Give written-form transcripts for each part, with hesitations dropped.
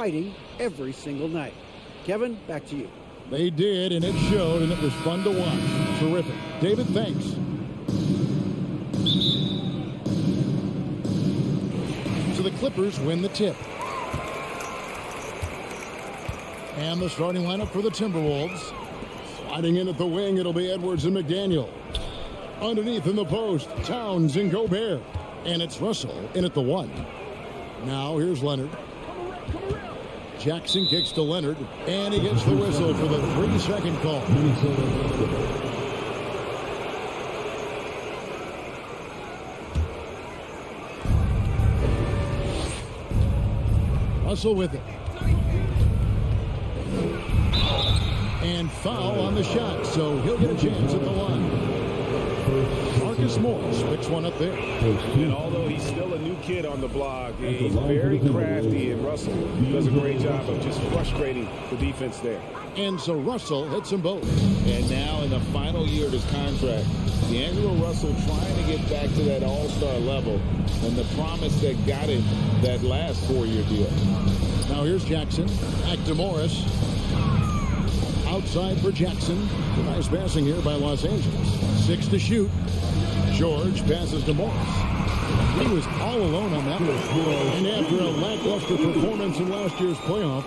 fighting every single night. Kevin, back to you. They did, and it showed, and it was fun to watch. Terrific. David, thanks. So the Clippers win the tip. And the starting lineup for the Timberwolves. Sliding in at the wing, it'll be Edwards and McDaniel. Underneath in the post, Towns and Gobert. And it's Russell in at the 1. Now here's Leonard. Jackson kicks to Leonard, and he gets the whistle for the 3-second call. Russell with it. And foul on the shot, so he'll get a chance at the line. Marcus Morris picks one up there. And although he's still a new kid on the block, he's very crafty, and Russell does a great job of just frustrating the defense there. And so Russell hits them both. And now in the final year of his contract, D'Angelo Russell trying to get back to that all-star level and the promise that got him that last 4-year deal. Now here's Jackson. Back to Morris. Outside for Jackson. Nice passing here by Los Angeles. 6 to shoot. George passes to Morris. He was all alone on that one. And after a lackluster performance in last year's playoff,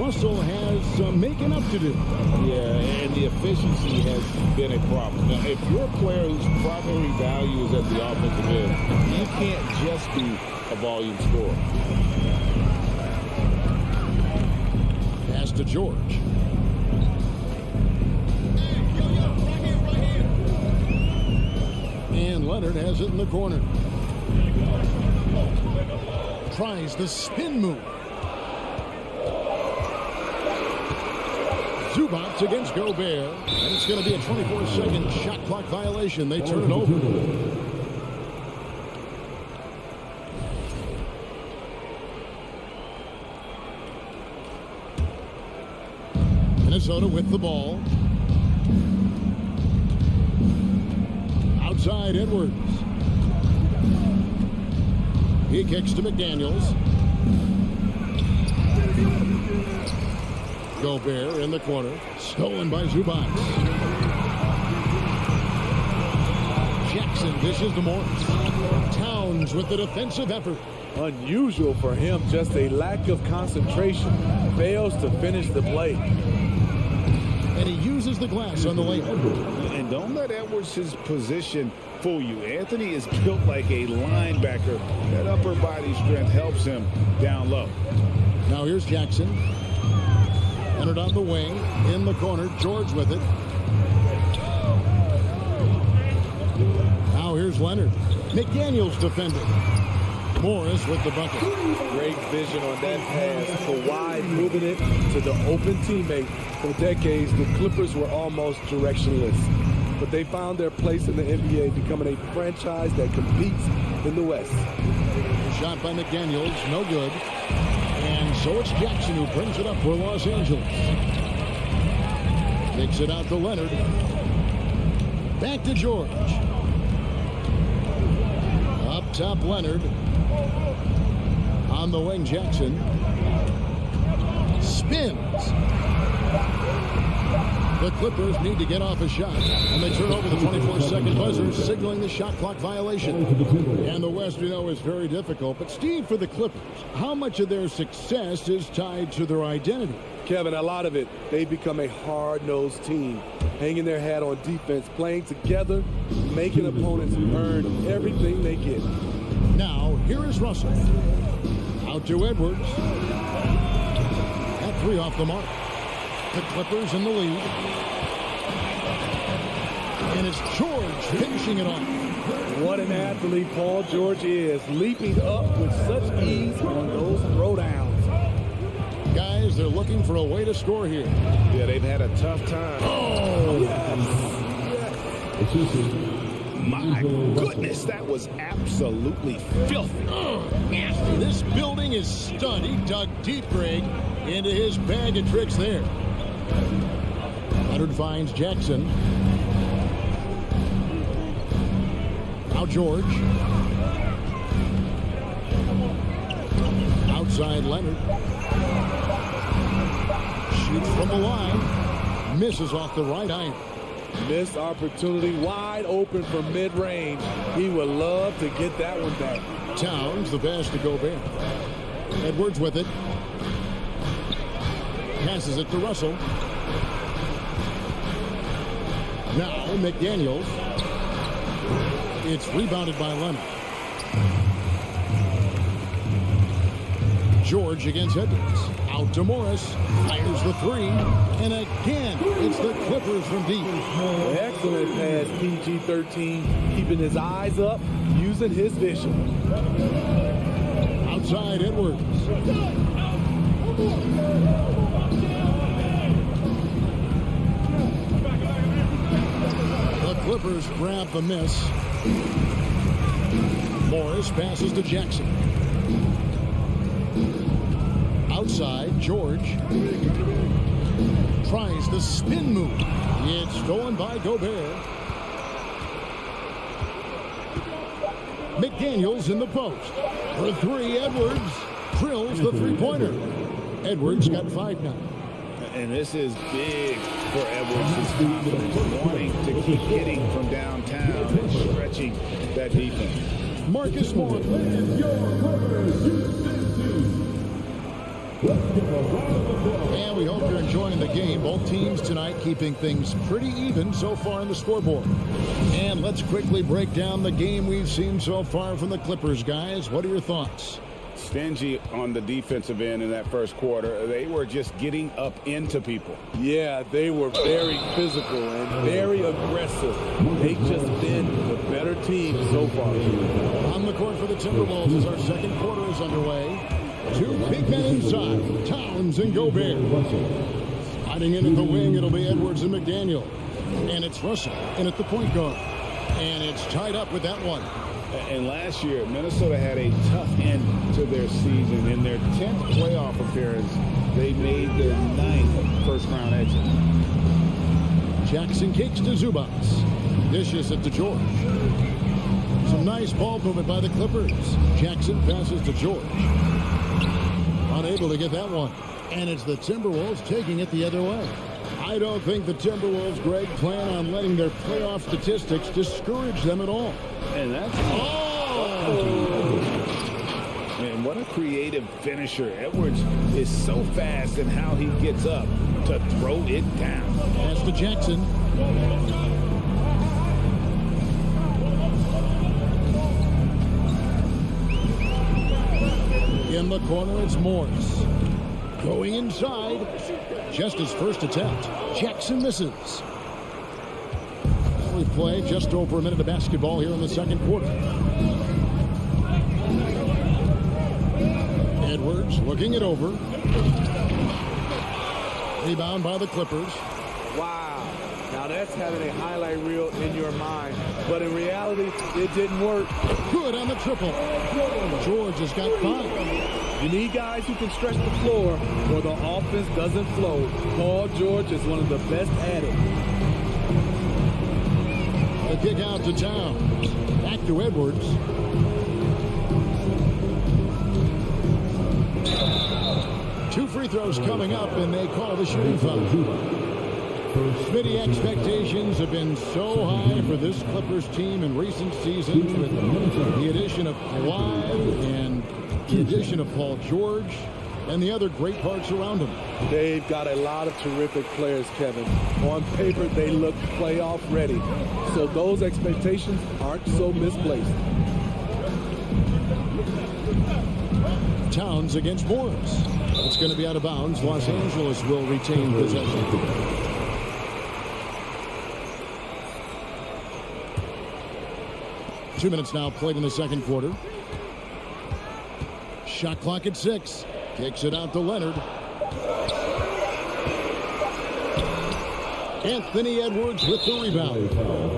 Russell has some making up to do. Yeah, and the efficiency has been a problem. Now, if you're a player whose primary value is at the offensive end, you can't just be a volume scorer. Pass to George. And Leonard has it in the corner. Tries the spin move. Zubac against Gobert. And it's going to be a 24-second shot clock violation. They turn it over. Minnesota with the ball. Outside Edwards. He kicks to McDaniels. Gobert in the corner. Stolen by Zubac. Jackson dishes to Morris. Towns with the defensive effort. Unusual for him, just a lack of concentration. Fails to finish the play. And he uses the glass on the layup. And don't let Edwards' position fool you. Anthony is built like a linebacker. That upper body strength helps him down low. Now here's Jackson. Leonard on the wing. In the corner. George with it. Now here's Leonard. McDaniels defending. Morris with the bucket. Great vision on that pass. Kawhi moving it to the open teammate. For decades, the Clippers were almost directionless. But they found their place in the NBA, becoming a franchise that competes in the West. Shot by McDaniels, no good. And so it's Jackson who brings it up for Los Angeles. Kicks it out to Leonard. Back to George. Up top, Leonard. On the wing, Jackson. Spins. The Clippers need to get off a shot, and they turn over the 24-second buzzer, signaling the shot clock violation. And the West, we know, is very difficult. But, Steve, for the Clippers, how much of their success is tied to their identity? Kevin, a lot of it. They've become a hard-nosed team, hanging their hat on defense, playing together, making opponents earn everything they get. Now, here is Russell. Out to Edwards. That 3 off the mark. The Clippers in the lead. And it's George finishing it off. What an athlete Paul George is, leaping up with such ease on those throwdowns. Guys, they're looking for a way to score here. Yeah, they've had a tough time. Oh! Yes. My goodness, that was absolutely filthy. Nasty. This building is stunned. He dug deep, Greg, into his bag of tricks there. Leonard finds Jackson. Now George. outside Leonard. Shoots from the line. Misses off the right iron. Missed opportunity, wide open from mid-range. He would love to get that one back. Towns, the pass to Gobert. Edwards with it. Passes it to Russell. Now McDaniels. It's rebounded by Leonard. George against Edwards. Out to Morris. Fires the three. And again, it's the Clippers from deep. Excellent pass, PG-13. Keeping his eyes up, using his vision. Outside Edwards. The Clippers grab the miss. Morris passes to Jackson. Outside, George tries the spin move. It's stolen by Gobert. McDaniels in the post. For three, Edwards drills the three-pointer. Edwards got 5 now. And this is big for Edwards' confidence, wanting to keep hitting from downtown and stretching that defense. Marcus Morris. And we hope you're enjoying the game. Both teams tonight keeping things pretty even so far on the scoreboard. And let's quickly break down the game we've seen so far from the Clippers, guys. What are your thoughts? Stingy on the defensive end in that first quarter. They were just getting up into people. Yeah, they were very physical and very aggressive. They've just been the better team so far. On the court for the Timberwolves as our second quarter is underway. Two big men inside, Towns and Gobert. Sliding in at the wing, it'll be Edwards and McDaniel. And it's Russell in at the point guard. And it's tied up with that one. And last year, Minnesota had a tough end to their season. In their 10th playoff appearance, they made their 9th first-round exit. Jackson kicks to Zubats. Dishes it to George. Some nice ball movement by the Clippers. Jackson passes to George. Unable to get that one. And it's the Timberwolves taking it the other way. I don't think the Timberwolves, Greg, plan on letting their playoff statistics discourage them at all. And that's... And what a creative finisher. Edwards is so fast in how he gets up to throw it down. Pass to Jackson. In the corner, it's Morris. Going inside. Just his first attempt. Jackson misses. We play just over a minute of basketball here in the second quarter. Edwards looking it over. Rebound by the Clippers. Wow. Now that's having a highlight reel in your mind. But in reality, it didn't work. Good on the triple. George has got 5. You need guys who can stretch the floor or the offense doesn't flow. Paul George is one of the best at it. The kick out to Towns. Back to Edwards. Two free throws coming up, and they call the shooting foul. Smitty, expectations have been so high for this Clippers team in recent seasons with the addition of Kawhi and the addition of Paul George and the other great parts around him. They've got a lot of terrific players, Kevin. On paper, they look playoff ready. So those expectations aren't so misplaced. Towns against Morris. It's going to be out of bounds. Los Angeles will retain possession. 2 minutes now played in the second quarter. Shot clock at 6. Kicks it out to Leonard. Anthony Edwards with the rebound.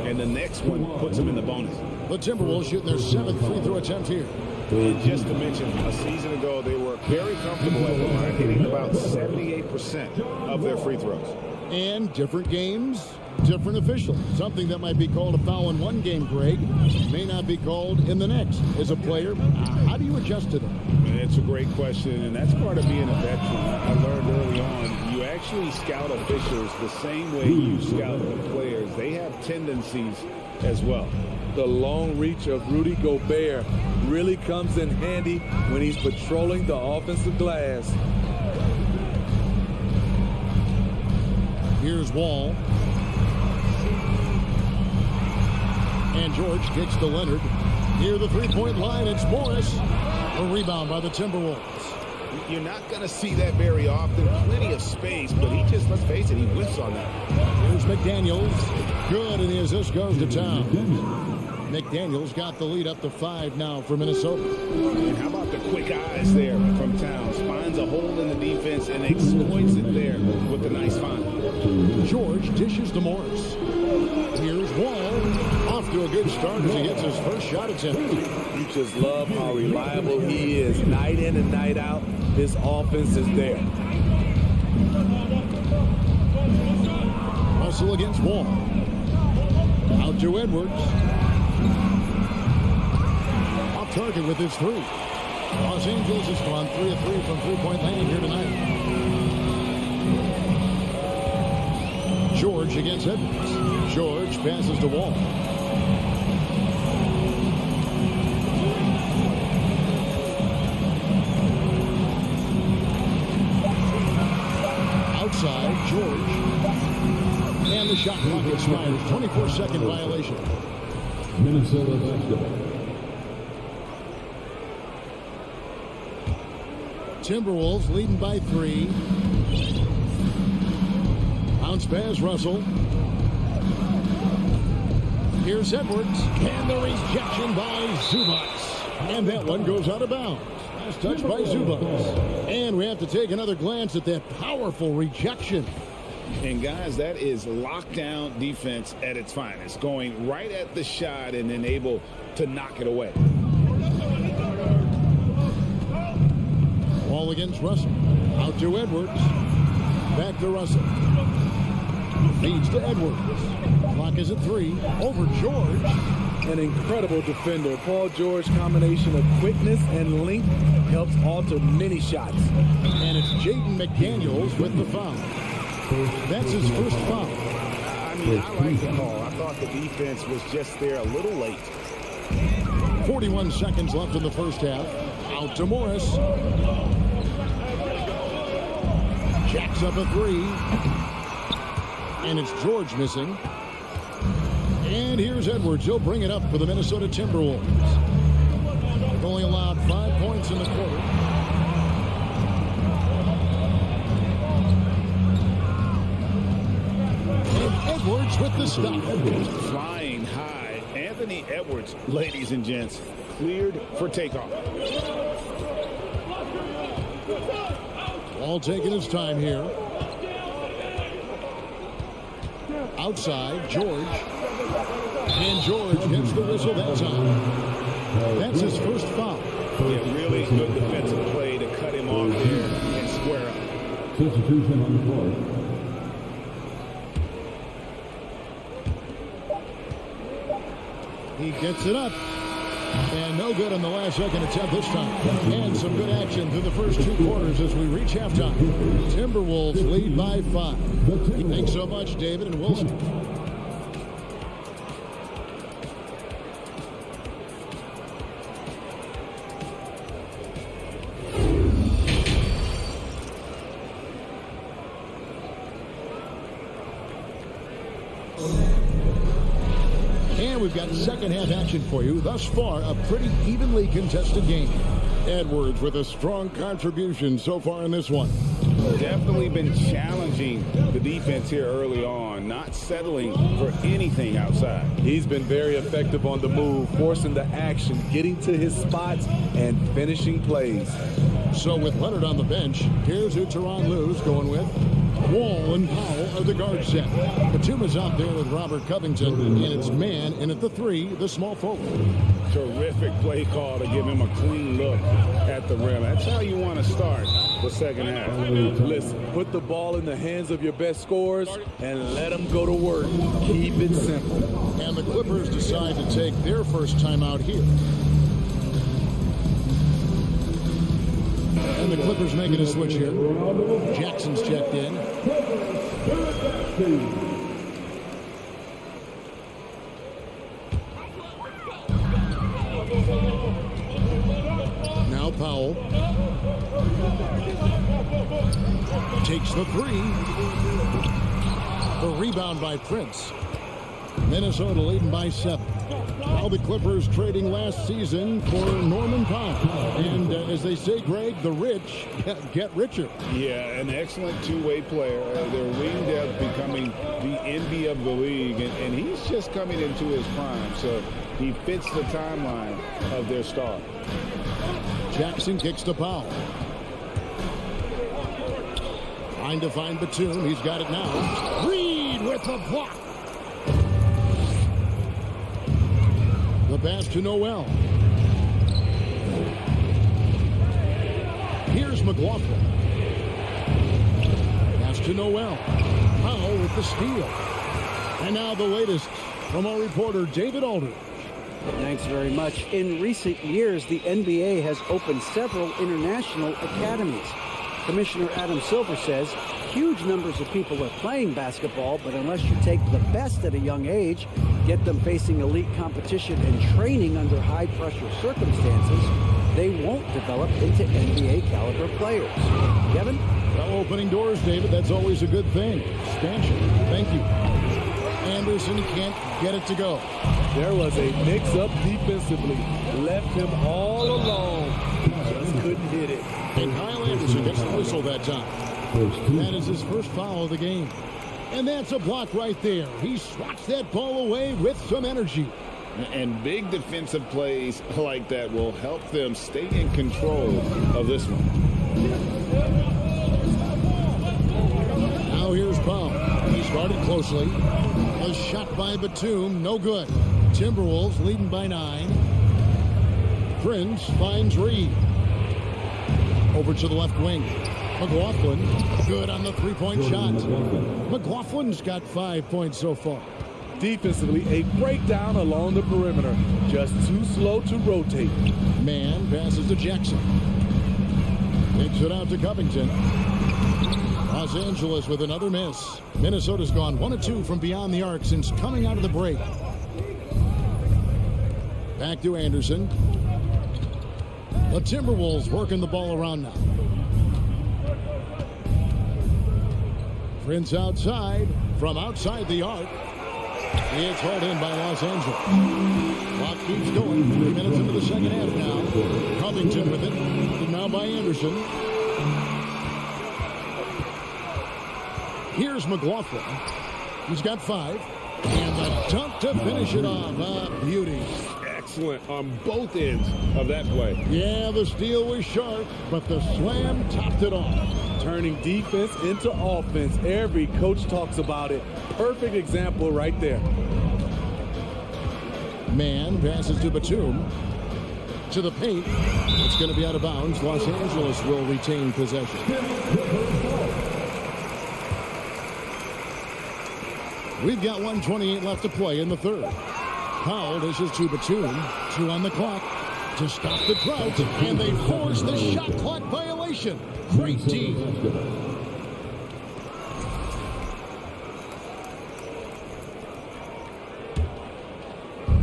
And the next one puts him in the bonus. The Timberwolves shooting their 7th free throw attempt here. And just to mention, a season ago, they were very comfortable at the line, hitting about 78% of their free throws. And different games, different officials. Something that might be called a foul in one game, Greg, may not be called in the next. As a player, how do you adjust to that? It's a great question, and that's part of being a veteran. I learned early on, you actually scout officials the same way you scout the players. They have tendencies as well. The long reach of Rudy Gobert really comes in handy when he's patrolling the offensive glass. Here's Wall. And George kicks to Leonard. Near the three-point line, it's Morris. A rebound by the Timberwolves. You're not going to see that very often. Plenty of space, but he just, let's face it, he whiffs on that. Here's McDaniels. Good, and the assist goes to Town. McDaniels got the lead up to 5 now for Minnesota. And how about the quick eyes there from Towns? Finds a hole in the defense and exploits it there with a nice find. George dishes to Morris. Here's Wall. Off to a good start as he gets his first shot attempt. You just love how reliable he is. Night in and night out, his offense is there. Russell against Wall. Out to Edwards. Off target with his three. Los Angeles has gone 3 of 3 from three-point land here tonight. George against Edwards. George passes to Wall. Outside, George. And the shot clock expires. 24-second violation. Minnesota basketball. Timberwolves leading by 3. Bounce pass, Russell. Here's Edwards. And the rejection by Zubac. And that one goes out of bounds. Nice touch by Zubac. And we have to take another glance at that powerful rejection. And guys, that is lockdown defense at its finest. Going right at the shot and then able to knock it away. Ball against Russell. Out to Edwards. Back to Russell. Feeds to Edwards. Clock is at 3. Over George. An incredible defender. Paul George combination of quickness and length helps alter many shots. And it's Jaden McDaniels with the foul. That's his first foul. I mean, I like the call. I thought the defense was just there a little late. 41 seconds left in the first half. Out to Morris. Jacks up a 3. And it's George missing. And here's Edwards. He'll bring it up for the Minnesota Timberwolves. They've only allowed 5 points in the quarter. And Edwards with the stop. Flying high. Anthony Edwards, ladies and gents, cleared for takeoff. All taking his time here. Outside, George. And George gets the whistle that time. That's his first foul. Yeah, really good defensive play to cut him off there and square up. Substitution on the floor. He gets it up. And no good on the last second attempt this time. And some good action through the first 2 quarters as we reach halftime. Timberwolves lead by 5. Thanks so much, David and Wilson. And we've got second half action for you. Thus far, a pretty evenly contested game. Edwards with a strong contribution so far in this one. Definitely been challenging the defense here early on, not settling for anything outside. He's been very effective on the move, forcing the action, getting to his spots, and finishing plays. So with Leonard on the bench, here's who Tyronn Lue's going with. Wall and Powell are the guard set. Batuma's out there with Robert Covington, and it's man in at the 3, the small forward. Terrific play call to give him a clean look at the rim. That's how you want to start the second half. Listen, put the ball in the hands of your best scorers and let them go to work. Keep it simple. And the Clippers decide to take their first timeout here. And the Clippers making a switch here. Jackson's checked in. Now Powell takes the three. The rebound by Prince. Minnesota leading by 7. Now the Clippers trading last season for Norman Powell. And as they say, Greg, the rich get richer. Yeah, an excellent two-way player. Their wing depth becoming the envy of the league. And he's just coming into his prime. So he fits the timeline of their star. Jackson kicks to Powell. Trying to find Batum. He's got it now. Reed with the block. The pass to Noel. Here's McLaughlin. Pass to Noel. Powell with the steal. And now the latest from our reporter, David Aldridge. Thanks very much. In recent years, the NBA has opened several international academies. Commissioner Adam Silver says huge numbers of people are playing basketball, but unless you take the best at a young age, get them facing elite competition and training under high-pressure circumstances, they won't develop into NBA-caliber players. Kevin? Well, opening doors, David, that's always a good thing. Expansion. Thank you. Anderson can't get it to go. There was a mix-up defensively. Left him all alone. Just couldn't hit it. And Kyle Anderson gets the whistle that time. That is his first foul of the game. And that's a block right there. He swats that ball away with some energy. And big defensive plays like that will help them stay in control of this one. Now here's Powell. He started closely. A shot by Batum, no good. Timberwolves leading by 9. Prince finds Reed. Over to the left wing. McLaughlin, good on the three-point shot. McLaughlin's got 5 points so far. Defensively, a breakdown along the perimeter. Just too slow to rotate. Man passes to Jackson. Takes it out to Covington. Los Angeles with another miss. Minnesota's gone 1 of 2 from beyond the arc since coming out of the break. Back to Anderson. The Timberwolves working the ball around now. Prince outside, from outside the arc. It's hauled in by Los Angeles. Clock keeps going. 3 minutes into the second half now. Covington with it. And now by Anderson. Here's McLaughlin. He's got 5. And the dunk to finish it off. Beauty. Excellent on both ends of that play. Yeah, the steal was sharp, but the slam topped it off. Turning defense into offense. Every coach talks about it. Perfect example right there. Man passes to Batum. To the paint. It's going to be out of bounds. Los Angeles will retain possession. We've got 1:28 left to play in the third. Powell dishes to Batum. 2 on the clock to stop the drought. And they force the shot clock violation. Great D.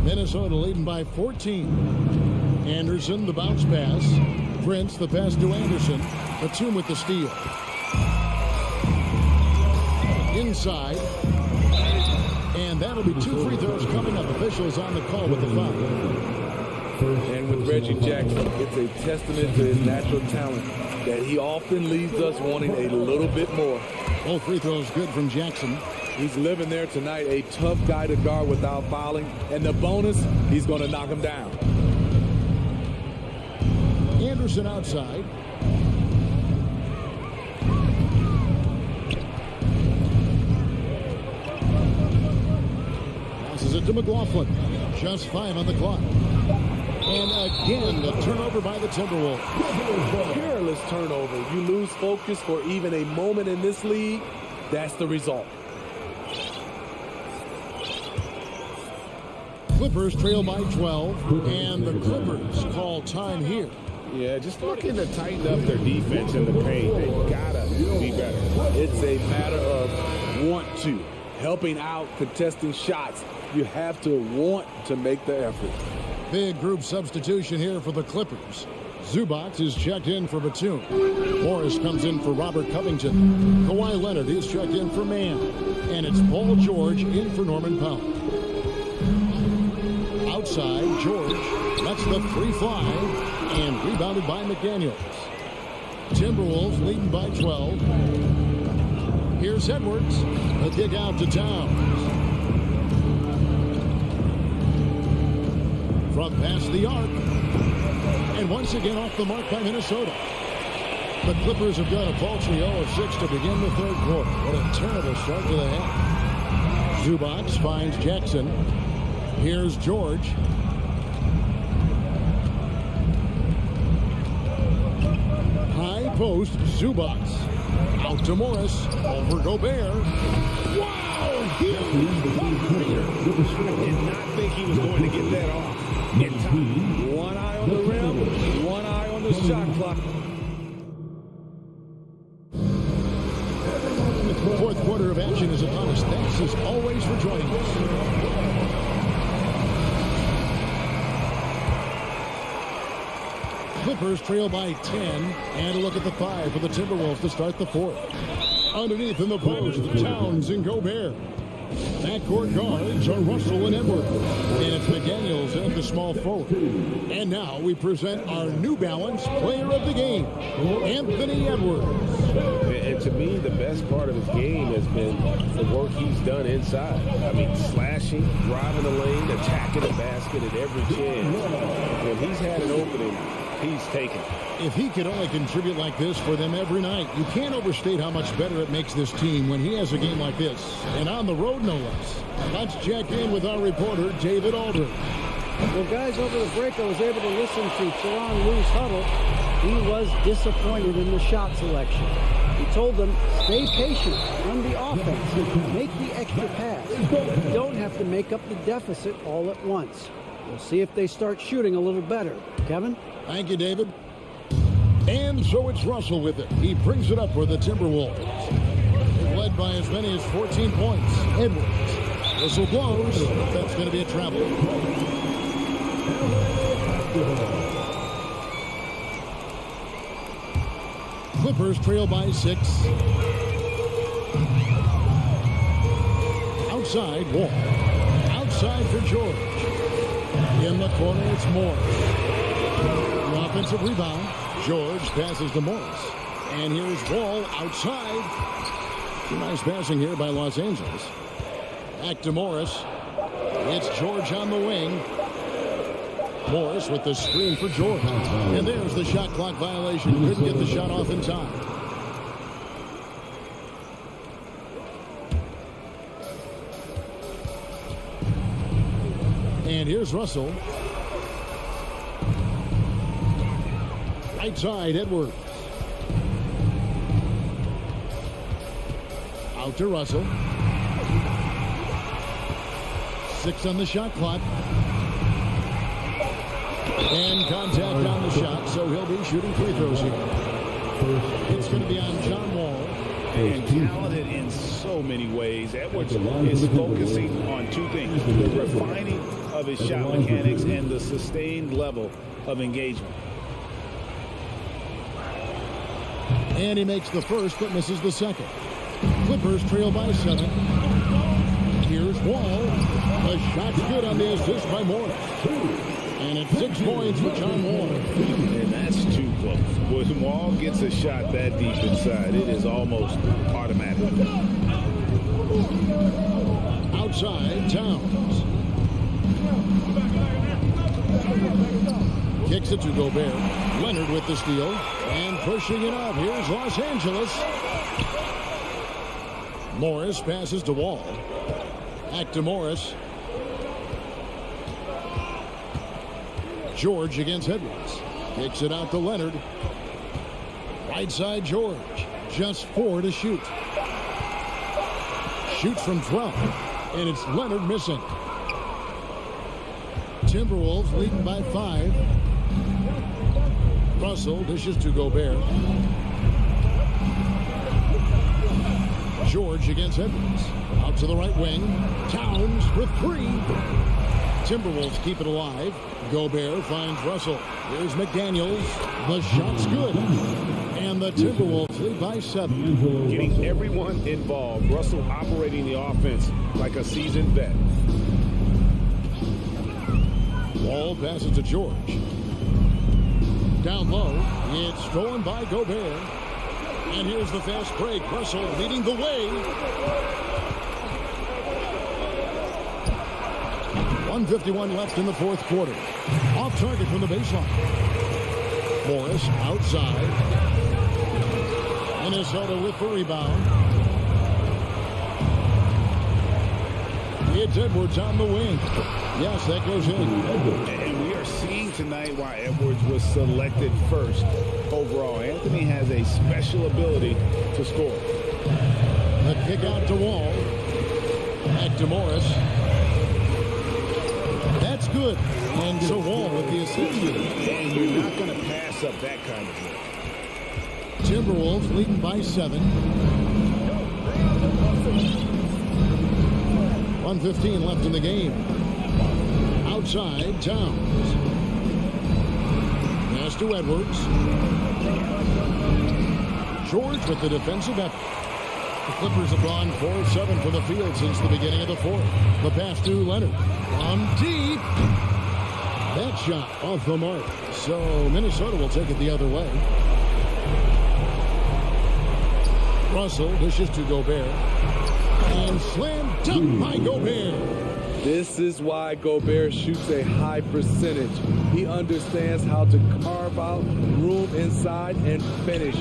Minnesota leading by 14. Anderson, the bounce pass. Prince, the pass to Anderson. Batum with the steal. Inside. And that'll be 2 free throws coming up. Officials on the call with the foul. And with Reggie Jackson, it's a testament to his natural talent that he often leaves us wanting a little bit more. Both free throws good from Jackson. He's living there tonight, a tough guy to guard without fouling. And the bonus, he's going to knock him down. Anderson outside. Passes it to McLaughlin. Just 5 on the clock. And again, the turnover by the Timberwolves. Careless turnover. You lose focus for even a moment in this league. That's the result. Clippers trail by 12. And the Clippers call time here Yeah, just looking to tighten up their defense in the paint. They gotta be better. It's a matter of want to. Helping out, contesting shots. You have to want to make the effort. Big group substitution here for the Clippers. Zubac is checked in for Batum. Morris comes in for Robert Covington. Kawhi Leonard is checked in for Mann. And it's Paul George in for Norman Powell. Outside, George lets the three fly and rebounded by McDaniels. Timberwolves leading by 12. Here's Edwards. A kick out to Towns. From past the arc. And once again off the mark by Minnesota. The Clippers have got a paltry 0 of 6 to begin the third quarter. What a terrible start to the half. Zubac finds Jackson. Here's George. High post, Zubac. Out to Morris. Over Gobert. Wow! He did not think he was going to get that off in time. One eye on the rim, one eye on the shot clock. The fourth quarter of action is upon us. Thanks as always for joining us. Clippers trail by 10, and a look at the 5 for the Timberwolves to start the fourth. Underneath in the post, Towns and Gobert. Backcourt guards are Russell and Edwards. And it's McDaniels at the small forward. And now we present our New Balance player of the game, Anthony Edwards. And to me, the best part of his game has been the work he's done inside. I mean, slashing, driving the lane, attacking the basket at every chance. When he's had an opening, he's taken it. If he could only contribute like this for them every night, you can't overstate how much better it makes this team when he has a game like this. And on the road, no less. Let's check in with our reporter, David Aldridge. Well, guys, over the break, I was able to listen to Tyronn Lue's huddle. He was disappointed in the shot selection. He told them, stay patient, run the offense, make the extra pass. You don't have to make up the deficit all at once. We'll see if they start shooting a little better. Kevin? Thank you, David. And so it's Russell with it. He brings it up for the Timberwolves. They've led by as many as 14 points. Edwards. Whistle blows. That's going to be a travel. Clippers trail by 6. Outside, Wall. Outside for George. In the corner, it's Moore. The offensive rebound. George passes to Morris. And here's Wall outside. Nice passing here by Los Angeles. Back to Morris. It's George on the wing. Morris with the screen for George. And there's the shot clock violation. Couldn't get the shot off in time. And here's Russell. Right side, Edwards. Out to Russell. 6 on the shot clock. And contact on the shot, so he'll be shooting free throws here. It's going to be on John Wall. And talented in so many ways. Edwards is focusing on two things: the refining of his shot mechanics and the sustained level of engagement. And he makes the first, but misses the second. Clippers trail by 7. Here's Wall. The shot's good on the assist by Morris. And it's 6 points for John Wall. And that's too close. When Wall gets a shot that deep inside, it is almost automatic. Outside, Towns. Kicks it to Gobert. Leonard with the steal. And pushing it up. Here's Los Angeles. Morris passes to Wall. Back to Morris. George against Edwards. Kicks it out to Leonard. Right side, George. Just 4 to shoot. Shoots from 12. And it's Leonard missing. Timberwolves leading by 5. Russell dishes to Gobert. George against Edwards. Out to the right wing. Towns for three. Timberwolves keep it alive. Gobert finds Russell. Here's McDaniels. The shot's good. And the Timberwolves lead by 7. Getting everyone involved. Russell operating the offense like a seasoned vet. Wall passes to George. Down low. It's stolen by Gobert. And here's the fast break. Russell leading the way. 1:51 left in the fourth quarter. Off target from the baseline. Morris outside. Minnesota with the rebound. It's Edwards on the wing. Yes, that goes in. And we are seeing tonight why Edwards was selected first overall. Anthony has a special ability to score. The kick out to Wall. Back to Morris. That's good. And so Wall with the assist. And you're not going to pass up that kind of play. Timberwolves leading by 7. 1:15 left in the game. Outside, Towns. Pass to Edwards. George with the defensive effort. The Clippers have gone 4-7 from the field since the beginning of the fourth. The pass to Leonard. On deep. That shot off the mark. So Minnesota will take it the other way. Russell dishes to Gobert. And slam dunk by Gobert. This is why Gobert shoots a high percentage. He understands how to carve out room inside and finish.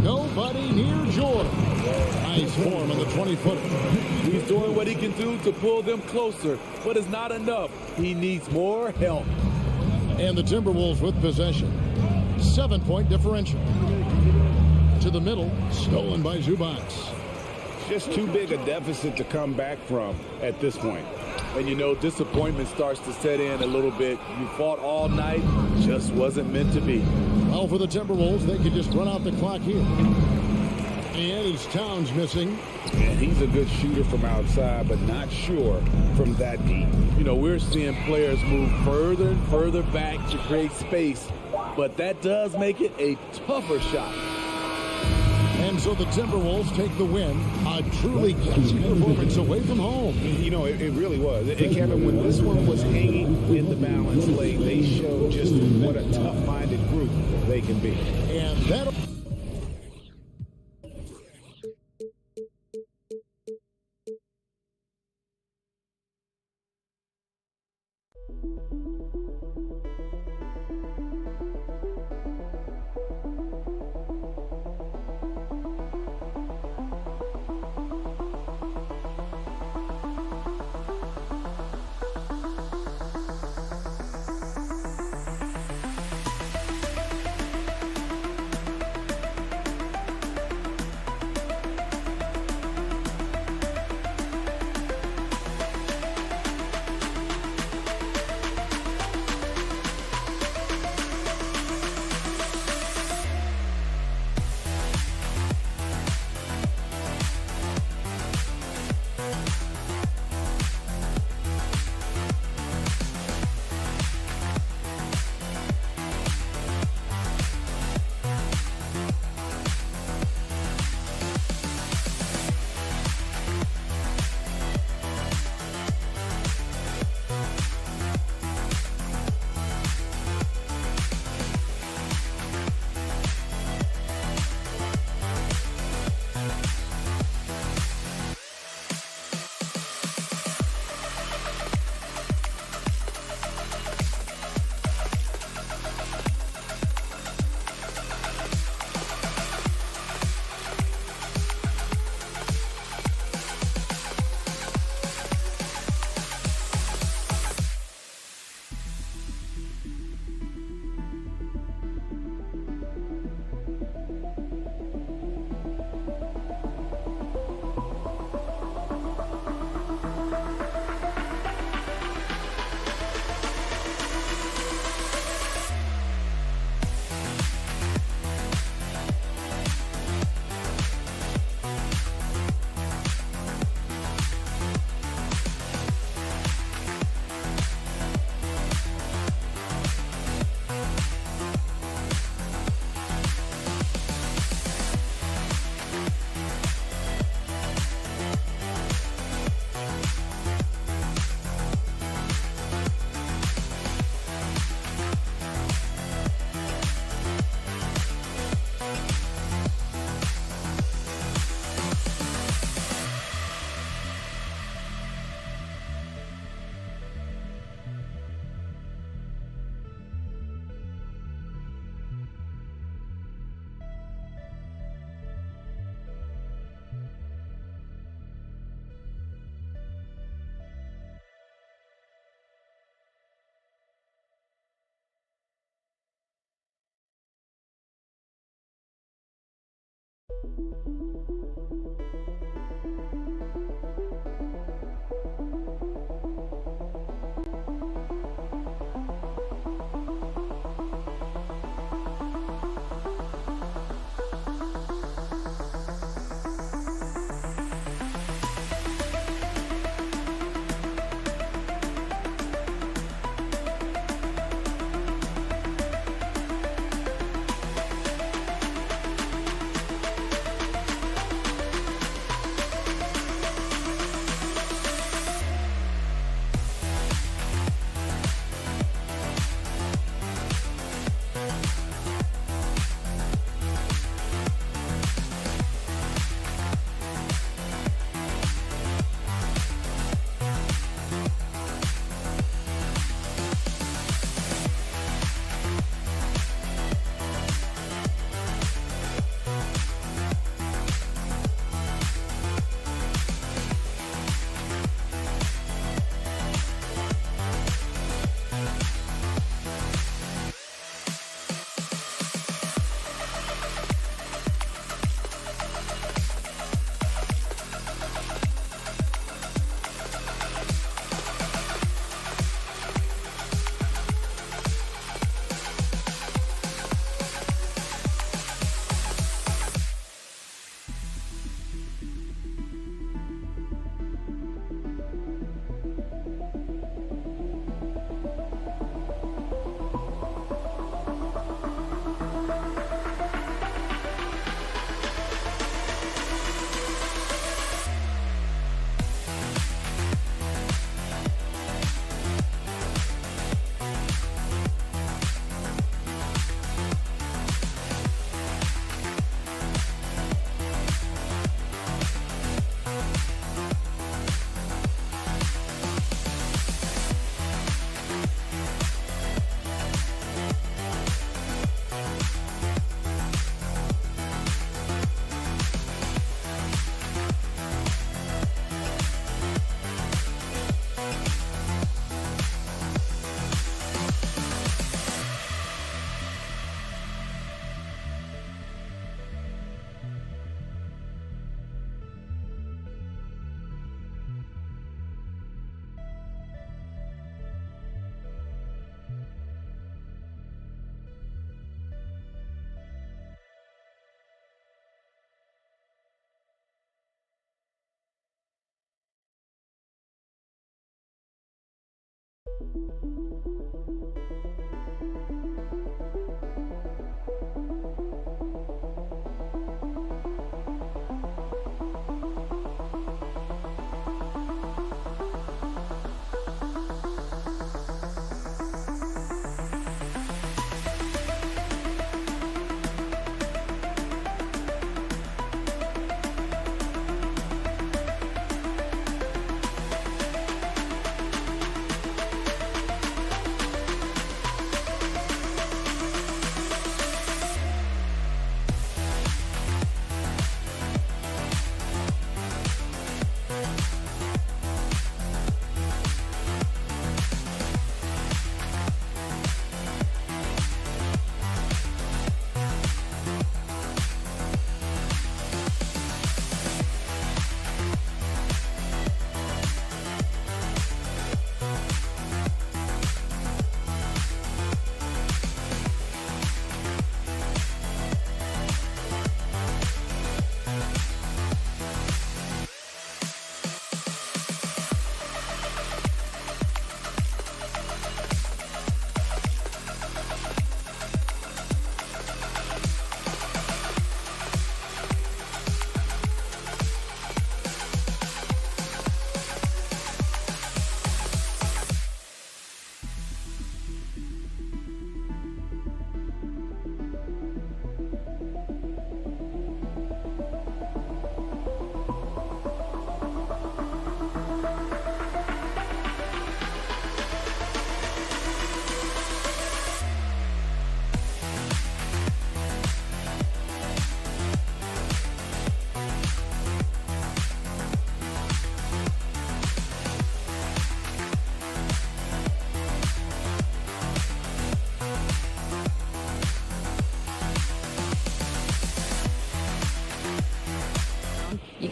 Nobody near George. Nice form on the 20-footer. He's doing what he can do to pull them closer, but it's not enough. He needs more help. And the Timberwolves with possession. 7-point differential. To the middle, stolen by Zubac. Just too big a deficit to come back from at this point. And you know, disappointment starts to set in a little bit. You fought all night, just wasn't meant to be. Well, for the Timberwolves, they could just run out the clock here. And it's Towns missing. And he's a good shooter from outside, but not sure from that deep. You know, we're seeing players move further and further back to create space, but that does make it a tougher shot. And so the Timberwolves take the win. A truly classy performance away from home. You know, it really was. And Kevin, when this one was hanging in the balance late, they showed just what a tough-minded group they can be. And that...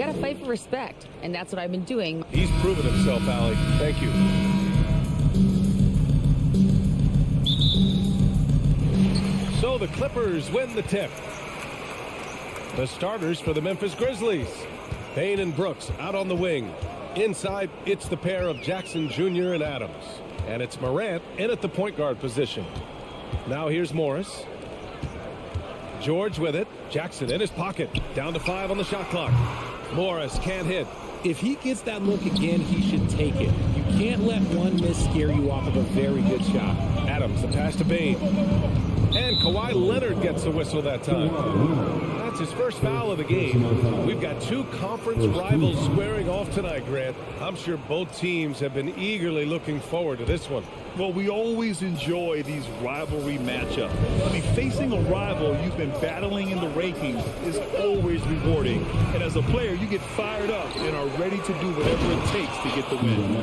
got to fight for respect, and that's what I've been doing. He's proven himself, Allie. Thank you. So the Clippers win the tip. The starters for the Memphis Grizzlies. Payne and Brooks out on the wing. Inside, it's the pair of Jackson Jr. and Adams. And it's Morant in at the point guard position. Now here's Morris. George with it. Jackson in his pocket. Down to 5 on the shot clock. Morris can't hit. If he gets that look again, he should take it. You can't let one miss scare you off of a very good shot. Adams, the pass to Payne. And Kawhi Leonard gets a whistle that time. That's his first foul of the game. We've got two conference rivals squaring off tonight, Grant. I'm sure both teams have been eagerly looking forward to this one. Well, we always enjoy these rivalry matchups. I mean, facing a rival you've been battling in the rankings is always rewarding. And as a player, you get fired up and are ready to do whatever it takes to get the win.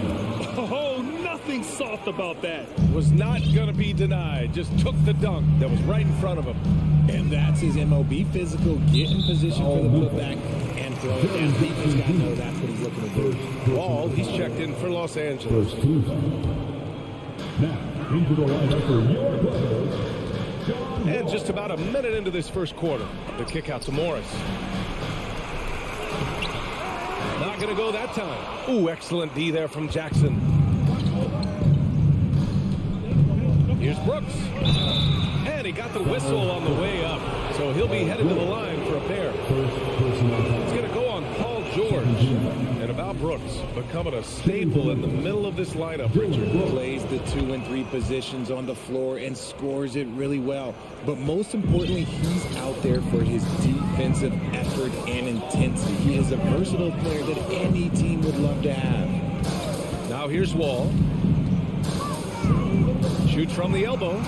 Oh, nothing soft about that. Was not going to be denied. Just took the dunk that was right in front of him. And that's his MOB, physical, get in position for the putback and throw it down. Defense got to know that's what he's looking to do. Wall, he's checked in for Los Angeles. Now, into the lineup for your Clippers. And just about a minute into this first quarter, the kick out to Morris. Not going to go that time. Ooh, excellent D there from Jackson. Here's Brooks. And he got the whistle on the way up. So he'll be headed to the line for a pair. It's going to go on Paul George. And about Brooks, becoming a staple in the middle of this lineup, Richard. Plays the 2 and 3 positions on the floor and scores it really well. But most importantly, he's out there for his defensive effort and intensity. He is a versatile player that any team would love to have. Now here's Wall. Shoots from the elbow.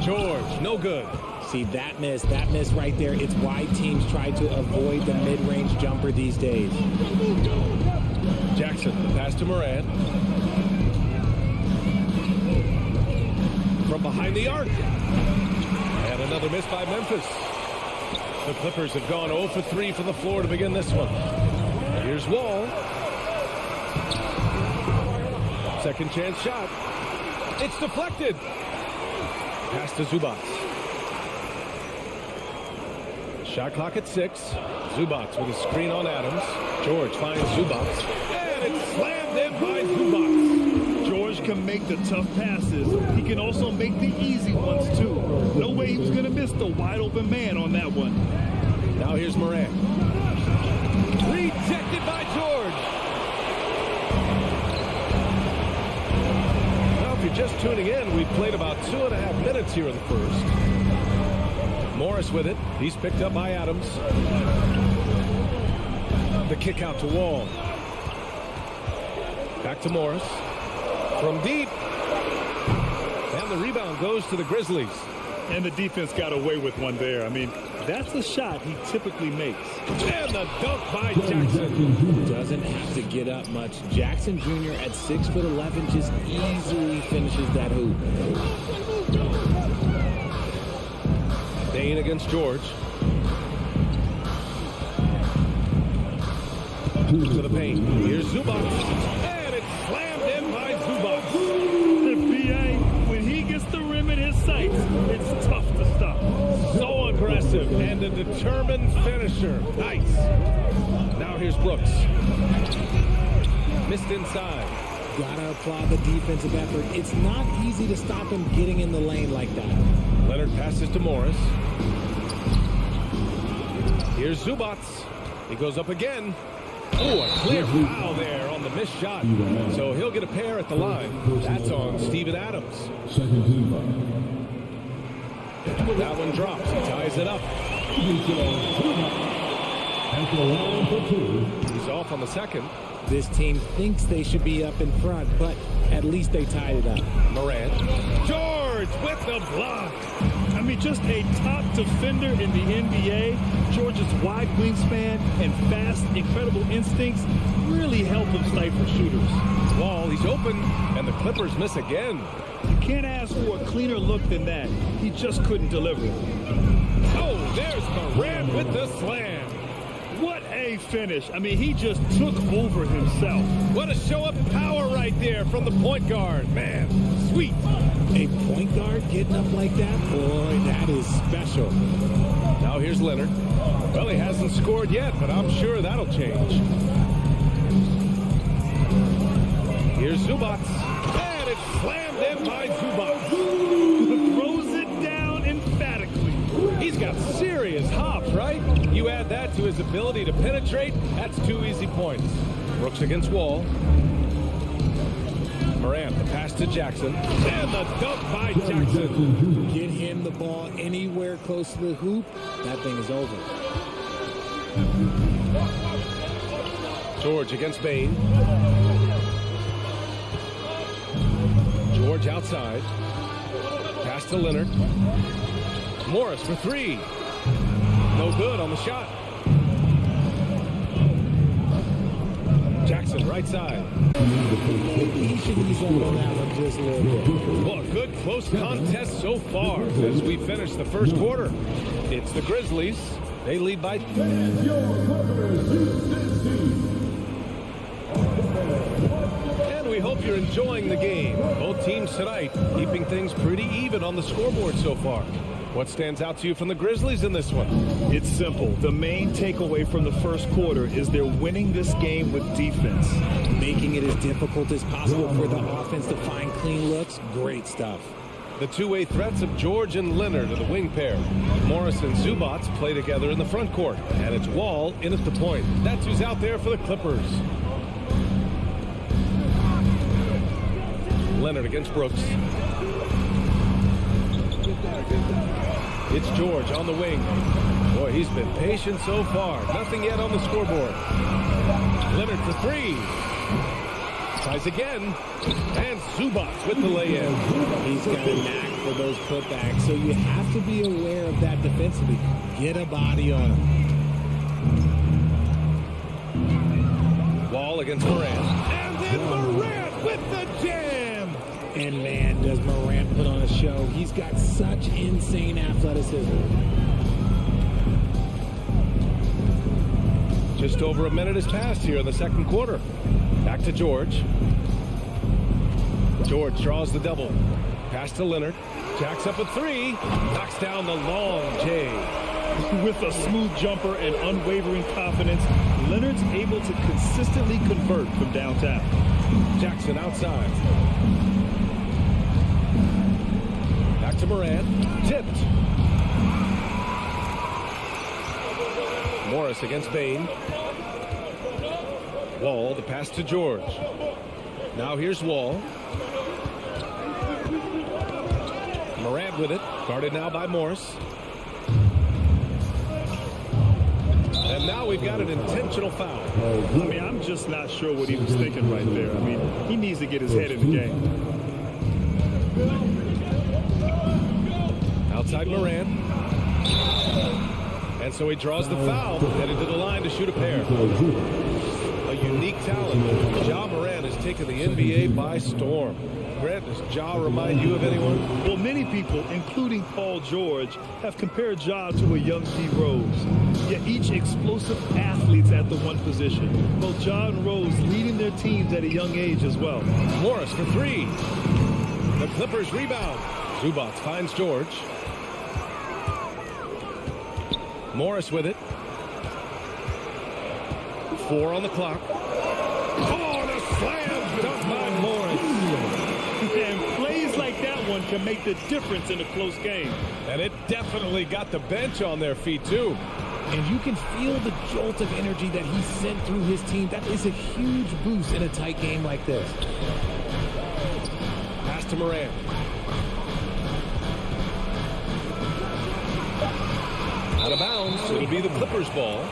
George, no good. See, that miss right there, it's why teams try to avoid the mid-range jumper these days. Jackson, the pass to Morant. From behind the arc. And another miss by Memphis. The Clippers have gone 0 for 3 from the floor to begin this one. Here's Wall. Second chance shot. It's deflected. Pass to Zubac. Shot clock at 6. Zubac with a screen on Adams. George finds Zubac. And it's slammed in by Zubac. George can make the tough passes. He can also make the easy ones, too. No way he was going to miss the wide-open man on that one. Now here's Morant. Rejected by George. Now, if you're just tuning in, we've played about 2.5 minutes here in the first. Morris with it. He's picked up by Adams. The kick out to Wall. Back to Morris. From deep. And the rebound goes to the Grizzlies. And the defense got away with one there. I mean, that's a shot he typically makes. And the dunk by Jackson. Doesn't have to get up much. Jackson Jr. at 6'11" just easily finishes that hoop. Payne against George. To the paint. Here's Zubac. And it's slammed in by Zubac. The BA, when he gets the rim in his sights, it's tough to stop. So aggressive and a determined finisher. Nice. Now here's Brooks. Missed inside. Gotta applaud the defensive effort. It's not easy to stop him getting in the lane like that. Leonard passes to Morris. Here's Zubac. He goes up again. Oh, a clear foul there on the missed shot. So he'll get a pair at the line. That's on Steven Adams. Second team. That one drops. He ties it up. At the line for 2. He's off on the second. This team thinks they should be up in front, but at least they tied it up. Morant. George with the block. I mean, just a top defender in the NBA. George's wide wingspan and fast, incredible instincts really help him stifle shooters. Wall, he's open, and the Clippers miss again. You can't ask for a cleaner look than that. He just couldn't deliver. Oh, there's Morant with the slam. What a finish. I mean, he just took over himself. What a show of power right there from the point guard. Man, sweet. A point guard getting up like that? Boy, that is special. Now here's Leonard. Well, he hasn't scored yet, but I'm sure that'll change. Here's Zubats. And it's slammed in by Zubats. Throws it down emphatically. He's got serious hops, right? You add that to his ability to penetrate, that's 2 easy points. Brooks against Wall. Morant, the pass to Jackson. And the dunk by Jackson. Get him the ball anywhere close to the hoop, that thing is over. George against Bain. George outside. Pass to Leonard. Morris for 3. No good on the shot. Jackson right side. He should ease up on that one just a little bit. Well, a good close contest so far as we finish the first quarter. It's the Grizzlies. They lead by... And we hope you're enjoying the game. Both teams tonight keeping things pretty even on the scoreboard so far. What stands out to you from the Grizzlies in this one? It's simple. The main takeaway from the first quarter is they're winning this game with defense. Making it as difficult as possible for the offense to find clean looks. Great stuff. The two-way threats of George and Leonard are the wing pair. Morris and Zubats play together in the front court. And it's Wall in at the point. That's who's out there for the Clippers. Leonard against Brooks. It's George on the wing. Boy, he's been patient so far. Nothing yet on the scoreboard. Leonard for 3. Tries again. And Zubats with the lay-in. He's got a knack for those putbacks, so you have to be aware of that defensively. Get a body on him. Wall against Morant. And then Morant with the jam. And man, does Morant put on a show. He's got such insane athleticism. Just over a minute has passed here in the second quarter. Back to George. George draws the double. Pass to Leonard. Jacks up a 3. Knocks down the long J. With a smooth jumper and unwavering confidence, Leonard's able to consistently convert from downtown. Jackson outside. Back to Morant. Tipped. Morris against Bain. Wall, the pass to George. Now here's Wall. Morant with it. Guarded now by Morris. And now we've got an intentional foul. I mean, I'm just not sure what he was thinking right there. I mean, he needs to get his head in the game. Outside Morant. And so he draws the foul, headed to the line to shoot a pair. A unique talent. Ja Morant has taken the NBA by storm. Grant, does Ja remind you of anyone? Well, many people, including Paul George, have compared Ja to a young D. Rose. Yet each explosive athlete's at the one position. Both Ja and Rose leading their teams at a young age as well. Morris for 3. The Clippers rebound. Zubats finds George. Morris with it. 4 on the clock. Oh, and a slam dunk by Morris. And plays like that one can make the difference in a close game. And it definitely got the bench on their feet, too. And you can feel the jolt of energy that he sent through his team. That is a huge boost in a tight game like this. Pass to Morant. Out of bounds. It'll be the Clippers' ball.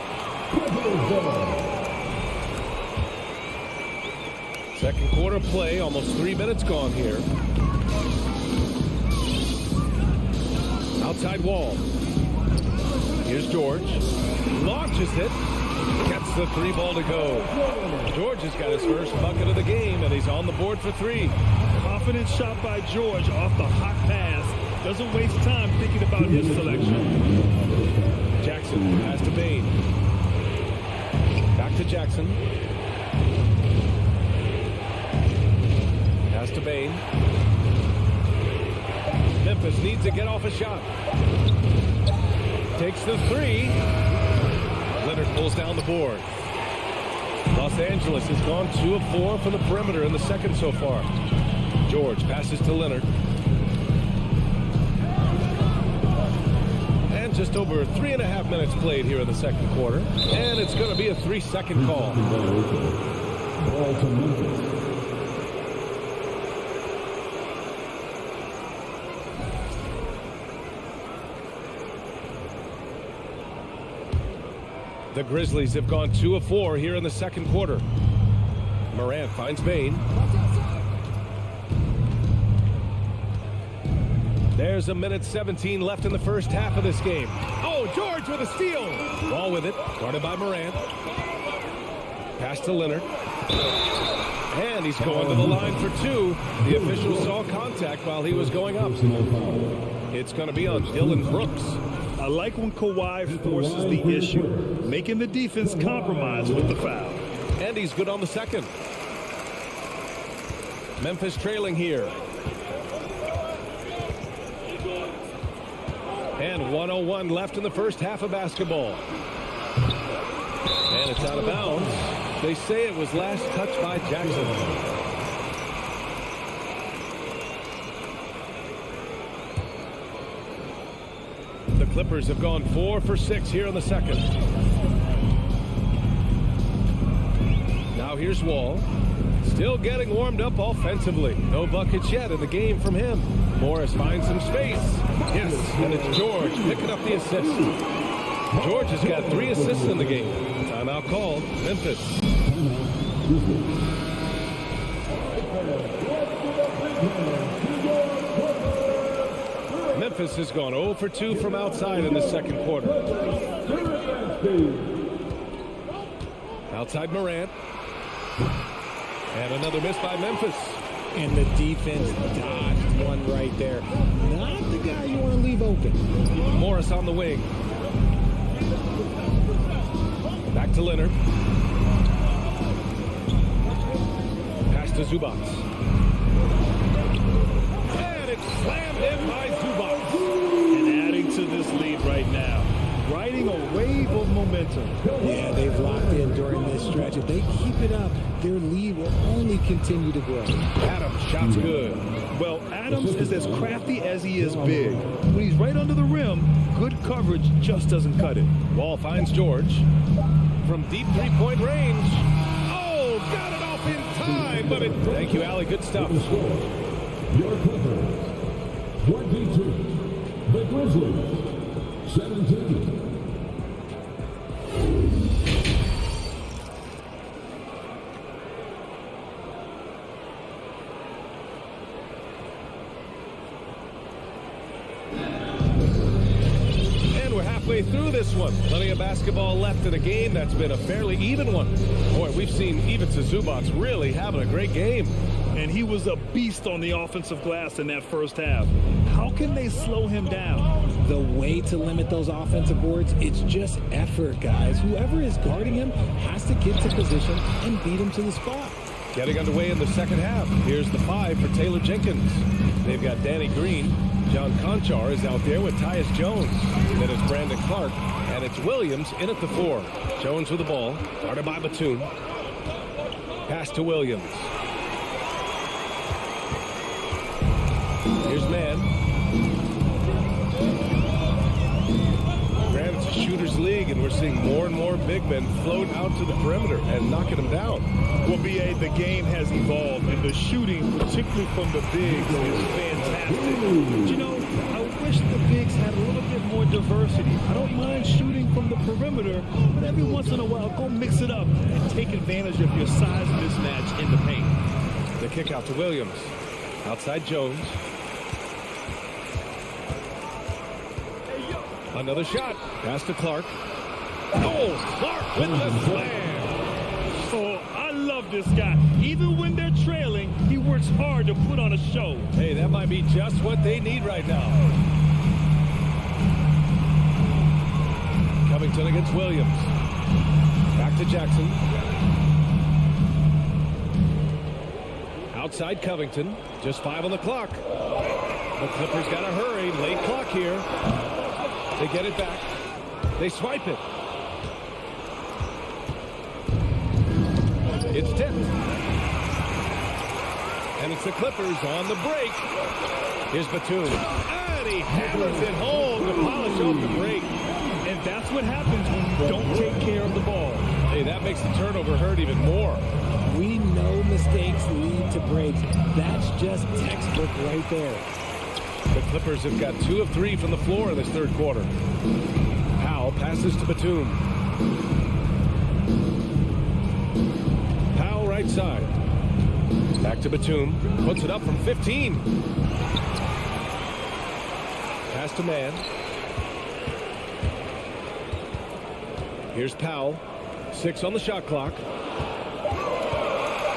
Second quarter play. Almost 3 minutes gone here. Outside Wall. Here's George. Launches it. Gets the 3 ball to go. George has got his first bucket of the game, and he's on the board for 3. Confident shot by George off the hot pass. Doesn't waste time thinking about his selection. Jackson pass to Bain. Back to Jackson. Pass to Bain. Memphis needs to get off a shot. Takes the three. Leonard pulls down the board. Los Angeles has gone 2 of 4 from the perimeter in the second so far. George passes to Leonard. And just over 3.5 minutes played here in the second quarter. And it's going to be a 3-second call. Ball to Memphis. The Grizzlies have gone 2 of 4 here in the second quarter. Morant finds Bain. There's 1:17 left in the first half of this game. Oh, George with a steal. Ball with it, guarded by Morant. Pass to Leonard. And he's going to the line for 2. The official saw contact while he was going up. It's going to be on Dylan Brooks. I like when Kawhi forces the issue, making the defense compromise with the foul. And he's good on the second. Memphis trailing here. And 1:01 left in the first half of basketball. And it's out of bounds. They say it was last touched by Jackson. The Clippers have gone 4 for 6 here in the second. Now here's Wall. Still getting warmed up offensively. No buckets yet in the game from him. Morris finds some space. Yes, and it's George picking up the assist. George has got 3 assists in the game. Timeout called. Memphis. Memphis has gone 0 for 2 from outside in the second quarter. Outside Morant. And another miss by Memphis. And the defense dodged one right there. Not the guy you want to leave open. Morris on the wing. Back to Leonard. Pass to Zubac. And it's slammed in by Zubac. And adding to this lead right now, riding a wave of momentum. Yeah, they've locked in during this stretch. If they keep it up, their lead will only continue to grow. Adams, shot's good. Well, Adams is as crafty as he is big. When he's right under the rim, good coverage just doesn't cut it. Wall finds George. From deep three-point range. Oh, got it off in time, but it... Thank you, Allie. Good stuff. Your Clippers, 22. The Grizzlies, 17. Through this one. Plenty of basketball left in a game that's been a fairly even one. Boy, we've seen Ivica Zubac really having a great game. And he was a beast on the offensive glass in that first half. How can they slow him down? The way to limit those offensive boards, it's just effort, guys. Whoever is guarding him has to get to position and beat him to the spot. Getting underway in the second half. Here's the 5 for Taylor Jenkins. They've got Danny Green. John Conchar is out there with Tyus Jones. Then it's Brandon Clark, and it's Williams in at the 4. Jones with the ball, guarded by Batum. Pass to Williams. Here's Mann. Granted, it's a shooter's league, and we're seeing more and more big men float out to the perimeter and knocking them down. Well, B.A., the game has evolved, and the shooting, particularly from the bigs, is fantastic. But, you know, I wish the bigs had a little bit more diversity. I don't mind shooting from the perimeter, but every once in a while, go mix it up and take advantage of your size mismatch in the paint. The kick out to Williams. Outside Jones. Another shot. Pass to Clark. Oh, Clark with the slam. Oh, I love this guy. Even when they're trailing, he works hard to put on a show. Hey, that might be just what they need right now. Covington against Williams. Back to Jackson. Outside Covington. Just 5 on the clock. The Clippers got to hurry. Late clock here. They get it back. They swipe it. It's tipped. And it's the Clippers on the break. Here's Batum. And he hammers it home to polish off the break. And that's what happens when you don't take care of the ball. Hey, that makes the turnover hurt even more. We know mistakes lead to breaks. That's just textbook right there. The Clippers have got 2 of 3 from the floor in this third quarter. Powell passes to Batum. Powell right side. Back to Batum. Puts it up from 15. Pass to Man. Here's Powell. 6 on the shot clock.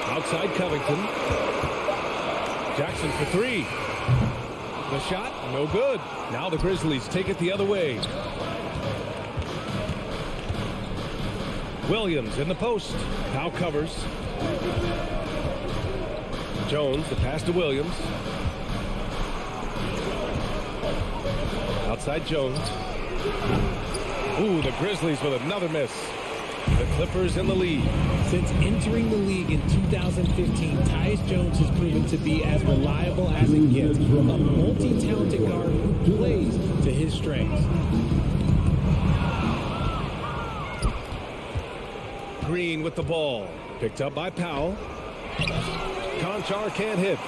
Outside Covington. Jackson for 3. The shot, no good. Now the Grizzlies take it the other way. Williams in the post. Powell covers. Jones, the pass to Williams. Outside Jones. Ooh, the Grizzlies with another miss. The Clippers in the lead. Since entering the league in 2015, Tyus Jones has proven to be as reliable as it gets. A multi-talented guard who plays to his strengths. Green with the ball. Picked up by Powell. Conchar can't hit.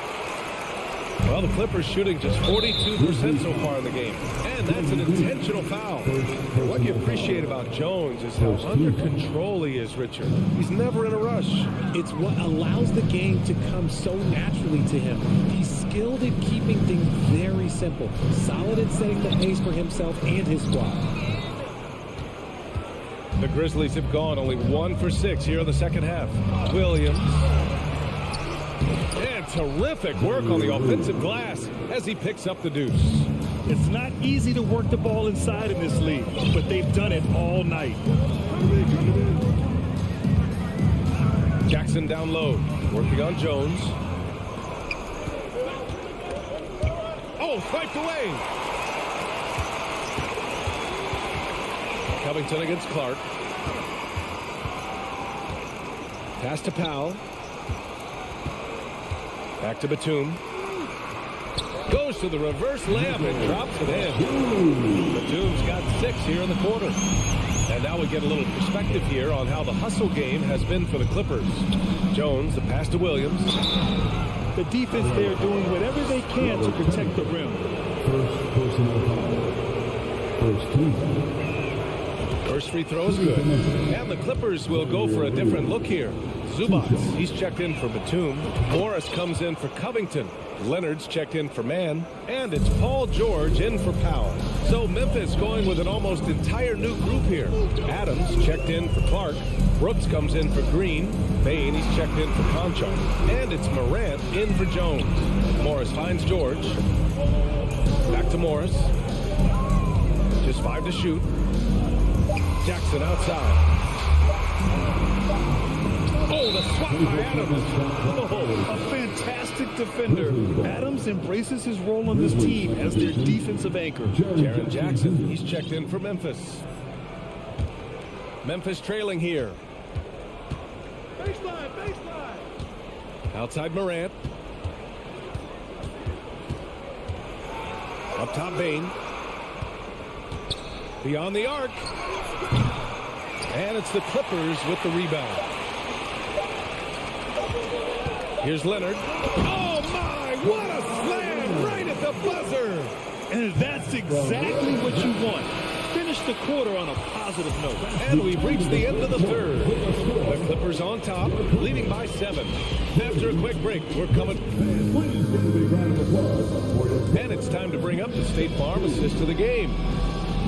Well, the Clippers shooting just 42% so far in the game. And that's an intentional foul. What you appreciate about Jones is how under control he is, Richard. He's never in a rush. It's what allows the game to come so naturally to him. He's skilled at keeping things very simple. Solid at setting the pace for himself and his squad. The Grizzlies have gone only 1 for 6 here in the second half. Williams. And terrific work on the offensive glass as he picks up the deuce. It's not easy to work the ball inside in this league, but they've done it all night. Jackson down low, working on Jones. Oh, swiped away. Covington against Clark. Pass to Powell. Back to Batum. Goes to the reverse layup and drops it in. Batum's got 6 here in the quarter. And now we get a little perspective here on how the hustle game has been for the Clippers. Jones, the pass to Williams. The defense there doing whatever they can to protect the rim. First personal foul. First team. First free throw is good. And the Clippers will go for a different look here. Zubac, he's checked in for Batum. Morris comes in for Covington. Leonard's checked in for Man. And it's Paul George in for Powell. So Memphis going with an almost entire new group here. Adams checked in for Clark. Brooks comes in for Green. Bain, he's checked in for Conchar. And it's Morant in for Jones. Morris finds George. Back to Morris. Just 5 to shoot. Jackson outside. Oh, the swat by Adams. Oh, a fantastic defender. Adams embraces his role on this team as their defensive anchor. Jaren Jackson, he's checked in for Memphis. Memphis trailing here. Baseline, baseline. Outside Morant. Up top Bain. Beyond the arc. And it's the Clippers with the rebound. Here's Leonard. Oh, my! What a slam right at the buzzer! And that's exactly what you want. Finish the quarter on a positive note. And we've reached the end of the third. The Clippers on top, leading by 7. After a quick break, we're coming. And it's time to bring up the State Farm assist of the game.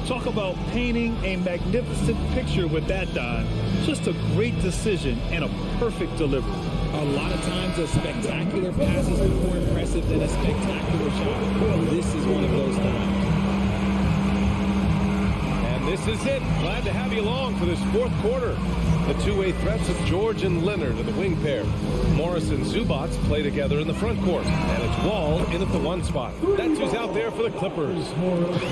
Talk about painting a magnificent picture with that, Don. Just a great decision and a perfect delivery. A lot of times a spectacular pass is more impressive than a spectacular shot. This is one of those times. And this is it. Glad to have you along for this fourth quarter. The two-way threats of George and Leonard are the wing pair. Morris and Zubats play together in the front court. And it's Wall in at the one spot. That's who's out there for the Clippers.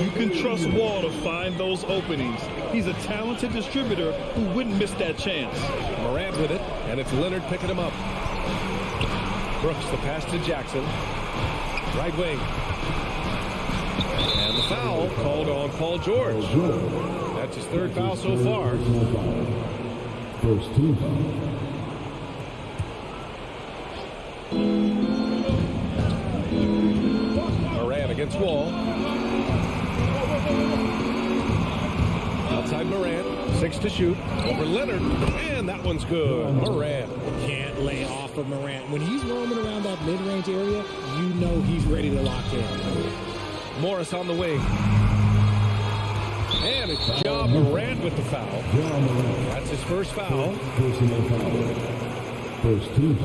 You can trust Wall to find those openings. He's a talented distributor who wouldn't miss that chance. Morant with it, and it's Leonard picking him up. Brooks, the pass to Jackson. Right wing. And the foul called on Paul George. That's his third foul so far. First team foul. Morant against Wall. Outside Morant. 6 to shoot. Over Leonard. And that one's good. Morant. Can't lay off of Morant. When he's roaming around that mid-range area, you know he's ready to lock in. Morris on the wing. And it's Ja Morant with the foul. That's his first foul. Personal foul. First team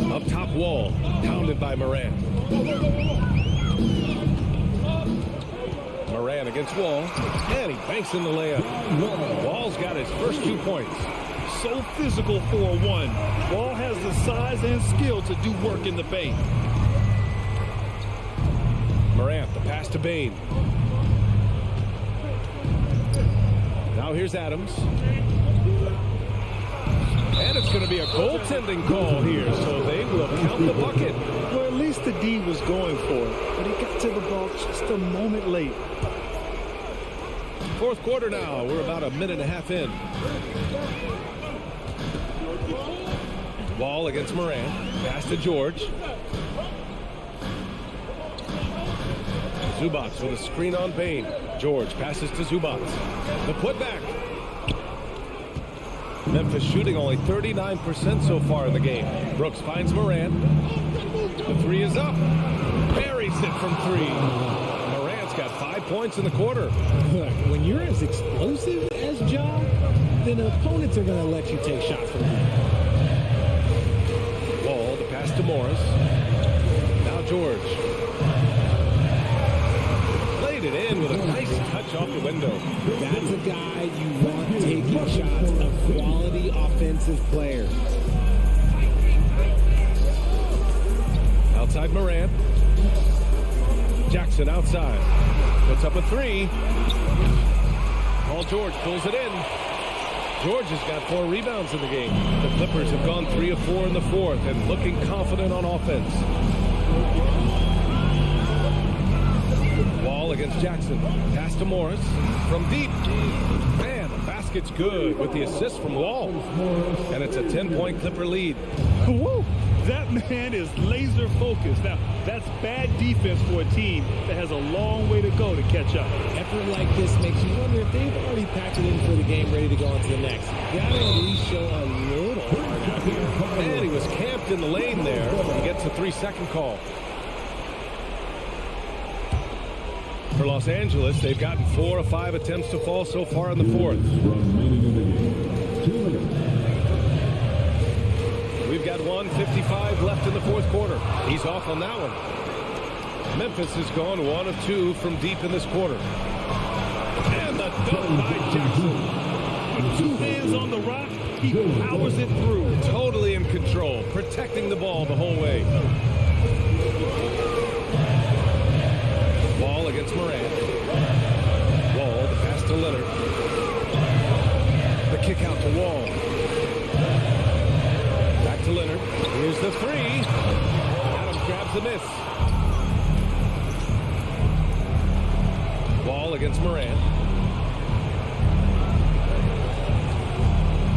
foul. Up top, Wall. Pounded by Morant. Morant against Wall. And he banks in the layup. Wall's got his first 2 points. So physical for a one. Wall has the size and skill to do work in the paint. Morant, the pass to Bain. Now here's Adams. And it's going to be a goaltending call here, so they will count the bucket. Well, at least the D was going for it, but he got to the ball just a moment late. Fourth quarter now. We're about a minute and a half in. Wall against Morant. Pass to George. Zubats with a screen on Bain. George passes to Zubats. The putback. Memphis shooting only 39% so far in the game. Brooks finds Morant. The three is up. Buries it from three. Morant's got 5 points in the quarter. Look, when you're as explosive as Ja, then opponents are going to let you take shots from him. Wall, the pass to Morris. Now George. Played it in with a nice touch off the window. That's a guy you want taking shots, a quality offensive player. Outside Morant. Jackson outside. Puts up a three. Paul George pulls it in. George has got 4 rebounds in the game. The Clippers have gone 3 of 4 in the fourth and looking confident on offense. Wall against Jackson. Pass to Morris. From deep. Man, the basket's good with the assist from Wall. And it's a 10-point Clipper lead. Woo! That man is laser focused. Now, that's bad defense for a team that has a long way to go to catch up. Effort like this makes you wonder if they've already packed it in for the game, ready to go on to the next. Gotta at least show a little heart out here. And he was camped in the lane there. He gets a 3-second call. For Los Angeles, they've gotten 4 of 5 attempts to fall so far in the fourth. We've got 1:55 left in the fourth quarter. He's off on that one. Memphis has gone 1 of 2 from deep in this quarter. And the dunk by Jackson. With 2 hands on the rock, he powers it through. Totally in control, protecting the ball the whole way. Wall against Morant. Wall, the pass to Leonard. The kick out to Wall. Back to Leonard. Here's the three. Adams grabs the miss. Wall against Morant.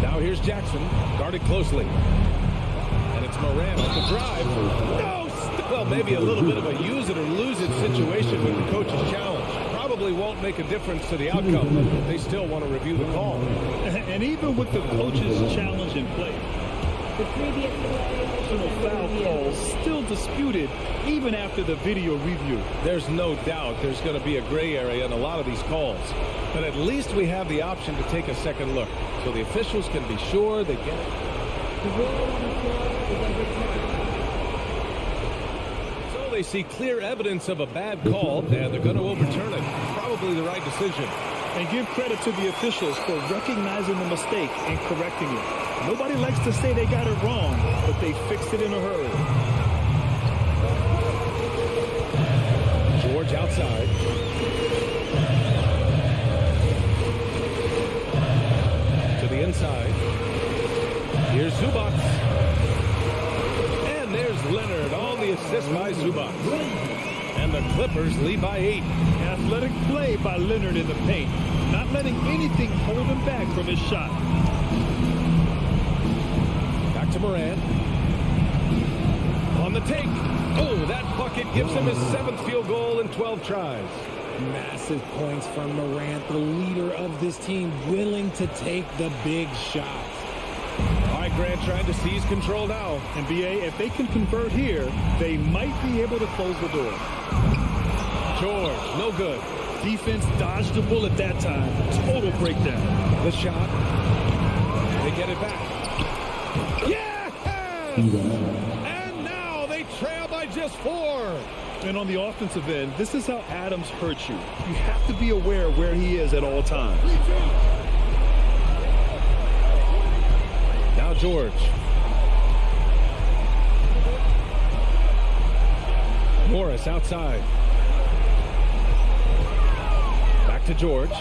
Now here's Jackson, guarded closely. And it's Morant on the drive. No! Well, maybe a little bit of a use it or lose it situation with the coach's challenge. Probably won't make a difference to the outcome, but they still want to review the call. And even with the coach's challenge in play, the previous foul calls still disputed even after the video review. There's no doubt there's going to be a gray area in a lot of these calls. But at least we have the option to take a second look, so the officials can be sure they get it. So they see clear evidence of a bad call, and they're going to overturn it. Probably the right decision. And give credit to the officials for recognizing the mistake and correcting it. Nobody likes to say they got it wrong, but they fixed it in a hurry. George outside. To the inside. Here's Zubac. And there's Leonard on the assist by Zubac. And the Clippers lead by 8. Athletic play by Leonard in the paint. Not letting anything hold him back from his shot. Back to Morant. On the take. Oh, that bucket gives him his 7th field goal in 12 tries. Massive points from Morant, the leader of this team, willing to take the big shots. All right, Grant trying to seize control now. And BA, if they can convert here, they might be able to close the door. George, no good. Defense dodged the bullet that time. Total breakdown. The shot. They get it back. Yes! And now they trail by just 4. And on the offensive end, this is how Adams hurts you. You have to be aware of where he is at all times. Now George. Morris outside. Back to George.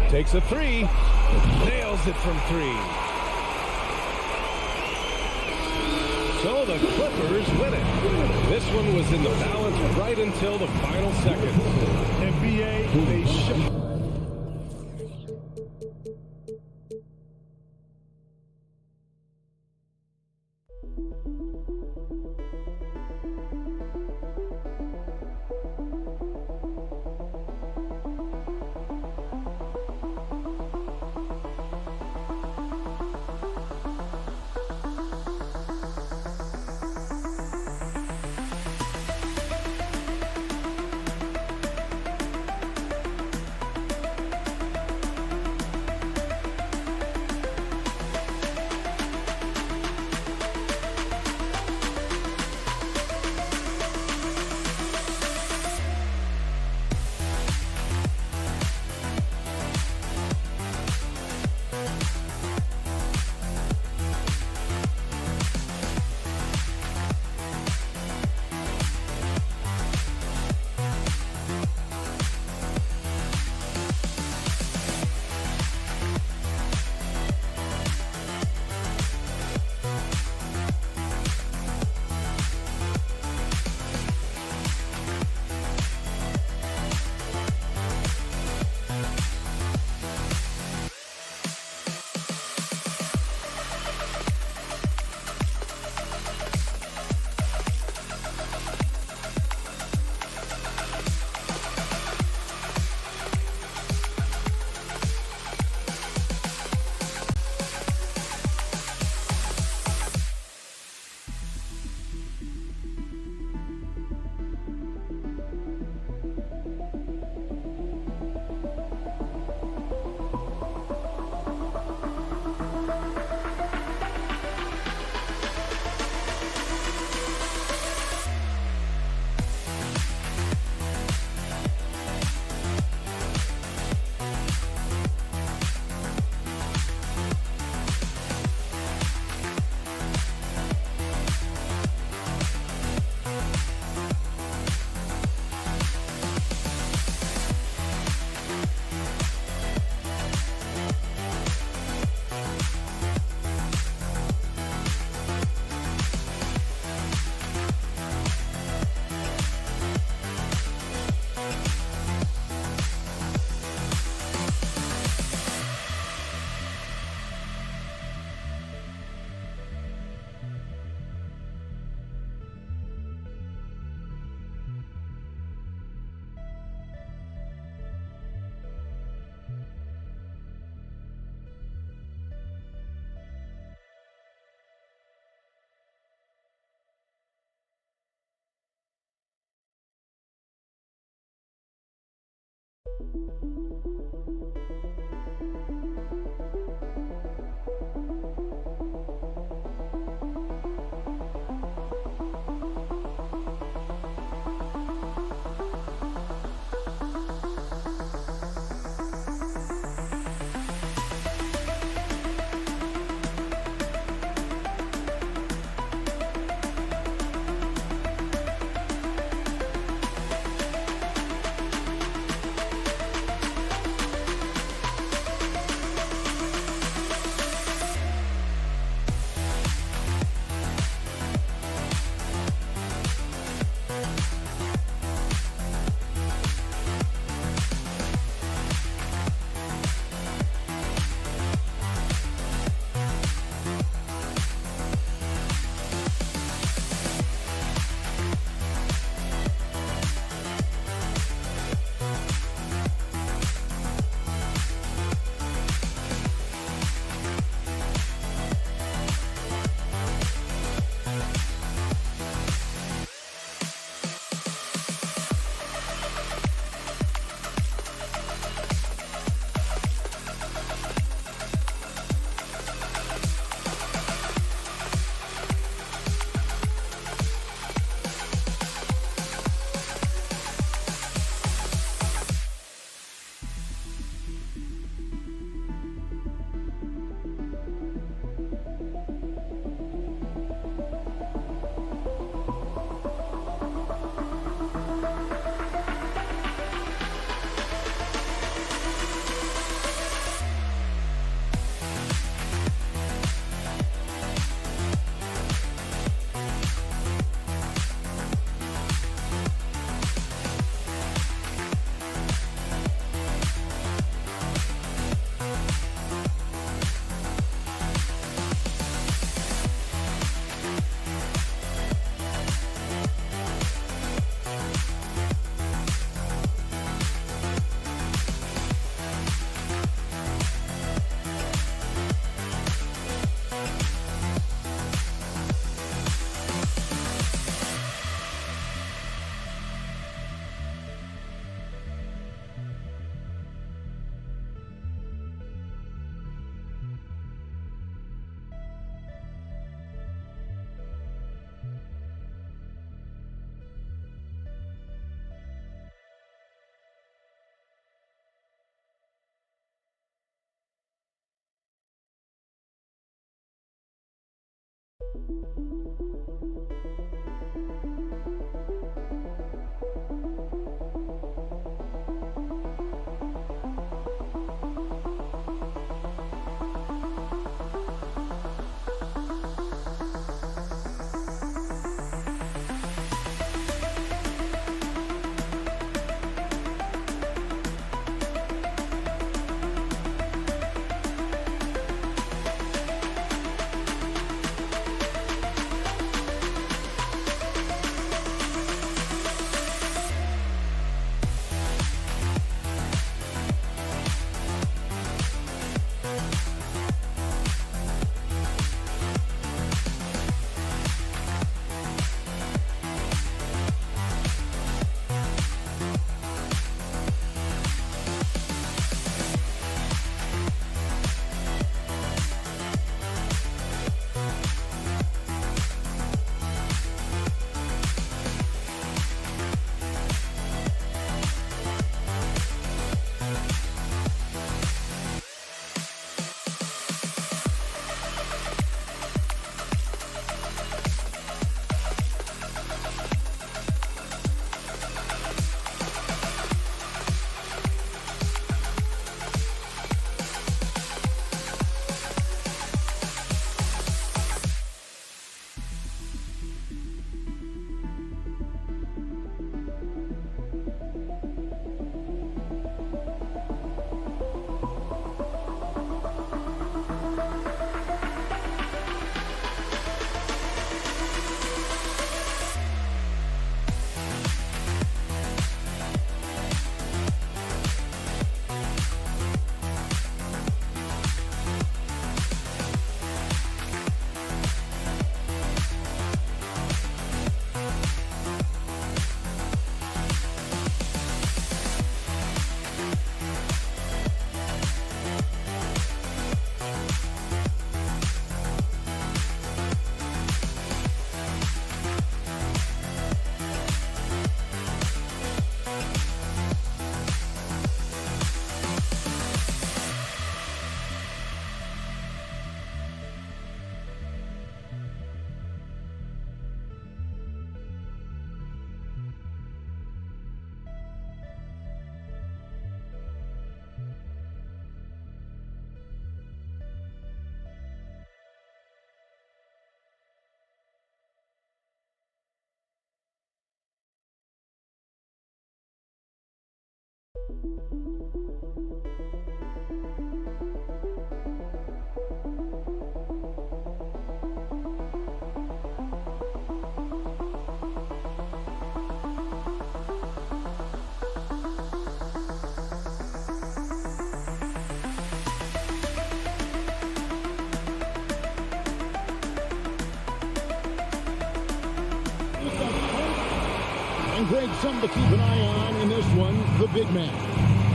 Takes a 3. Nails it from 3. So the Clippers win it. This one was in the balance right until the final seconds. And BA, they should. And Greg, something to keep an eye on in this one, the big man.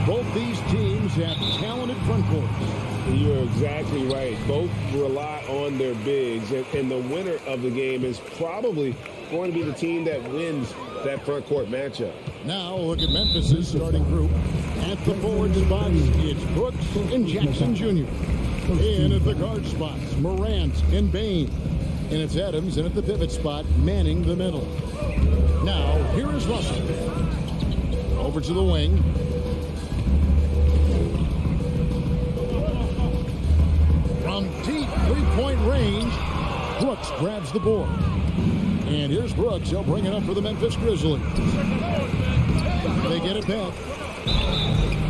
Both these teams have talented front courts. You're exactly right. Both rely on their bigs, and the winner of the game is probably going to be the team that wins that front court matchup. Now look at Memphis' starting group. At the forward spots, it's Brooks and Jackson Jr. In at the guard spots, Morant and Bain. And it's Adams, and at the pivot spot, Manning the middle. Now, here is Russell. Over to the wing. From deep three-point range, Brooks grabs the board. And here's Brooks. He'll bring it up for the Memphis Grizzlies. They get it back.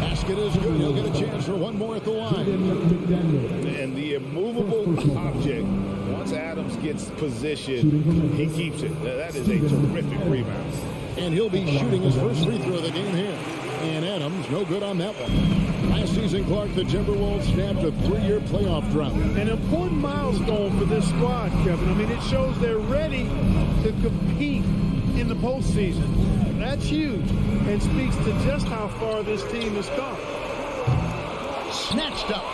Basket is good. He'll get a chance for one more at the line. And the immovable object, once Adams gets position, he keeps it. That is a terrific rebound. And he'll be shooting his first free throw of the game here. And Adams, no good on that one. Last season, Clark, the Timberwolves snapped a 3-year playoff drought. An important milestone for this squad, Kevin. I mean, it shows they're ready to compete in the postseason. That's huge and speaks to just how far this team has come. Snatched up.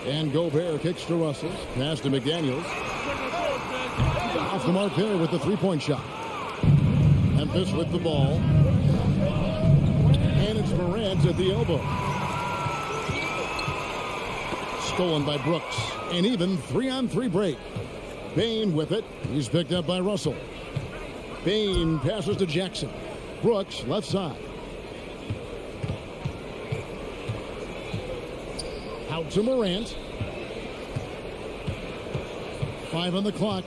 And Gobert kicks to Russell. Pass to McDaniels. Off the mark there with the three-point shot. Memphis with the ball. And it's Morant at the elbow. Stolen by Brooks. An even 3-on-3 break. Bain with it. He's picked up by Russell. Bain passes to Jackson. Brooks, left side. Out to Morant. 5 on the clock.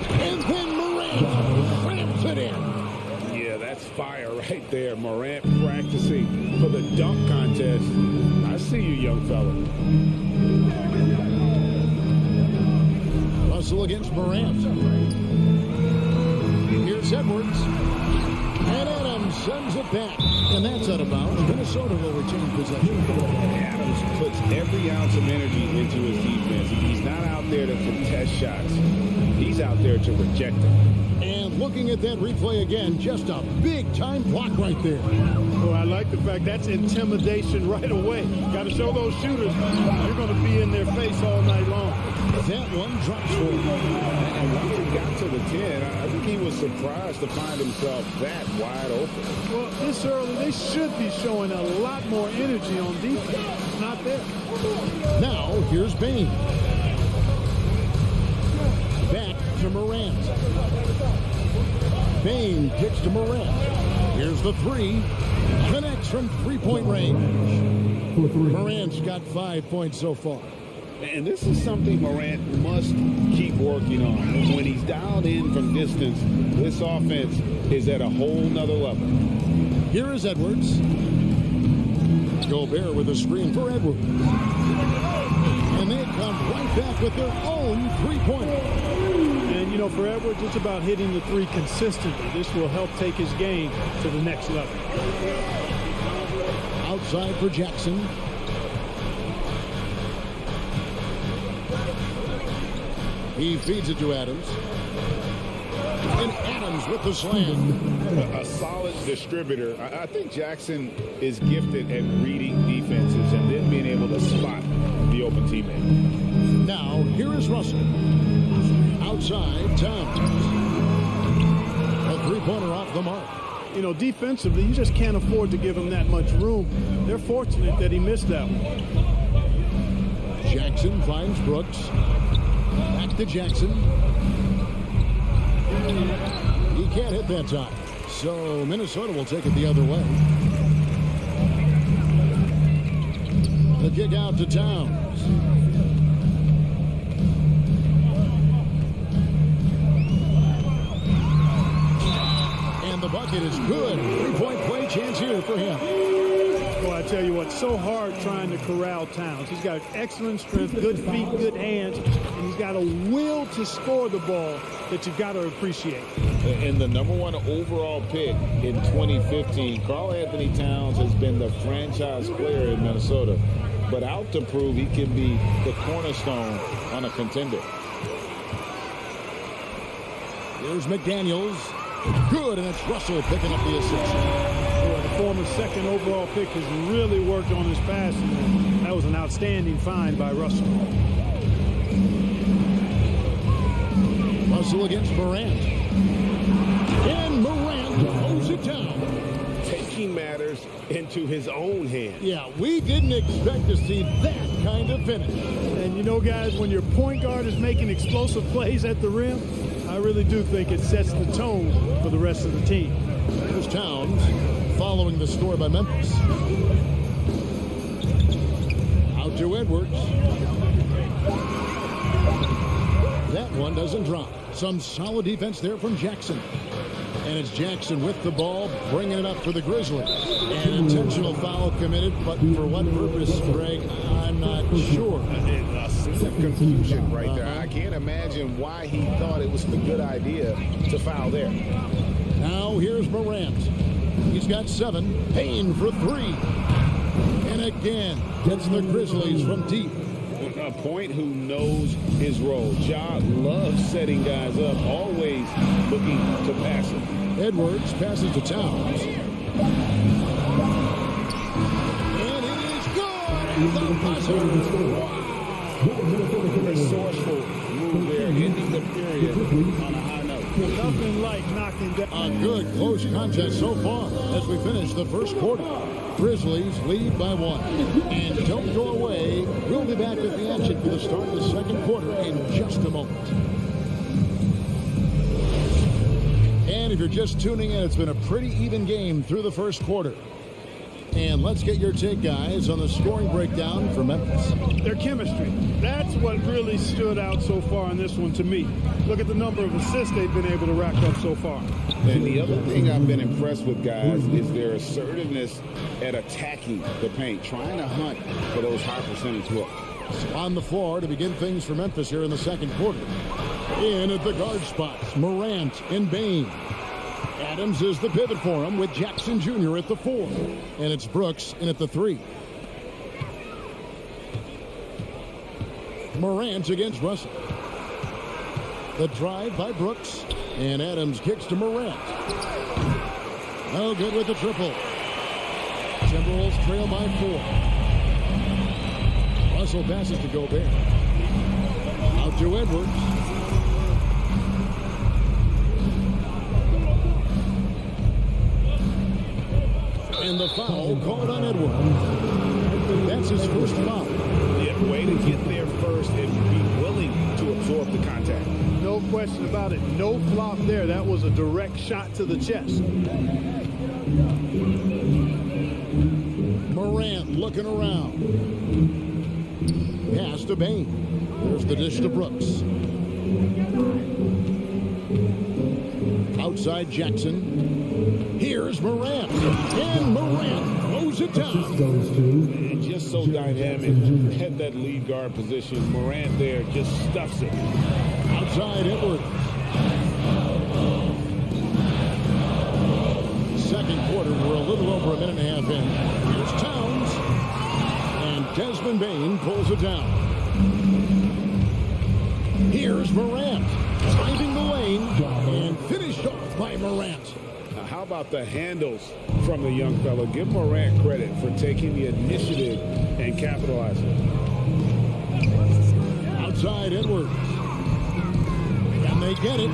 And then Morant slams it in. Yeah, that's fire right there. Morant practicing for the dunk contest. I see you, young fella. Russell against Morant. Here's Edwards. And Adams sends it back. And that's out of bounds. Minnesota will retain possession. Adams puts every ounce of energy into his defense. He's not out there to contest shots. He's out there to reject them. And looking at that replay again, just a big-time block right there. Well, I like the fact that's intimidation right away. Got to show those shooters you're going to be in their face all night long. That one drops for him. And once he got to the 10, I think he was surprised to find himself that wide open. Well, this early, they should be showing a lot more energy on defense. It's not there. Now, here's Bain. Back to Morant. Bain kicks to Morant. Here's the 3. Connects from three-point range. Morant's got 5 points so far. And this is something Morant must keep working on. When he's dialed in from distance, this offense is at a whole nother level. Here is Edwards. Gobert with a screen for Edwards. And they come right back with their own three-pointer. And, you know, for Edwards, it's about hitting the 3 consistently. This will help take his game to the next level. Outside for Jackson. He feeds it to Adams. And Adams with the slam. A solid distributor. I think Jackson is gifted at reading defenses and then being able to spot the open teammate. Now, here is Russell. Outside, Towns. A three-pointer off the mark. You know, defensively, you just can't afford to give him that much room. They're fortunate that he missed that one. Jackson finds Brooks. Back to Jackson. He can't hit that time. So Minnesota will take it the other way. The kick out to Towns. And the bucket is good. Three-point play chance here for him. Well, I tell you what, so hard trying to corral Towns. He's got excellent strength, good feet, good hands, and he's got a will to score the ball that you've got to appreciate. And the #1 overall pick in 2015, Karl Anthony Towns has been the franchise player in Minnesota, but out to prove he can be the cornerstone on a contender. Here's McDaniels. Good, and it's Russell picking up the assist. Well, the former 2nd overall pick has really worked on his passing. That was an outstanding find by Russell. Russell against Morant. And Morant holds it down. Taking matters into his own hands. Yeah, we didn't expect to see that kind of finish. And you know, guys, when your point guard is making explosive plays at the rim, I really do think it sets the tone for the rest of the team. Here's Towns following the score by Memphis. Out to Edwards. That one doesn't drop. Some solid defense there from Jackson. And it's Jackson with the ball, bringing it up for the Grizzlies. An intentional foul committed, but for what purpose, Greg, I'm not sure. A scene of confusion right there. I can't imagine why he thought it was a good idea to foul there. Now here's Morant. He's got 7. Payne for 3. And again, gets the Grizzlies from deep. A point who knows his role. Ja loves setting guys up, always looking to pass it. Edwards passes to Towns. And it is good! The buzzer! Resourceful move there, ending the period on a high note. Nothing like knocking down. A good close contest so far as we finish the first quarter. Grizzlies lead by 1. And don't go away. We'll be back with the action for the start of the second quarter in just a moment. And if you're just tuning in, it's been a pretty even game through the first quarter. And let's get your take, guys, on the scoring breakdown for Memphis. Their chemistry. That's what really stood out so far in this one to me. Look at the number of assists they've been able to rack up so far. And the other thing I've been impressed with, guys, is their assertiveness at attacking the paint, trying to hunt for those high percentage hooks. On the floor to begin things for Memphis here in the second quarter. In at the guard spots, Morant and Bain. Adams is the pivot for him with Jackson Jr. at the 4. And it's Brooks in at the 3. Morant against Russell. The drive by Brooks. And Adams kicks to Morant. No good with the triple. Timberwolves trail by 4. Russell passes to Gobert. Out to Edwards. And the foul called on Edwards. That's his first foul. Yeah, way to get there first and be willing to absorb the contact. No question about it. No flop there. That was a direct shot to the chest. Morant looking around. Pass to Bain. There's the dish to Brooks. Outside Jackson. Here's Morant. And Morant throws it down. And just so dynamic at that lead guard position. Morant there just stuffs it. Outside Edwards. Second quarter, we're a little over a minute and a half in. Here's Towns. And Desmond Bain pulls it down. Here's Morant. Driving the lane. And finished off by Morant. Now, how about the handles from the young fellow? Give Morant credit for taking the initiative and capitalizing. Outside Edwards. And they get it.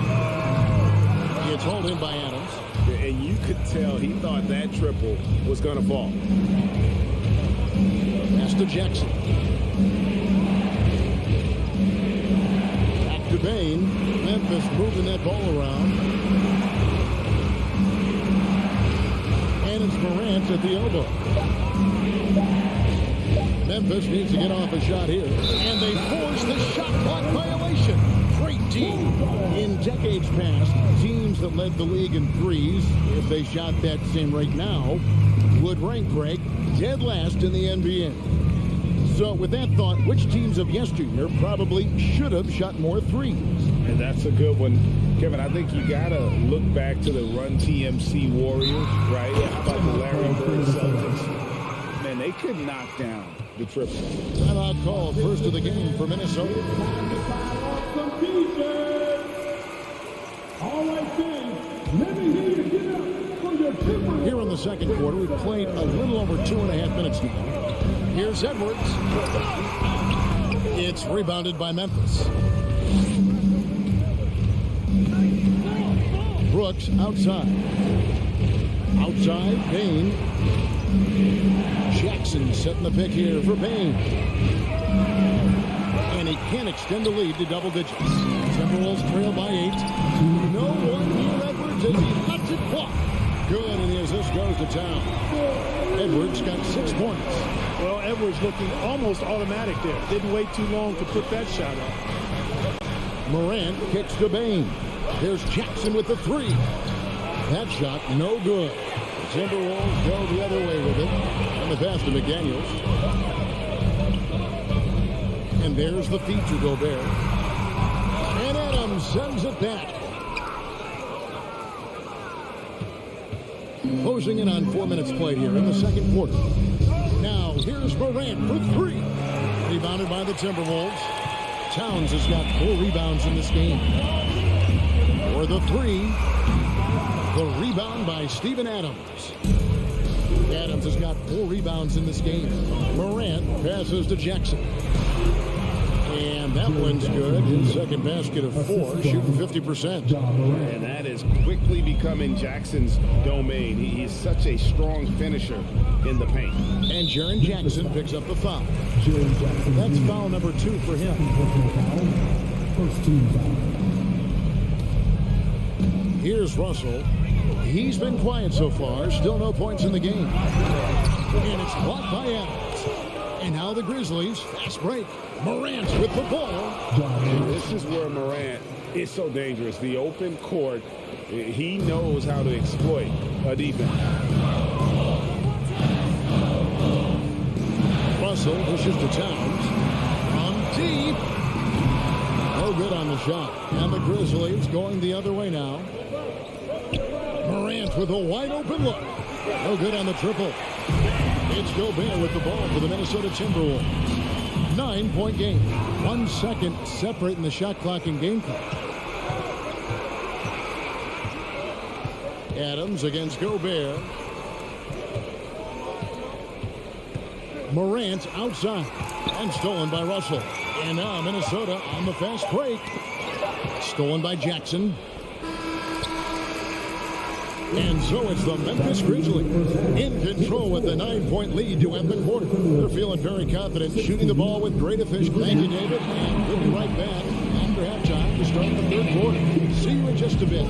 It's hauled in by Adams. And you could tell he thought that triple was going to fall. Pass to Jackson. Back to Bain. Memphis moving that ball around. And it's Morant at the elbow. Memphis needs to get off a shot here. And they force the shot clock violation. Great team. In decades past, teams that led the league in threes, if they shot that same rate now, would rank, Greg, dead last in the NBA. So with that thought, which teams of yesteryear probably should have shot more threes? And that's a good one. Kevin, I think you got to look back to the Run TMC Warriors, right? How about the Larry Bird Celtics? Man, they could knock down the triple. Timeout call, first of the game for Minnesota. Here in the second quarter, we've played a little over 2.5 minutes now. Here's Edwards. It's rebounded by Memphis. Brooks outside. Outside, Bain. Jackson setting the pick here for Bain. And he can't extend the lead to double digits. Timberwolves trail by 8. No one near Edwards as he lets it fly. Good, and the assist goes to Town. Edwards got 6 points. Well, Edwards looking almost automatic there. Didn't wait too long to put that shot up. Morant kicks to Bain. There's Jackson with the 3. That shot, no good. The Timberwolves go the other way with it. And the pass to McDaniels. And there's the feed to Gobert. And Adams sends it back. Closing in on 4 minutes played here in the second quarter. Now, here's Morant for 3. Rebounded by the Timberwolves. Towns has got 4 rebounds in this game. For the 3, the rebound by Steven Adams. Adams has got 4 rebounds in this game. Morant passes to Jackson. And that one's good. His second basket of 4, shooting 50%. And that is quickly becoming Jackson's domain. He's such a strong finisher in the paint. And Jaren Jackson picks up the foul. That's foul number 2 for him. First team foul. Here's Russell. He's been quiet so far. Still no points in the game. And it's blocked by Adams. And now the Grizzlies. Fast break. Morant with the ball. And this is where Morant is so dangerous. The open court, he knows how to exploit a defense. Russell pushes to Towns. From deep. No good on the shot. And the Grizzlies going the other way now. Morant with a wide open look. No good on the triple. It's Gobert with the ball for the Minnesota Timberwolves. 9-point game. 1 second separating the shot clock and game clock. Adams against Gobert. Morant outside. And stolen by Russell. And now Minnesota on the fast break. Stolen by Jackson. And so it's the Memphis Grizzlies in control with the 9-point lead to end the quarter. They're feeling very confident, shooting the ball with great efficiency. Thank you, David. And we'll be right back after halftime to start the third quarter. See you in just a bit.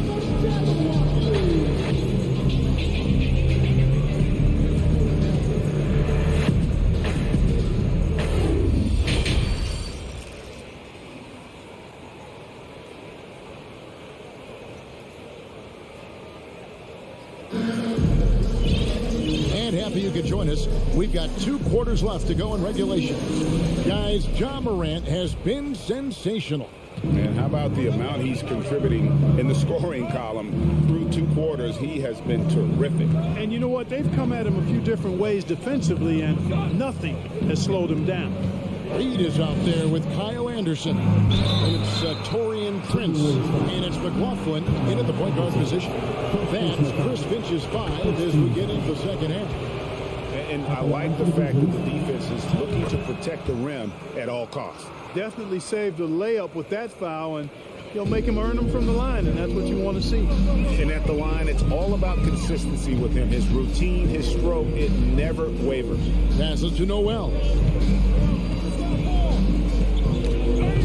You could join us. We've got 2 quarters left to go in regulation. Guys, Ja Morant has been sensational. And how about the amount he's contributing in the scoring column through 2 quarters? He has been terrific. And you know what? They've come at him a few different ways defensively, and nothing has slowed him down. Reed is out there with Kyle Anderson. And it's Torian Prince. And it's McLaughlin in at the point guard position. That's Chris Finch's 5 as we get into the second half. And I like the fact that the defense is looking to protect the rim at all costs. Definitely saved a layup with that foul, and he'll make him earn them from the line, and that's what you want to see. And at the line, it's all about consistency with him. His routine, his stroke, it never wavers. Passes to Noel.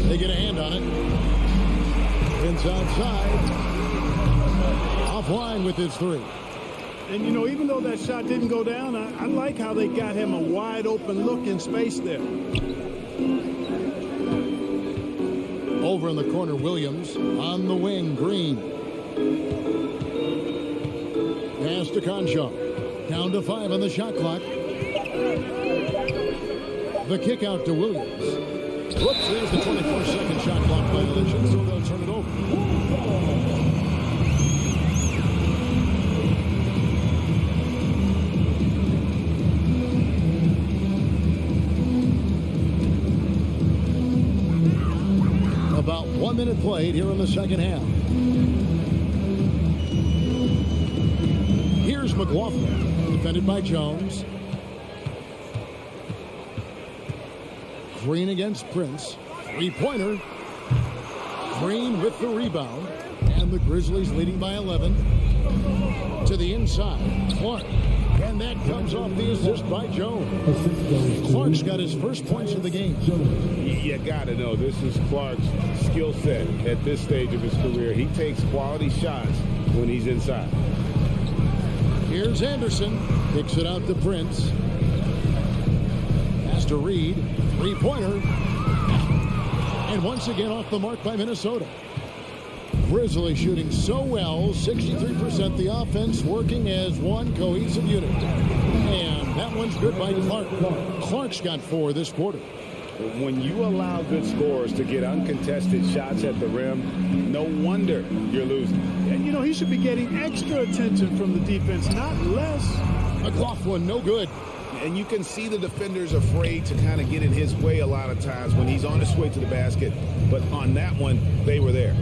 They get a hand on it. Vince outside. Offline with his 3. And, you know, even though that shot didn't go down, I like how they got him a wide open look in space there. Over in the corner, Williams. On the wing, Green. Pass to Concho. Down to 5 on the shot clock. The kick out to Williams. Whoops, there's the 24-second shot clock violation, so they'll turn it over. About 1 minute played here in the second half. Here's McLaughlin, defended by Jones. Green against Prince. 3-pointer. Green with the rebound. And the Grizzlies leading by 11. To the inside. Clark. And that comes off the assist by Jones. Clark's got his first points of the game. You got to know this is Clark's skill set at this stage of his career. He takes quality shots when he's inside. Here's Anderson. Kicks it out to Prince. Pass to Reed. 3-pointer. And once again off the mark by Minnesota. Grizzlies shooting so well, 63%. The offense working as one cohesive unit. And that one's good by Clark. Clark's got 4 this quarter. When you allow good scorers to get uncontested shots at the rim, no wonder you're losing. And, you know, he should be getting extra attention from the defense, not less. McLaughlin, no good. And you can see the defenders afraid to kind of get in his way a lot of times when he's on his way to the basket. But on that one, they were there.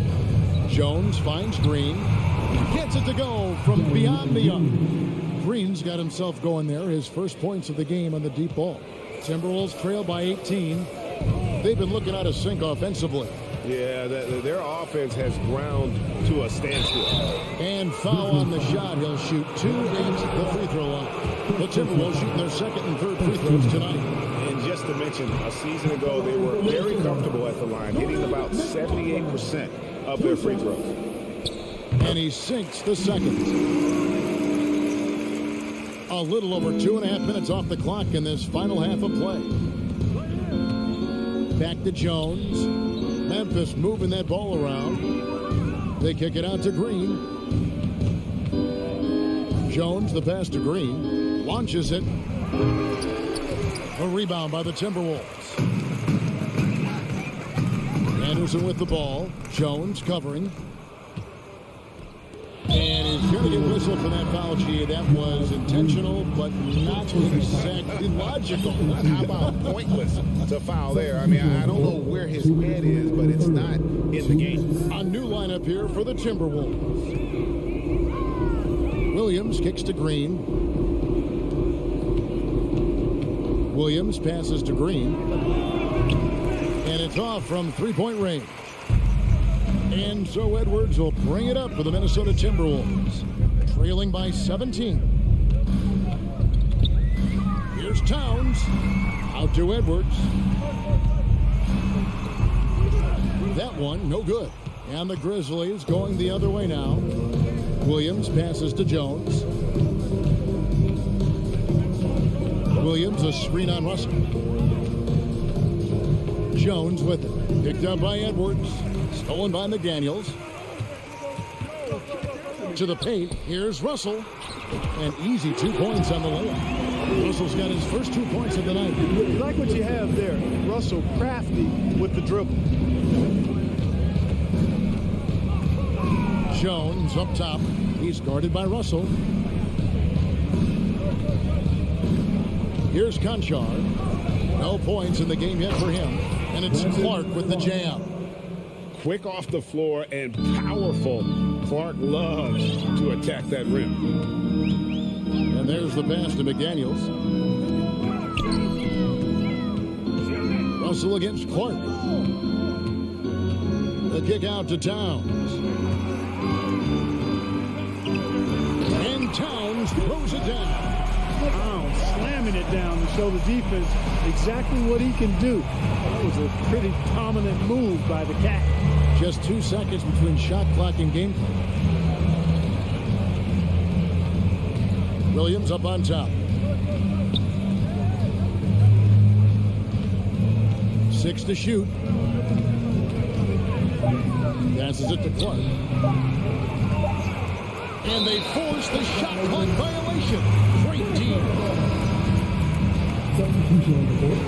Jones finds Green. Gets it to go from beyond the arc. Green's got himself going there. His first points of the game on the deep ball. Timberwolves trail by 18. they've been looking out of sync offensively. Yeah, their offense has ground to a standstill. And foul on the shot. He'll shoot 2 at the free throw line. The Timberwolves shooting their second and third free throws tonight. And just to mention, a season ago, they were very comfortable at the line, hitting about 78% of their free throws. And he sinks the second. A little over 2.5 minutes off the clock in this final half of play. Back to Jones. Memphis moving that ball around. They kick it out to Green. Jones, the pass to Green. Launches it. A rebound by the Timberwolves. Anderson with the ball. Jones covering. And he's going to get whistled for that foul, G. That was intentional, but not exactly logical. How about pointless to foul there? I mean, I don't know where his head is, but it's not in the game. A new lineup here for the Timberwolves. Williams kicks to Green. Williams passes to Green. And it's off from three-point range. And so Edwards will bring it up for the Minnesota Timberwolves, trailing by 17. Here's Towns, out to Edwards. That one, no good. And the Grizzlies going the other way now. Williams passes to Jones. Williams, a screen on Russell. Jones with it, picked up by Edwards. Stolen by McDaniels. To the paint. Here's Russell. And easy 2 points on the layup. Russell's got his first 2 points of the night. You like what you have there. Russell crafty with the dribble. Jones up top. He's guarded by Russell. Here's Conchar. No points in the game yet for him. And it's Clark with the jam. Quick off the floor and powerful. Clark loves to attack that rim. And there's the pass to McDaniels. Russell against Clark. The kick out to Towns. And Towns throws it down. Towns slamming it down to show the defense exactly what he can do. That was a pretty dominant move by the Cat. Just 2 seconds between shot clock and game clock. Williams up on top. 6 to shoot. Passes it to Clark. And they force the shot clock violation. Great team. Substitution on the court.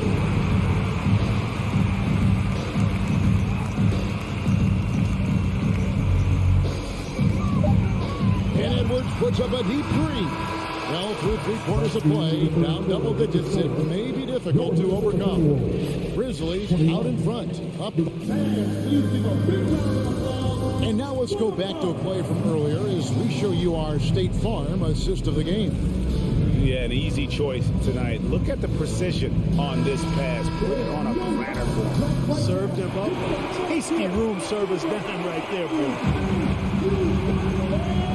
And Edwards puts up a deep three. Well, through 3/4 of play, down double digits, it may be difficult to overcome. Grizzlies out in front, up. And now let's go back to a play from earlier as we show you our State Farm assist of the game. Yeah, an easy choice tonight. Look at the precision on this pass. Put it on a platter for him. Served him up. Tasty room service down right there, boy.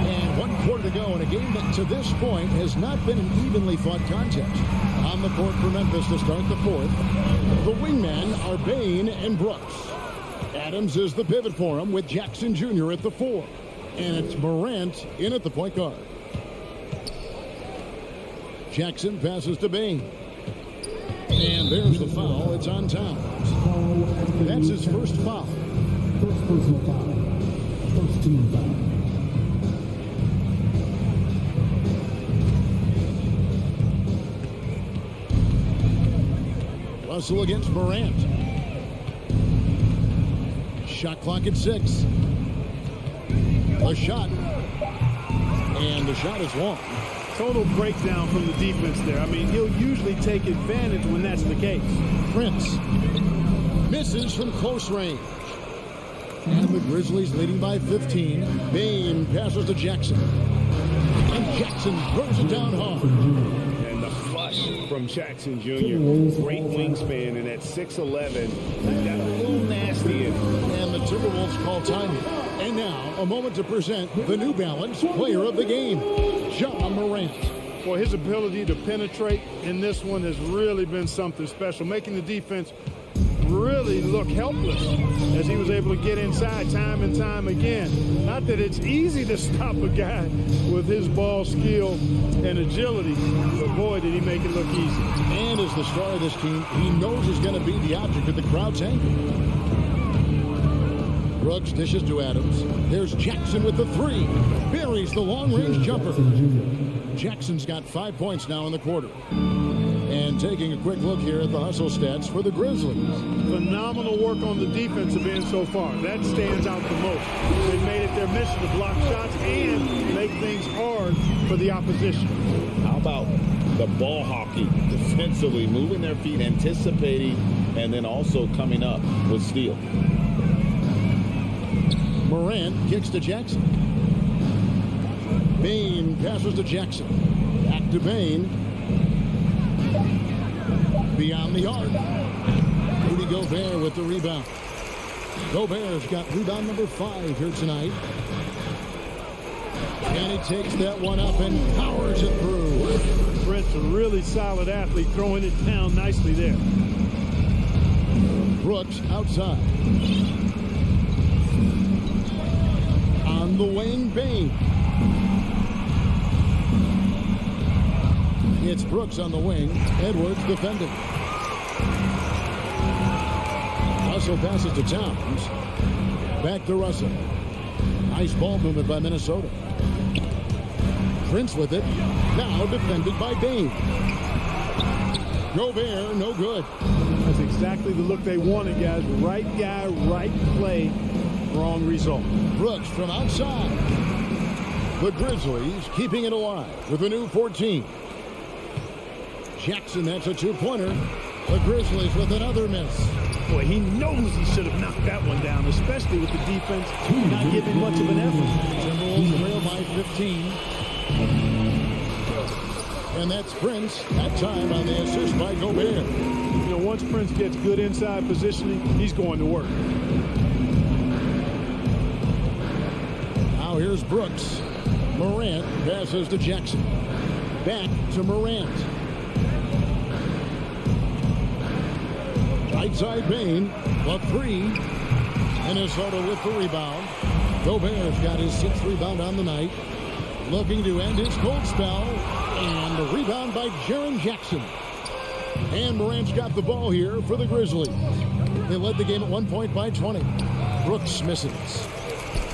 And 1/4 to go in a game that to this point has not been an evenly fought contest. On the court for Memphis to start the fourth. The wingmen are Bain and Brooks. Adams is the pivot for him with Jackson Jr. at the 4. And it's Morant in at the point guard. Jackson passes to Bain. And there's the foul. It's on Towns. That's his first foul. First personal foul. First team foul. Russell against Morant. Shot clock at 6. A shot. And the shot is long. Total breakdown from the defense there. I mean, he'll usually take advantage when that's the case. Prince misses from close range. And the Grizzlies leading by 15. Bain passes to Jackson. And Jackson throws it down hard. And the flush rush from Jackson Jr. Great wingspan, and at 6'11", got a little nasty in it. And the Timberwolves call time. And now, a moment to present the New Balance Player of the Game, Ja Morant. Well, his ability to penetrate in this one has really been something special, making the defense really look helpless as he was able to get inside time and time again. Not that it's easy to stop a guy with his ball skill and agility, but boy, did he make it look easy. And as the star of this team, he knows he's going to be the object of the crowd's anger. Brooks dishes to Adams. There's Jackson with the three. Buries the long-range jumper. Jackson's got 5 points now in the quarter. And taking a quick look here at the hustle stats for the Grizzlies. Phenomenal work on the defensive end so far. That stands out the most. They've made it their mission to block shots and make things hard for the opposition. How about the ball hockey defensively, moving their feet, anticipating, and then also coming up with steal. Morant kicks to Jackson. Bain passes to Jackson. Back to Bain. Beyond the arc. Rudy Gobert with the rebound. Gobert's got rebound number 5 here tonight. And he takes that one up and powers it through. Brent's a really solid athlete, throwing it down nicely there. Brooks outside. On the wing, Bain. It's Brooks on the wing. Edwards defending. Russell passes to Towns. Back to Russell. Nice ball movement by Minnesota. Prince with it. Now defended by Bain. Gobert, no good. That's exactly the look they wanted, guys. Right guy, right play, wrong result. Brooks from outside. The Grizzlies keeping it alive with a new 14. Jackson, that's a two-pointer. The Grizzlies with another miss. Boy, he knows he should have knocked that one down, especially with the defense not giving much of an effort. Timberwolves trail by 15. And that's Prince, that time on the assist by Gobert. You know, once Prince gets good inside positioning, he's going to work. Now here's Brooks. Morant passes to Jackson. Back to Morant. Right side Bain, the three. Minnesota with the rebound. Gobert's got his 6th rebound on the night. Looking to end his cold spell. And the rebound by Jaren Jackson. And Morant's got the ball here for the Grizzlies. They led the game at 1 point by 20. Brooks misses.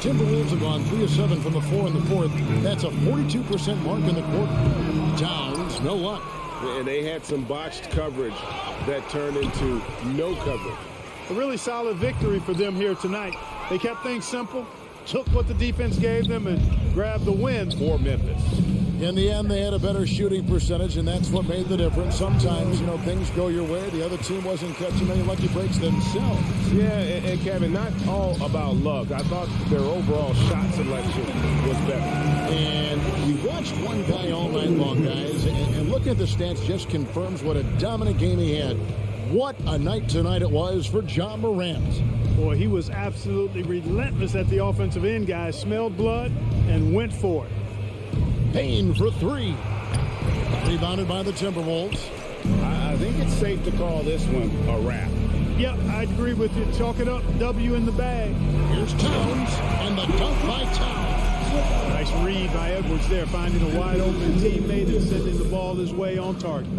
Timberwolves have gone 3 of 7 from the floor in the fourth. That's a 42% mark in the quarter. Towns, no luck. And they had some botched coverage that turned into no coverage. A really solid victory for them here tonight. They kept things simple, took what the defense gave them, and grabbed the win for Memphis. In the end, they had a better shooting percentage, and that's what made the difference. Sometimes, you know, things go your way. The other team wasn't catching many lucky breaks themselves. Yeah, and Kevin, not all about luck. I thought their overall shot selection was better. And we watched one guy all night long, guys, and looking at the stats just confirms what a dominant game he had. What a night tonight it was for Ja Morant. Boy, he was absolutely relentless at the offensive end, guys. Smelled blood and went for it. Bain for three. Rebounded by the Timberwolves. I think it's safe to call this one a wrap. Yep, I agree with you. Chalk it up. W in the bag. Here's Towns, and the dunk by Towns. Nice read by Edwards there, finding a wide open teammate and sending the ball his way on target.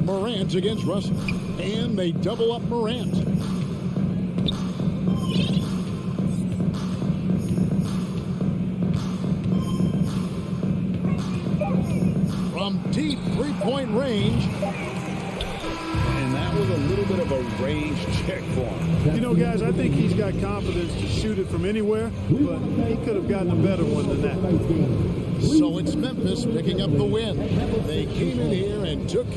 Morant against Russell. And they double up Morant. From deep three-point range. And that was a little bit of a range check for him. You know, guys, I think he's got confidence to shoot it from anywhere, but he could have gotten a better one than that. So it's Memphis picking up the win. They came in here and took...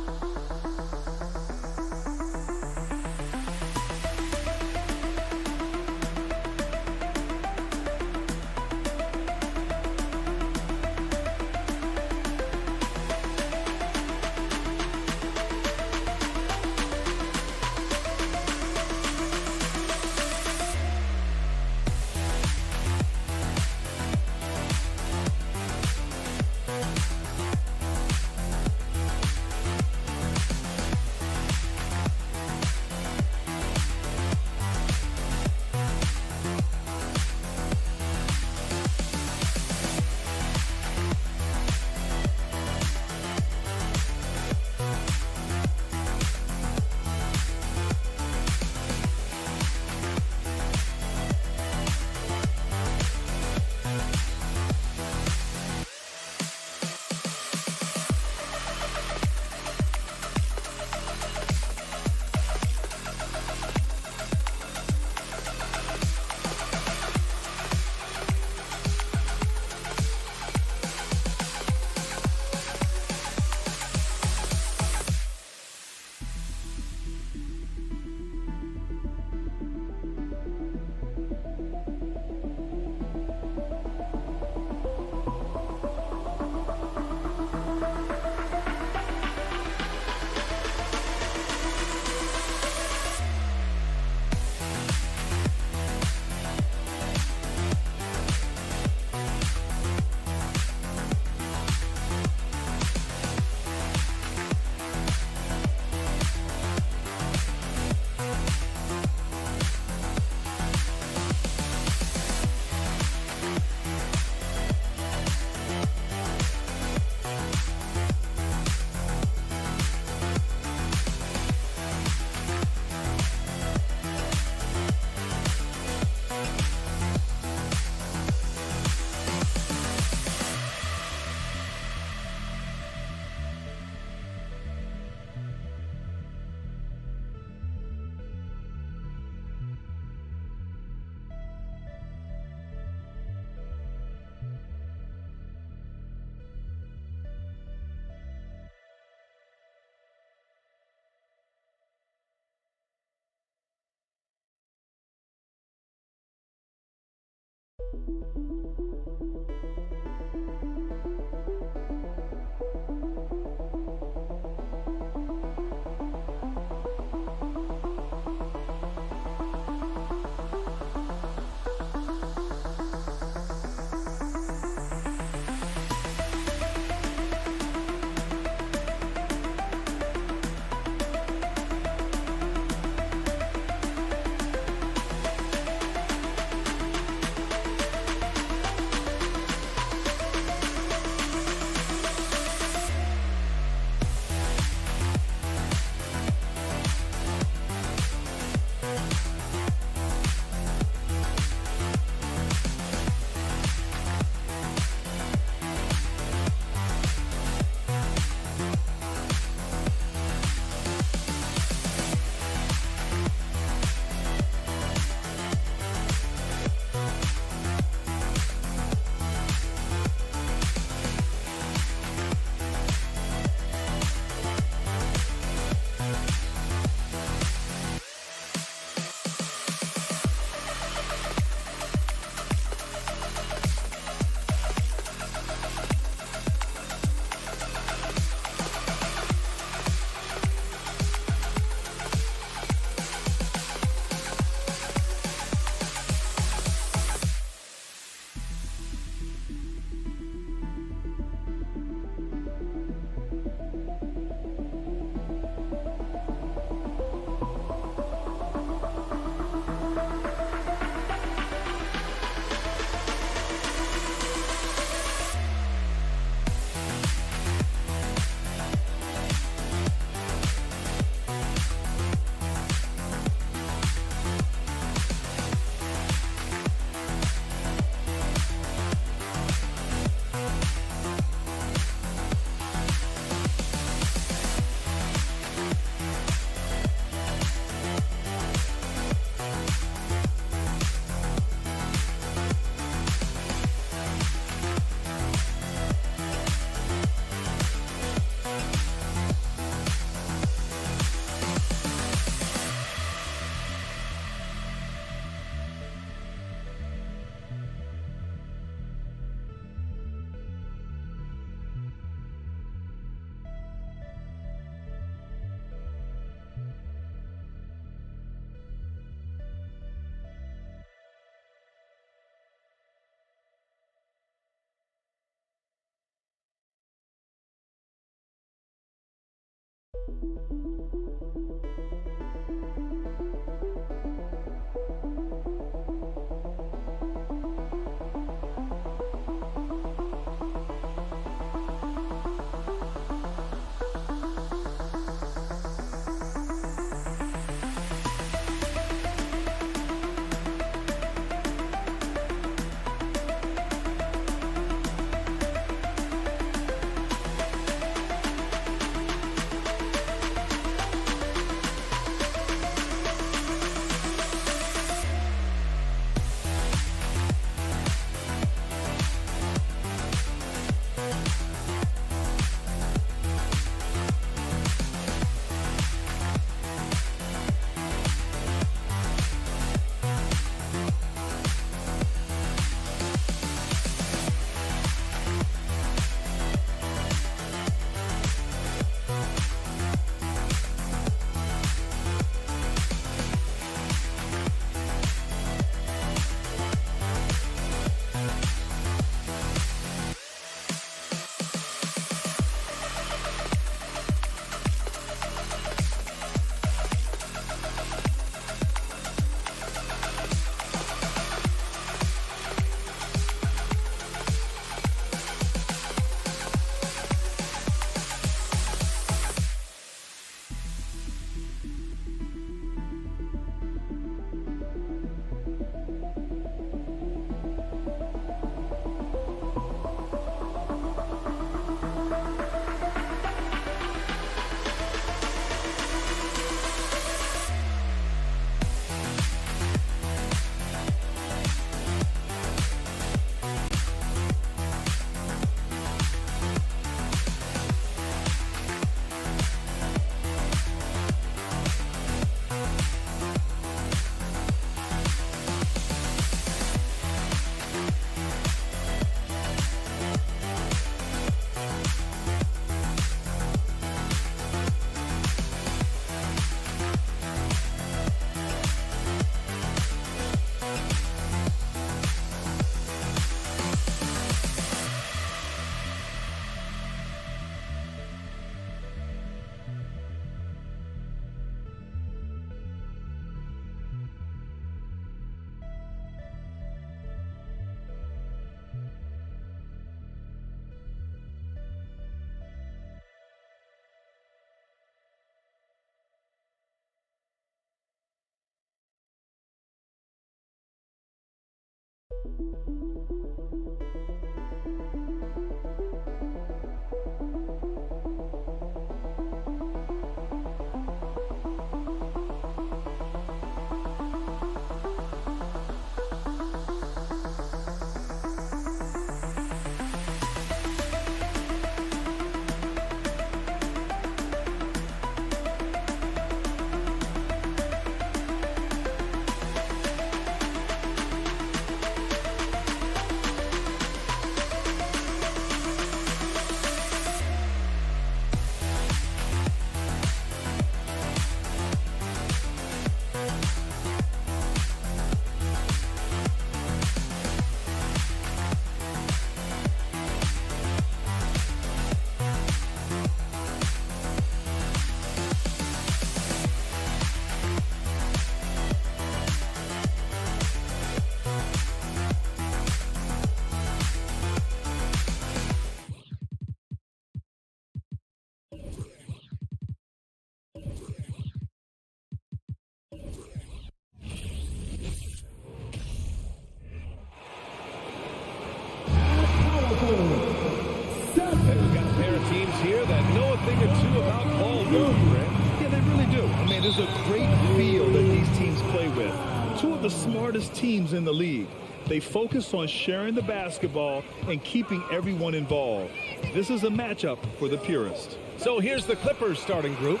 Here that know a thing or two about ball movement, Grant. Yeah, they really do. I mean, there's a great feel that these teams play with. Two of the smartest teams in the league. They focus on sharing the basketball and keeping everyone involved. This is a matchup for the purist. So here's the Clippers starting group.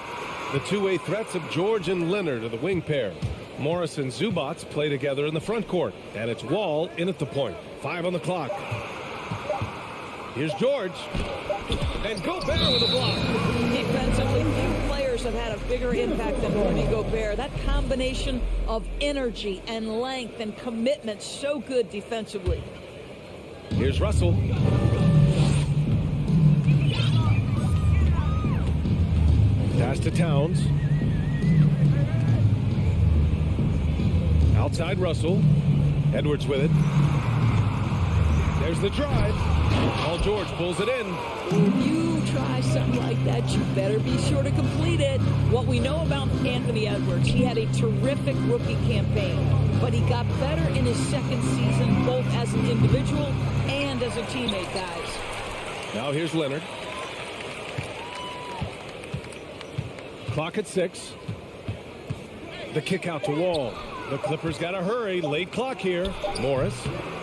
The two-way threats of George and Leonard are the wing pair. Morris and Zubac play together in the front court. And it's Wall in at the point. 5 on the clock. Here's George. And Gobert with a block. Defensively, few players have had a bigger impact than Rudy Gobert. That combination of energy and length and commitment, so good defensively. Here's Russell. Pass to Towns. Outside Russell. Edwards with it. There's the drive. Paul George pulls it in. If you try something like that, you better be sure to complete it. What we know about Anthony Edwards, he had a terrific rookie campaign, but he got better in his second season, both as an individual and as a teammate, guys. Now here's Leonard. Clock at 6. The kick out to Wall. The Clippers got to hurry. Late clock here. Morris.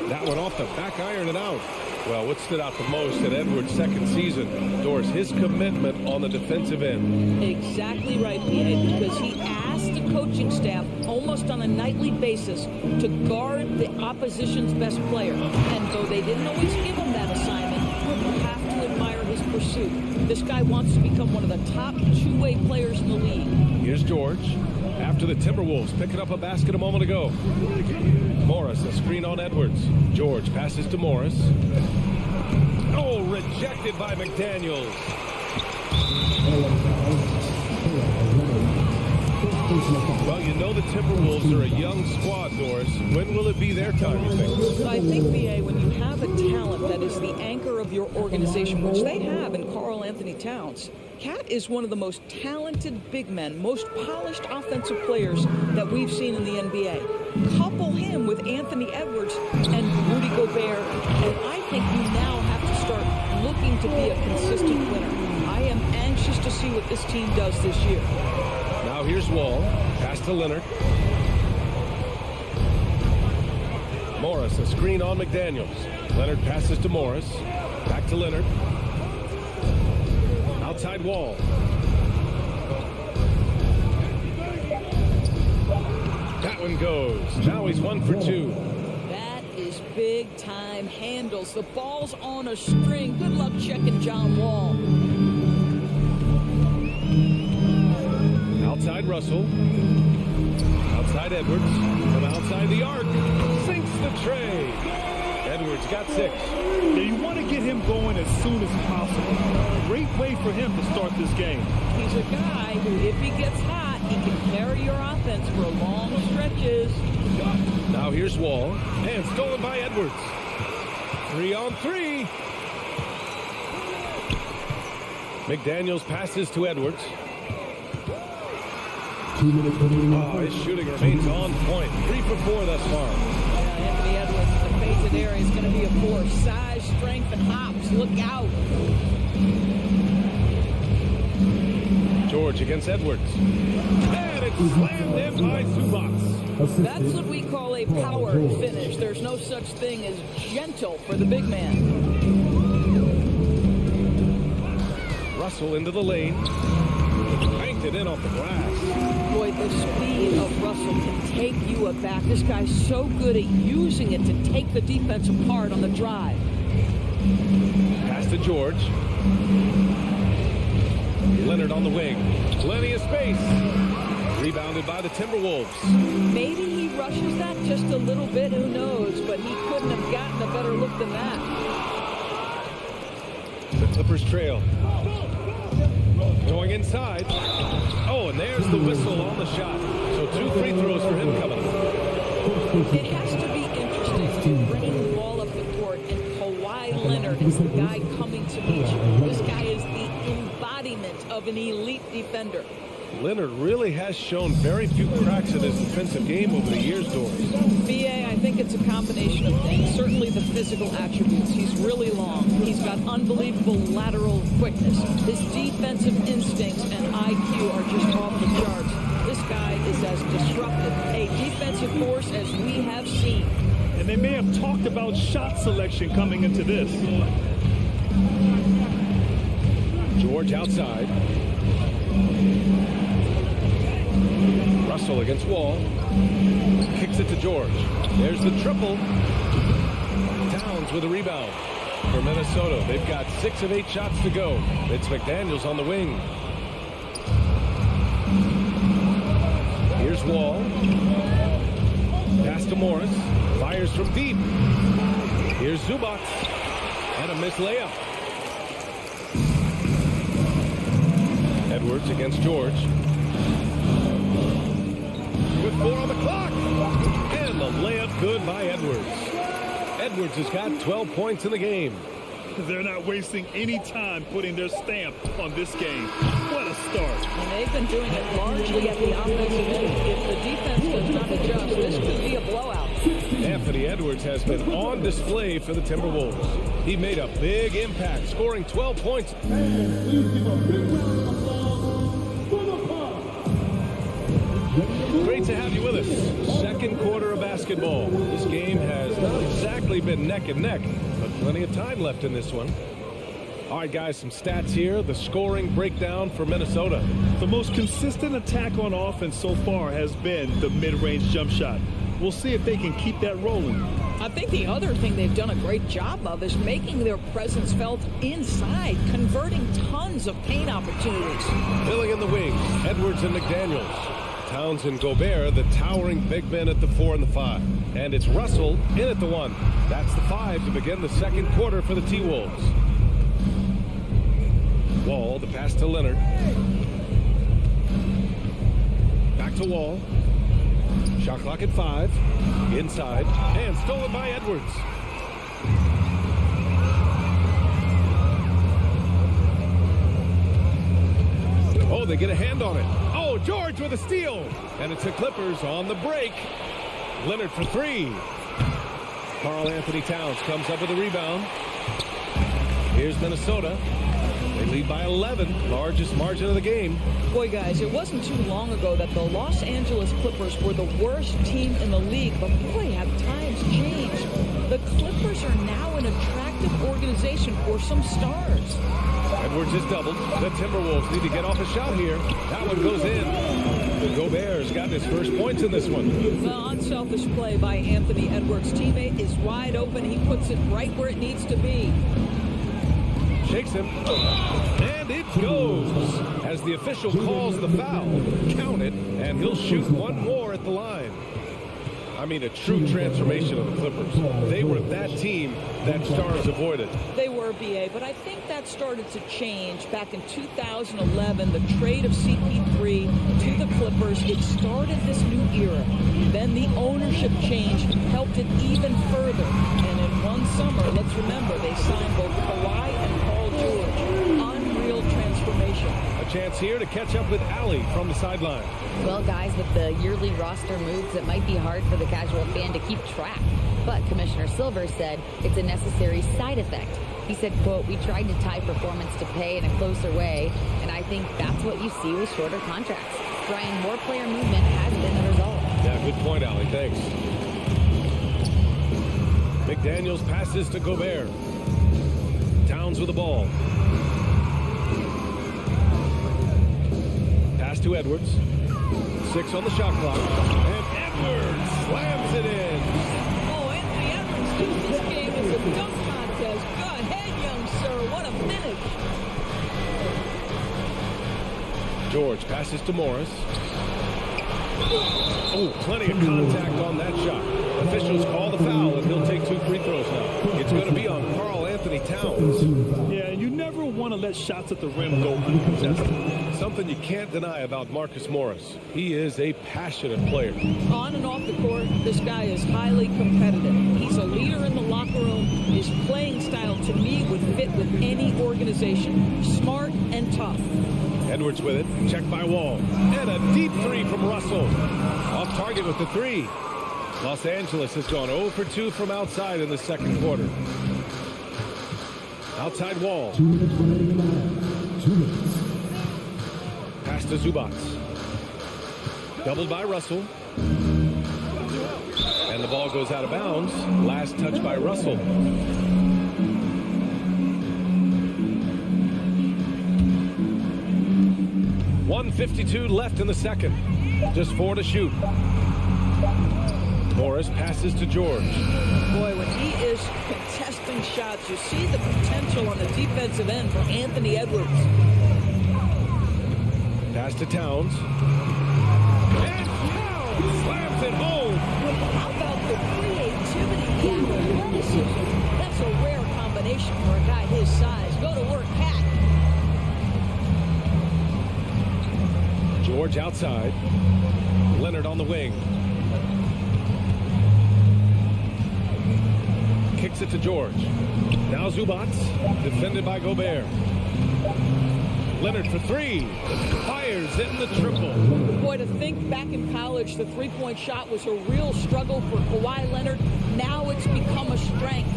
That one off the back iron and out. Well, what stood out the most in Edwards' second season, Doris, his commitment on the defensive end. Exactly right, B.A., because he asked the coaching staff almost on a nightly basis to guard the opposition's best player. And though they didn't always give him that assignment, you have to admire his pursuit. This guy wants to become one of the top two-way players in the league. Here's George. After the Timberwolves picking up a basket a moment ago. Morris, a screen on Edwards. George passes to Morris. Oh, rejected by McDaniels. Well, you know the Timberwolves are a young squad, Doris. When will it be their time, you think? I think, B.A., when you have a talent that is the anchor of your organization, which they have in Karl Anthony Towns, Cat is one of the most talented big men, most polished offensive players that we've seen in the NBA. Couple him with Anthony Edwards and Rudy Gobert, and I think you now have to start looking to be a consistent winner. I am anxious to see what this team does this year. Now here's Wall. Pass to Leonard. Morris, a screen on McDaniels. Leonard passes to Morris. Back to Leonard. Outside Wall. That one goes. Now he's 1 for 2. That is big time handles. The ball's on a string. Good luck checking John Wall. Outside Russell. Outside Edwards. From outside the arc. Sinks the tray. Edwards got 6. Yeah, you want to get him going as soon as possible. Great way for him to start this game. He's a guy who, if he gets hot, he can carry your offense for long stretches. Now here's Wall. And stolen by Edwards. 3 on 3. McDaniels passes to Edwards. 2 minutes remaining. Oh, his shooting remains on point. 3 for 4 thus far. Anthony Edwards, the pace contested area is going to be a force. Size, strength, and hops. Look out. George against Edwards. And it's slammed in by Zubac. That's what we call a power finish. There's no such thing as gentle for the big man. Russell into the lane. Banked it in off the glass. Boy, the speed of Russell can take you aback. This guy's so good at using it to take the defense apart on the drive. Pass to George. Leonard on the wing. Plenty of space. Rebounded by the Timberwolves. Maybe he rushes that just a little bit. Who knows? But he couldn't have gotten a better look than that. The Clippers trail. Going inside. Oh, and there's the whistle on the shot. So 2 free throws for him coming up. It has to be interesting bringing the ball up the court, and Kawhi Leonard is the guy coming to meet you. This guy is the embodiment of an elite defender. Leonard really has shown very few cracks in his defensive game over the years, Doris. BA, I think it's a combination of things. Certainly the physical attributes. He's really long. He's got unbelievable lateral quickness. His defensive instincts and IQ are just off the charts. This guy is as disruptive a defensive force as we have seen. And they may have talked about shot selection coming into this. George outside. Russell against Wall. Kicks it to George. There's the triple. Towns with a rebound for Minnesota. They've got 6 of 8 shots to go. It's McDaniels on the wing. Here's Wall. Pass to Morris. Fires from deep. Here's Zubac. And a missed layup. Edwards against George. With 4 on the clock. And the layup good by Edwards. Edwards has got 12 points in the game. They're not wasting any time putting their stamp on this game. What a start. And they've been doing it largely at the offensive end. If the defense does not adjust, this could be a blowout. Anthony Edwards has been on display for the Timberwolves. He made a big impact, scoring 12 points. Great to have you with us. Second quarter of basketball. This game has not exactly been neck and neck, but plenty of time left in this one. All right, guys, some stats here. The scoring breakdown for Minnesota. The most consistent attack on offense so far has been the mid-range jump shot. We'll see if they can keep that rolling. I think the other thing they've done a great job of is making their presence felt inside, converting tons of paint opportunities. Filling in the wing, Edwards and McDaniels. Towns and Gobert, the towering big men at the 4 and the 5. And it's Russell in at the 1. That's the 5 to begin the second quarter for the T-Wolves. Wall, the pass to Leonard. Back to Wall. Shot clock at 5. Inside. And stolen by Edwards. Oh, they get a hand on it. Oh, George with a steal. And it's the Clippers on the break. Leonard for 3. Karl Anthony Towns comes up with a rebound. Here's Minnesota. They lead by 11, largest margin of the game. Boy, guys, it wasn't too long ago that the Los Angeles Clippers were the worst team in the league, but boy, have times changed. The Clippers are now an attractive organization for some stars. Edwards is doubled. The Timberwolves need to get off a shot here. That one goes in. The Gobert's got his first points in this one. The unselfish play by Anthony Edwards' teammate is wide open. He puts it right where it needs to be. Shakes him. And it goes. As the official calls the foul, count it, and he'll shoot one more at the line. I mean, a true transformation of the Clippers. They were that team that stars avoided. They were, BA, but I think that started to change back in 2011. The trade of CP3 to the Clippers, it started this new era. Then the ownership change helped it even further. And in one summer, let's remember, they signed both Kawhi and Paul George. Unreal transformation. A chance here to catch up with Allie from the sideline. Well, guys, with the yearly roster moves, it might be hard for the casual fan to keep track. But Commissioner Silver said it's a necessary side effect. He said, quote, "We tried to tie performance to pay in a closer way, and I think that's what you see with shorter contracts." Brian, more player movement has been the result. Yeah, good point, Allie. Thanks. McDaniels passes to Gobert. Towns with the ball. Pass to Edwards. 6 on the shot clock. And Edwards slams it in. Oh, Anthony Edwards used this game as a dunk contest. Go ahead, young sir. What a finish. George passes to Morris. Oh, plenty of contact on that shot. Officials call the foul, and he'll take 2 free throws now. It's going to be on Karl Anthony Towns. Yeah, you never want to let shots at the rim go uncontested. Something you can't deny about Marcus Morris. He is a passionate player. On and off the court, this guy is highly competitive. He's a leader in the locker room. His playing style, to me, would fit with any organization. Smart and tough. Edwards with it. Checked by Wall. And a deep 3 from Russell. Off target with the 3. Los Angeles has gone 0 for 2 from outside in the second quarter. Outside Wall. 2 minutes remaining in the 2 minutes. Pass to Zubac. Doubled by Russell. And the ball goes out of bounds. Last touch by Russell. .152 left in the second. Just 4 to shoot. Morris passes to George. Boy, when he is contesting shots, you see the potential on the defensive end for Anthony Edwards. Pass to Towns. And Towns slams it home. How about the creativity, the athleticism? That's a rare combination for a guy his size. Go to work, Cat. George outside. Leonard on the wing. Kicks it to George. Now Zubac, defended by Gobert. Leonard for 3. Fires in the triple. Boy, to think back in college, the three-point shot was a real struggle for Kawhi Leonard. Now it's become a strength.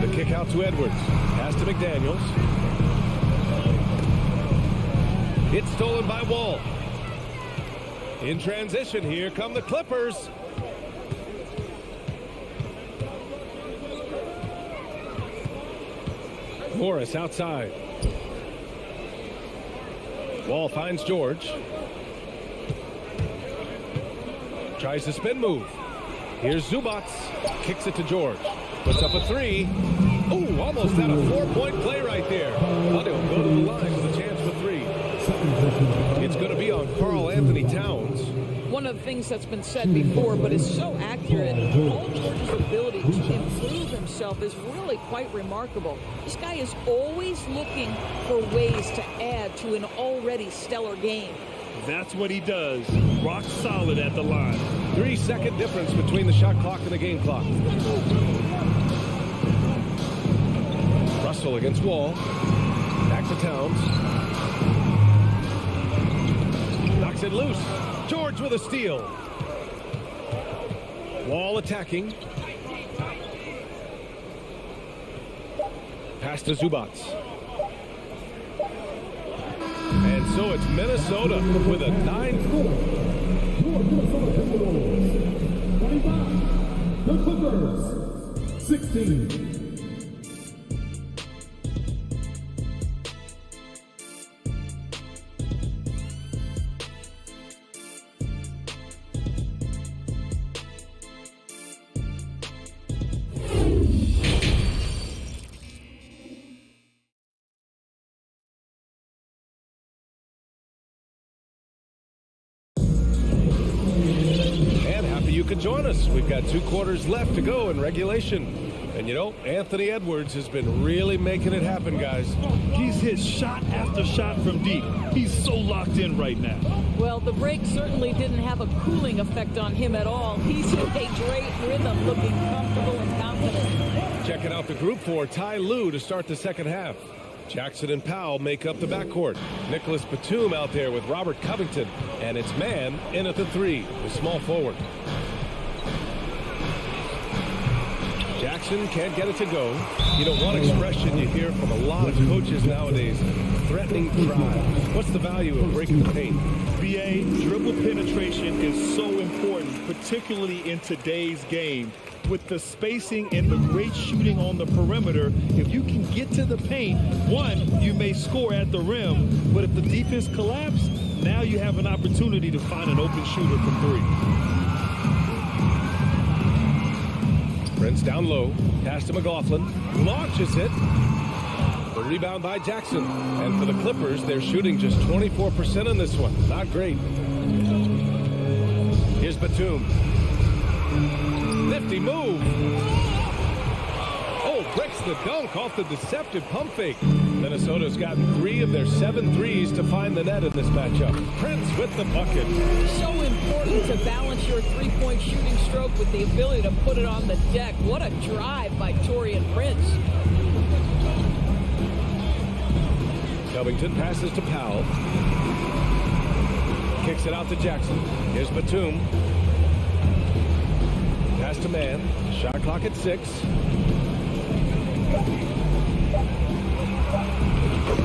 The kick out to Edwards. Pass to McDaniels. It's stolen by Wall. In transition, here come the Clippers. Morris outside. Wall finds George. Tries the spin move. Here's Zubac. Kicks it to George. Puts up a 3. Ooh, almost had a 4-point play right there. But he'll go to the line with a chance for 3. It's going to be on Karl Anthony Towns. One of the things that's been said before, but is so accurate, Paul George's ability to improve himself is really quite remarkable. This guy is always looking for ways to add to an already stellar game. That's what he does. Rock solid at the line. 3-second difference between the shot clock and the game clock. Russell against Wall. Back to Towns. Knocks it loose. George with a steal. Wall attacking. Pass to Zubac. And so it's Minnesota with a 9-4. The Clippers, 16. You can join us. We've got 2 quarters left to go in regulation. And you know, Anthony Edwards has been really making it happen, guys. He's hit shot after shot from deep. He's so locked in right now. Well, the break certainly didn't have a cooling effect on him at all. He's in a great rhythm, looking comfortable and confident. Checking out the group for Ty Lue to start the second half. Jackson and Powell make up the backcourt. Nicholas Batum out there with Robert Covington. And it's Mann in at the 3, the small forward. Jackson can't get it to go. You know, one expression you hear from a lot of coaches nowadays, threatening drive. What's the value of breaking the paint? BA, dribble penetration is so important, particularly in today's game. With the spacing and the great shooting on the perimeter, if you can get to the paint, one, you may score at the rim, but if the defense collapses, now you have an opportunity to find an open shooter from three. Prince down low, pass to McLaughlin, launches it. The rebound by Jackson. And for the Clippers, they're shooting just 24% in this one. Not great. Here's Batum. Nifty move. Oh, breaks the dunk off the deceptive pump fake. Minnesota's gotten 3 of their 7 threes to find the net in this matchup. Prince with the bucket. So important to balance your three-point shooting stroke with the ability to put it on the deck. What a drive by Taurean Prince. Covington passes to Powell. Kicks it out to Jackson. Here's Batum. Pass to Mann. Shot clock at 6.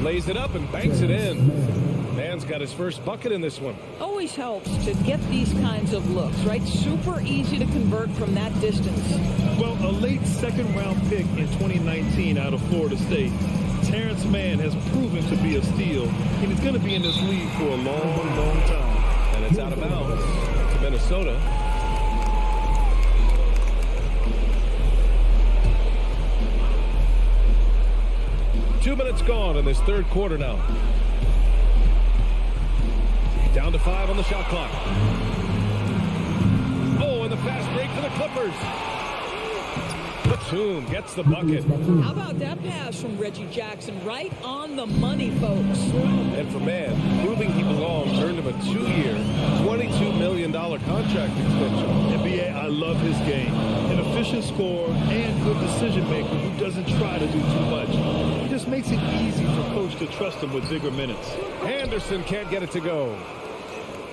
Lays it up and banks it in. Mann's got his first bucket in this one. Always helps to get these kinds of looks, right? Super easy to convert from that distance. Well, a late second-round pick in 2019 out of Florida State, Terrence Mann has proven to be a steal, and he's going to be in this league for a long, long time. And it's out of bounds to Minnesota. Two minutes gone in this third quarter now. Down to 5 on the shot clock. Oh, and the fast break for the Clippers. Batum gets the bucket. How about that pass from Reggie Jackson? Right on the money, folks. And for Mann, proving he belongs, earned him a 2-year, $22 million contract extension. NBA, I love his game. An efficient scorer and good decision maker who doesn't try to do too much. He just makes it easy for coach to trust him with bigger minutes. Anderson can't get it to go.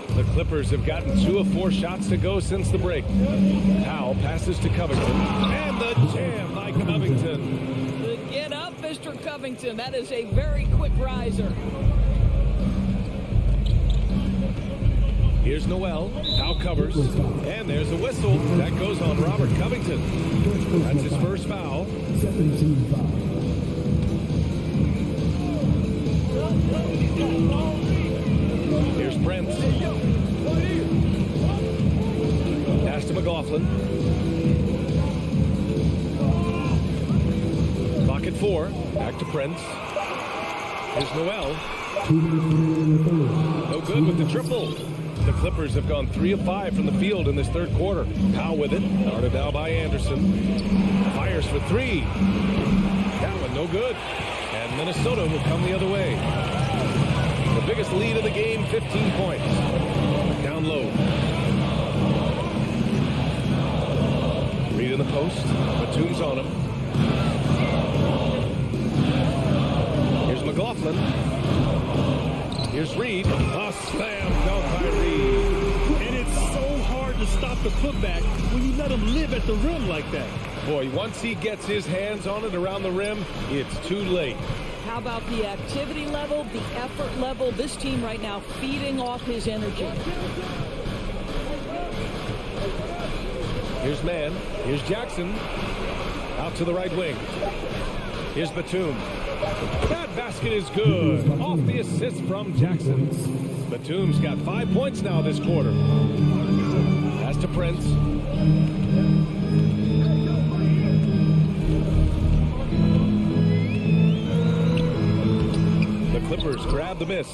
The Clippers have gotten 2 of 4 shots to go since the break. Powell passes to Covington. And the jam by Covington. Get up, Mr. Covington. That is a very quick riser. Here's Noel. Now covers. And there's a whistle. That goes on Robert Covington. That's his first foul. 17 foul. Here's Brent. Pass to McLaughlin. Clock at 4. Back to Prince. Here's Noel. No good with the triple. The Clippers have gone 3 of 5 from the field in this third quarter. Powell with it. Guarded now by Anderson. Fires for 3. That one no good. And Minnesota will come the other way. The biggest lead of the game, 15 points. Down low. Reed in the post. Batum's on him. Here's McLaughlin. Here's Reed. A slam dunk by Reed. And it's so hard to stop the putback when you let him live at the rim like that. Boy, once he gets his hands on it around the rim, it's too late. How about the activity level, the effort level? This team right now feeding off his energy. Here's Mann. Here's Jackson. Out to the right wing. Here's Batum. That basket is good. Off the assist from Jackson. Batum's got 5 points now this quarter. Pass to Prince. The Clippers grab the miss.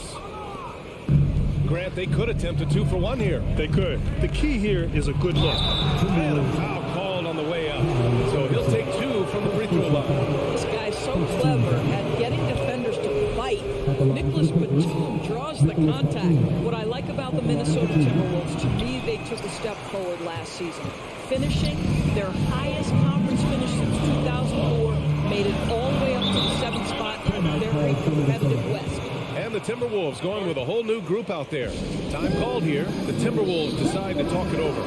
Grant, they could attempt a 2-for-1 here. They could. The key here is a good look. And a foul called on the way up. So he'll take 2 from the free throw line. This guy's so clever at getting defenders to fight. Nicholas Batum draws the contact. What I like about the Minnesota Timberwolves, to me, they took a step forward last season. Finishing their highest conference finish since 2004, made it all the way up to the 7th spot in a very competitive West. And the Timberwolves going with a whole new group out there. Time called here. The Timberwolves decide to talk it over.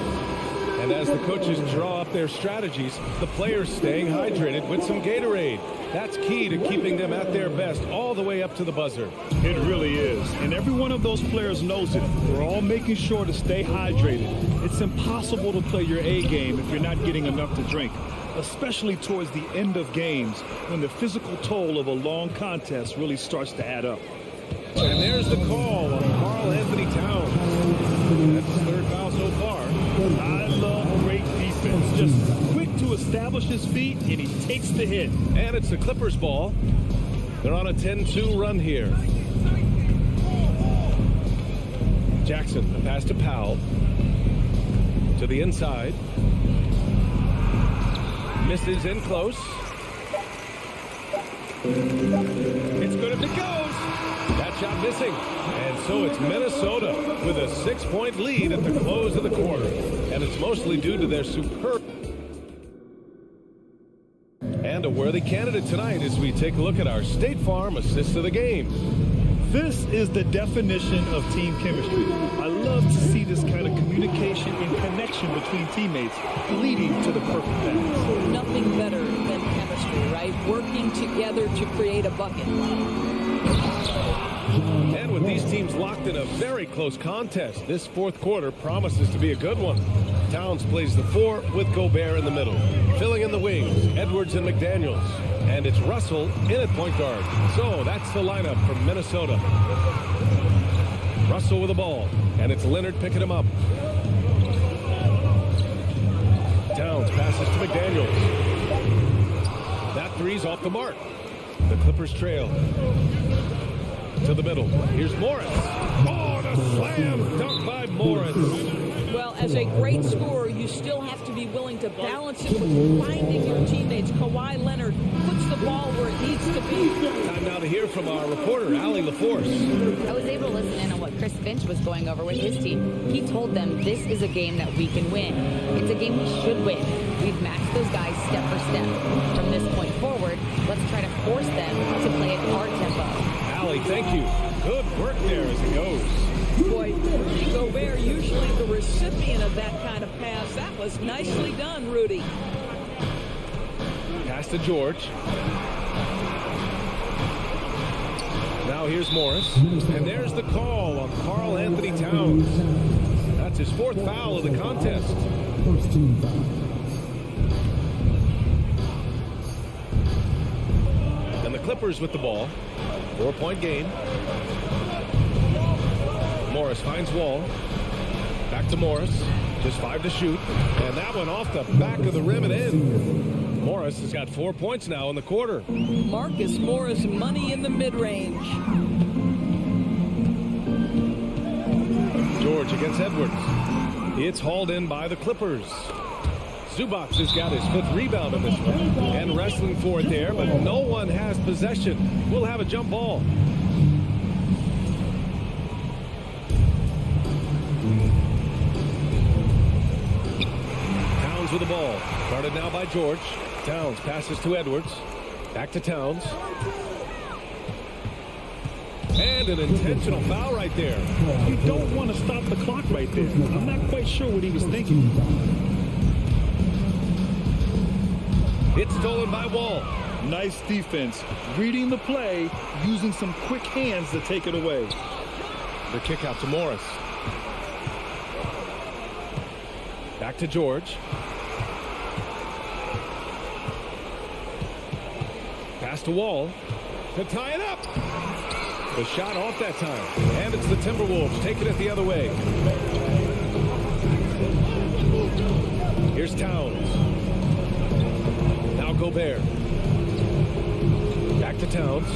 And as the coaches draw up their strategies, the players staying hydrated with some Gatorade. That's key to keeping them at their best all the way up to the buzzer. It really is. And every one of those players knows it. They're all making sure to stay hydrated. It's impossible to play your A game if you're not getting enough to drink, especially towards the end of games when the physical toll of a long contest really starts to add up. And there's the call on Karl Anthony Towns. That's his third foul so far. I love great defense. Just quick to establish his feet, and he takes the hit. And it's the Clippers ball. They're on a 10-2 run here. Jackson, the pass to Powell. To the inside. Misses in close. It's good if it goes. That shot missing. And so it's Minnesota with a 6-point lead at the close of the quarter. And it's mostly due to their superb. And a worthy candidate tonight as we take a look at our State Farm assist of the game. This is the definition of team chemistry. I love to see this kind of communication and connection between teammates leading to the perfect pass. Nothing better than chemistry, right? Working together to create a bucket. And with these teams locked in a very close contest, this fourth quarter promises to be a good one. Towns plays the 4 with Gobert in the middle. Filling in the wings, Edwards and McDaniels. And it's Russell in at point guard. So that's the lineup from Minnesota. Russell with the ball. And it's Leonard picking him up. Towns passes to McDaniels. That three's off the mark. The Clippers trail. To the middle. Here's Morris. Oh, the slam dunk by Morris. Well, as a great scorer, you still have to be willing to balance it with finding your teammates. Kawhi Leonard puts the ball where it needs to be. Time now to hear from our reporter, Allie LaForce. I was able to listen in on what Chris Finch was going over with his team. He told them this is a game that we can win. It's a game we should win. We've matched those guys step for step. From this point forward, let's try to force them to play at our tempo. Allie, thank you. Good work there as it goes. Boy, Rudy Gobert, usually the recipient of that kind of pass. That was nicely done, Rudy. Pass to George. Now here's Morris. And there's the call on Karl Anthony Towns. That's his 4th foul of the contest. First team foul. And the Clippers with the ball. 4-point game. Morris finds Wall. Back to Morris. Just 5 to shoot. And that one off the back of the rim and in. Morris has got 4 points now in the quarter. Marcus Morris, money in the mid-range. George against Edwards. It's hauled in by the Clippers. Zubac has got his 5th rebound in this one. And wrestling for it there, but no one has possession. We'll have a jump ball. Towns with the ball. Guarded now by George. Towns passes to Edwards. Back to Towns. And an intentional foul right there. You don't want to stop the clock right there. I'm not quite sure what he was thinking. It's stolen by Wall. Nice defense. Reading the play, using some quick hands to take it away. The kick out to Morris. Back to George. Pass to Wall. To tie it up. The shot off that time. And it's the Timberwolves taking it the other way. Here's Towns. Now Gobert. Back to Towns.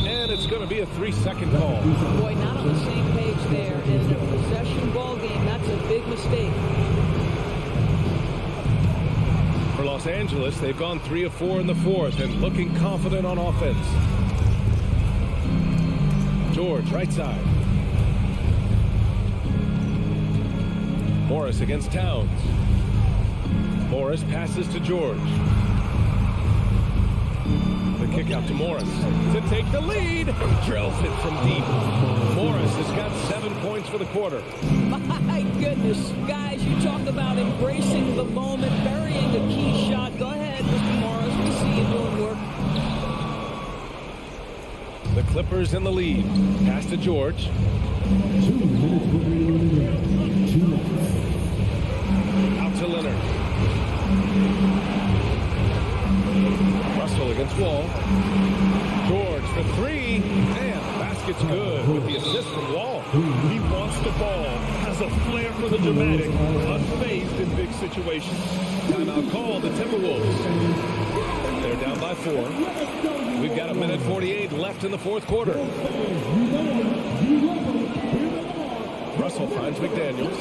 And it's going to be a 3-second call. Boy, not on the same page there. In a possession ball game, that's a big mistake. For Los Angeles, they've gone 3 of 4 in the 4th and looking confident on offense. George, right side. Morris against Towns. Morris passes to George. The kick out to Morris to take the lead. Drills it from deep. Morris has got 7 points for the quarter. My goodness, guys, you talk about embracing the moment, burying a key shot. Go ahead, Mr. Morris. We see you doing work. The Clippers in the lead. Pass to George. 2 minutes remaining. 2 minutes. Out to Leonard. Russell against Wall. George for 3. Damn, basket's good with the assist from Wall. He wants the ball, has a flair for the dramatic, unfazed in big situations. Timeout call, the Timberwolves. They're down by 4. We've got 1:48 left in the fourth quarter. Russell finds McDaniels.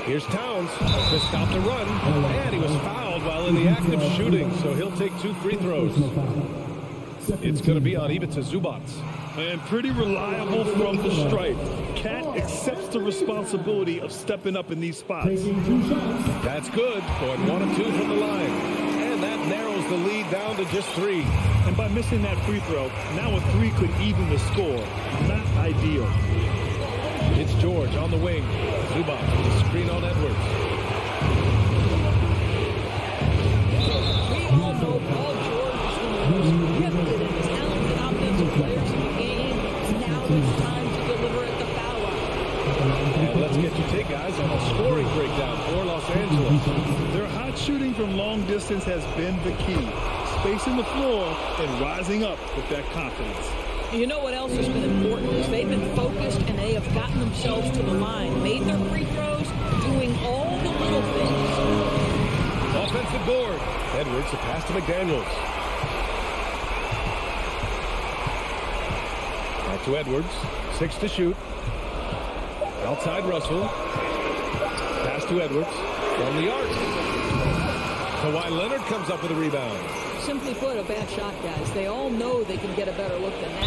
Here's Towns to stop the run. And he was fouled while in the act of shooting, so he'll take 2 free throws. It's going to be on Ivica Zubac. And pretty reliable from the stripe. Cat accepts the responsibility of stepping up in these spots. That's good. Going 1 of 2 from the line. And that narrows the lead down to just 3. And by missing that free throw, now a 3 could even the score. Not ideal. It's George on the wing. Zubac with a screen on Edwards. We all know Paul George is one of the most gifted and talented offensive players in the game. Now it's time to deliver at the foul line. And let's get your take, guys, on a scoring breakdown for Los Angeles. Their hot shooting from long distance has been the key. Spacing the floor and rising up with that confidence. You know what else has been important is they've been focused and they have gotten themselves to the line, made their free throws, doing all the little things. Offensive board. Edwards to pass to McDaniels. Back to Edwards. 6 to shoot. Outside Russell. Pass to Edwards. From the arc. Kawhi Leonard comes up with a rebound. Simply put, a bad shot, guys. They all know they can get a better look than that.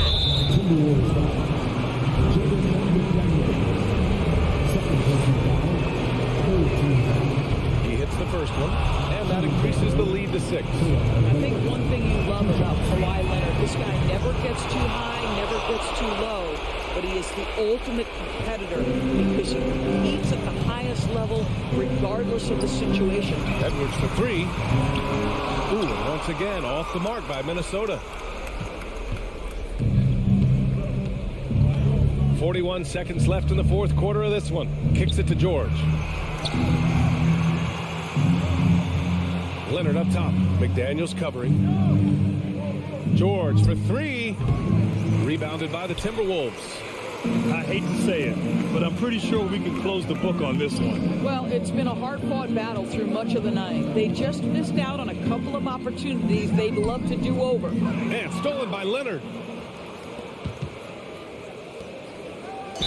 He hits the first one, and that increases the lead to 6. I think one thing you love about Kawhi Leonard, this guy never gets too high, never gets too low, but he is the ultimate competitor because he competes at the highest level regardless of the situation. Edwards for 3. Ooh, and once again, off the mark by Minnesota. 41 seconds left in the fourth quarter of this one. Kicks it to George. Leonard up top. McDaniels covering. George for 3. Rebounded by the Timberwolves. I hate to say it, but I'm pretty sure we can close the book on this one. Well, it's been a hard-fought battle through much of the night. They just missed out on a couple of opportunities they'd love to do over. And stolen by Leonard.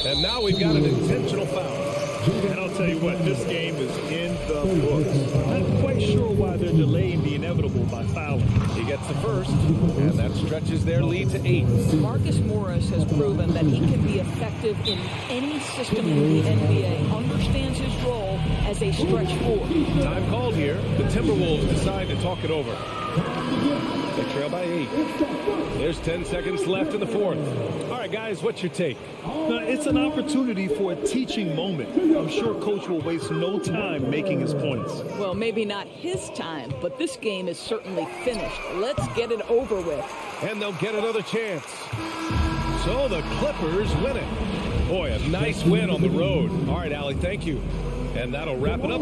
And now we've got an intentional foul. And I'll tell you what, this game is in the books. Not quite sure why they're delaying the inevitable by fouling. He gets the first, and that stretches their lead to 8. Marcus Morris has proven that he can be effective in any system in the NBA, understands his role as a stretch 4. Time called here. The Timberwolves decide to talk it over. They trail by 8. There's 10 seconds left in the fourth. All right, guys, what's your take? It's an opportunity for a teaching moment. I'm sure Coach will waste no time making his points. Well, maybe not his time, but this game is certainly finished. Let's get it over with. And they'll get another chance. So the Clippers win it. Boy, a nice win on the road. All right, Allie, thank you. And that'll wrap it up.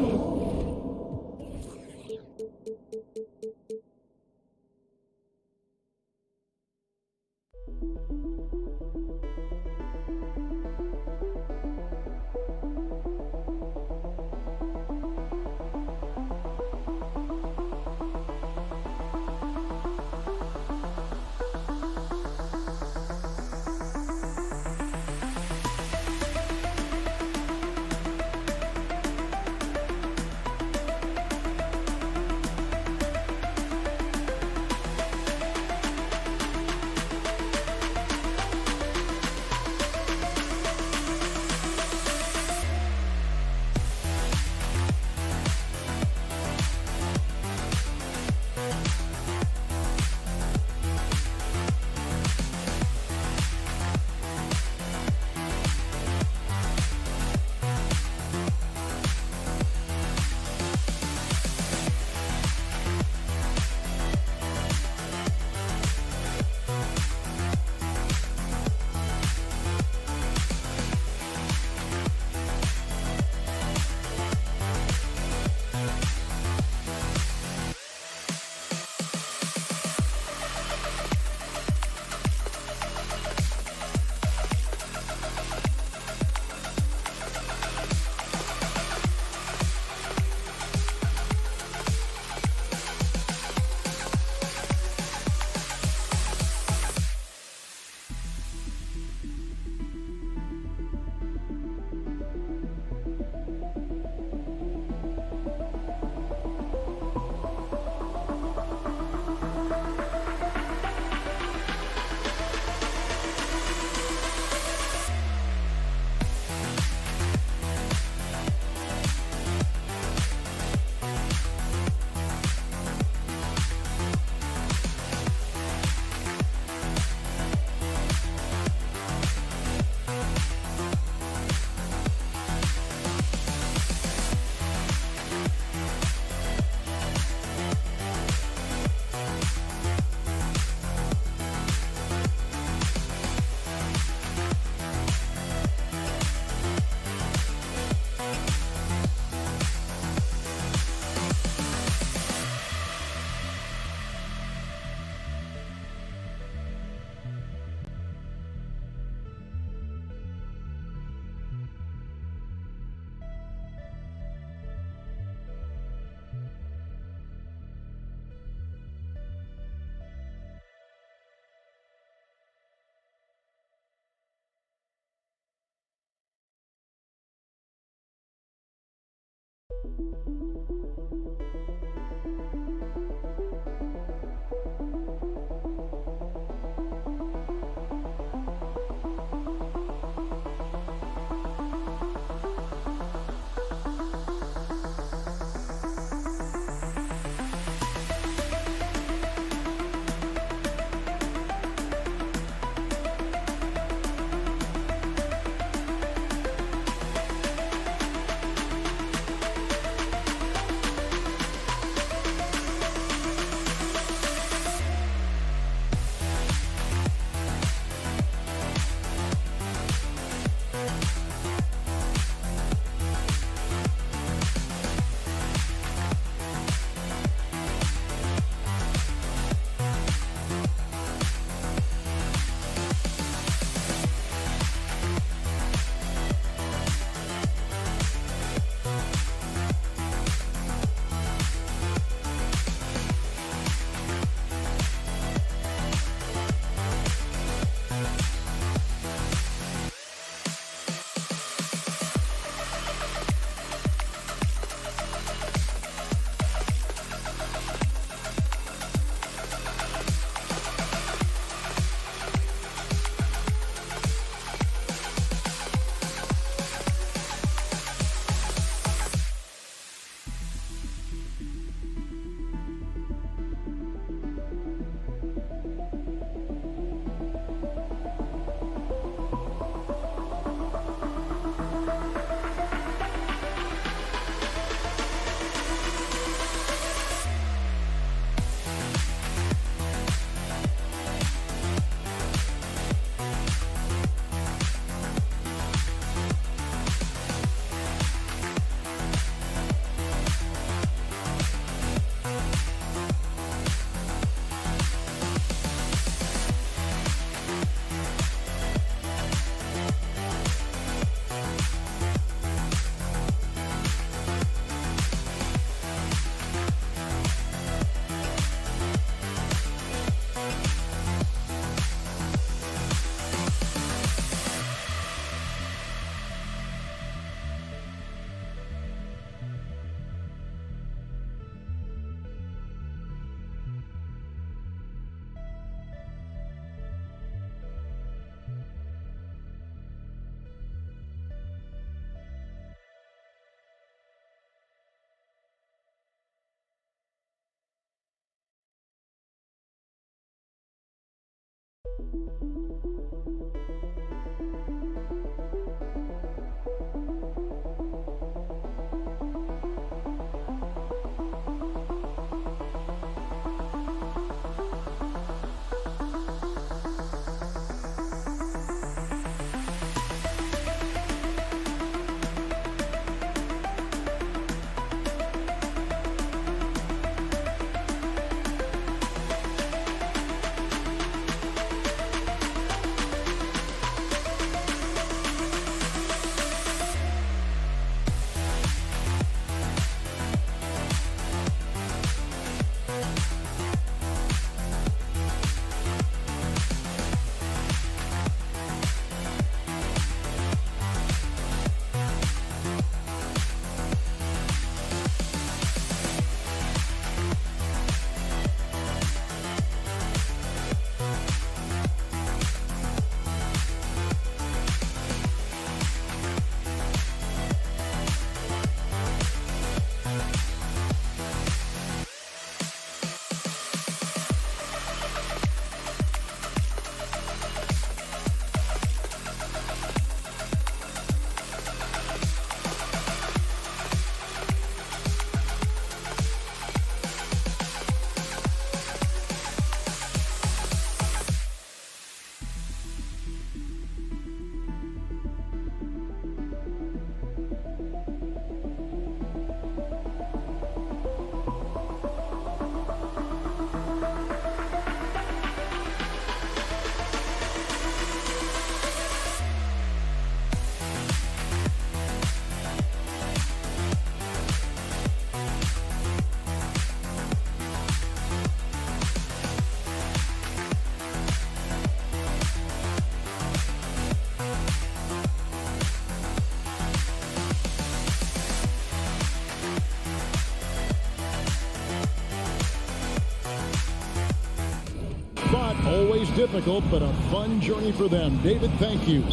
Always difficult, but a fun journey for them. David, thank you.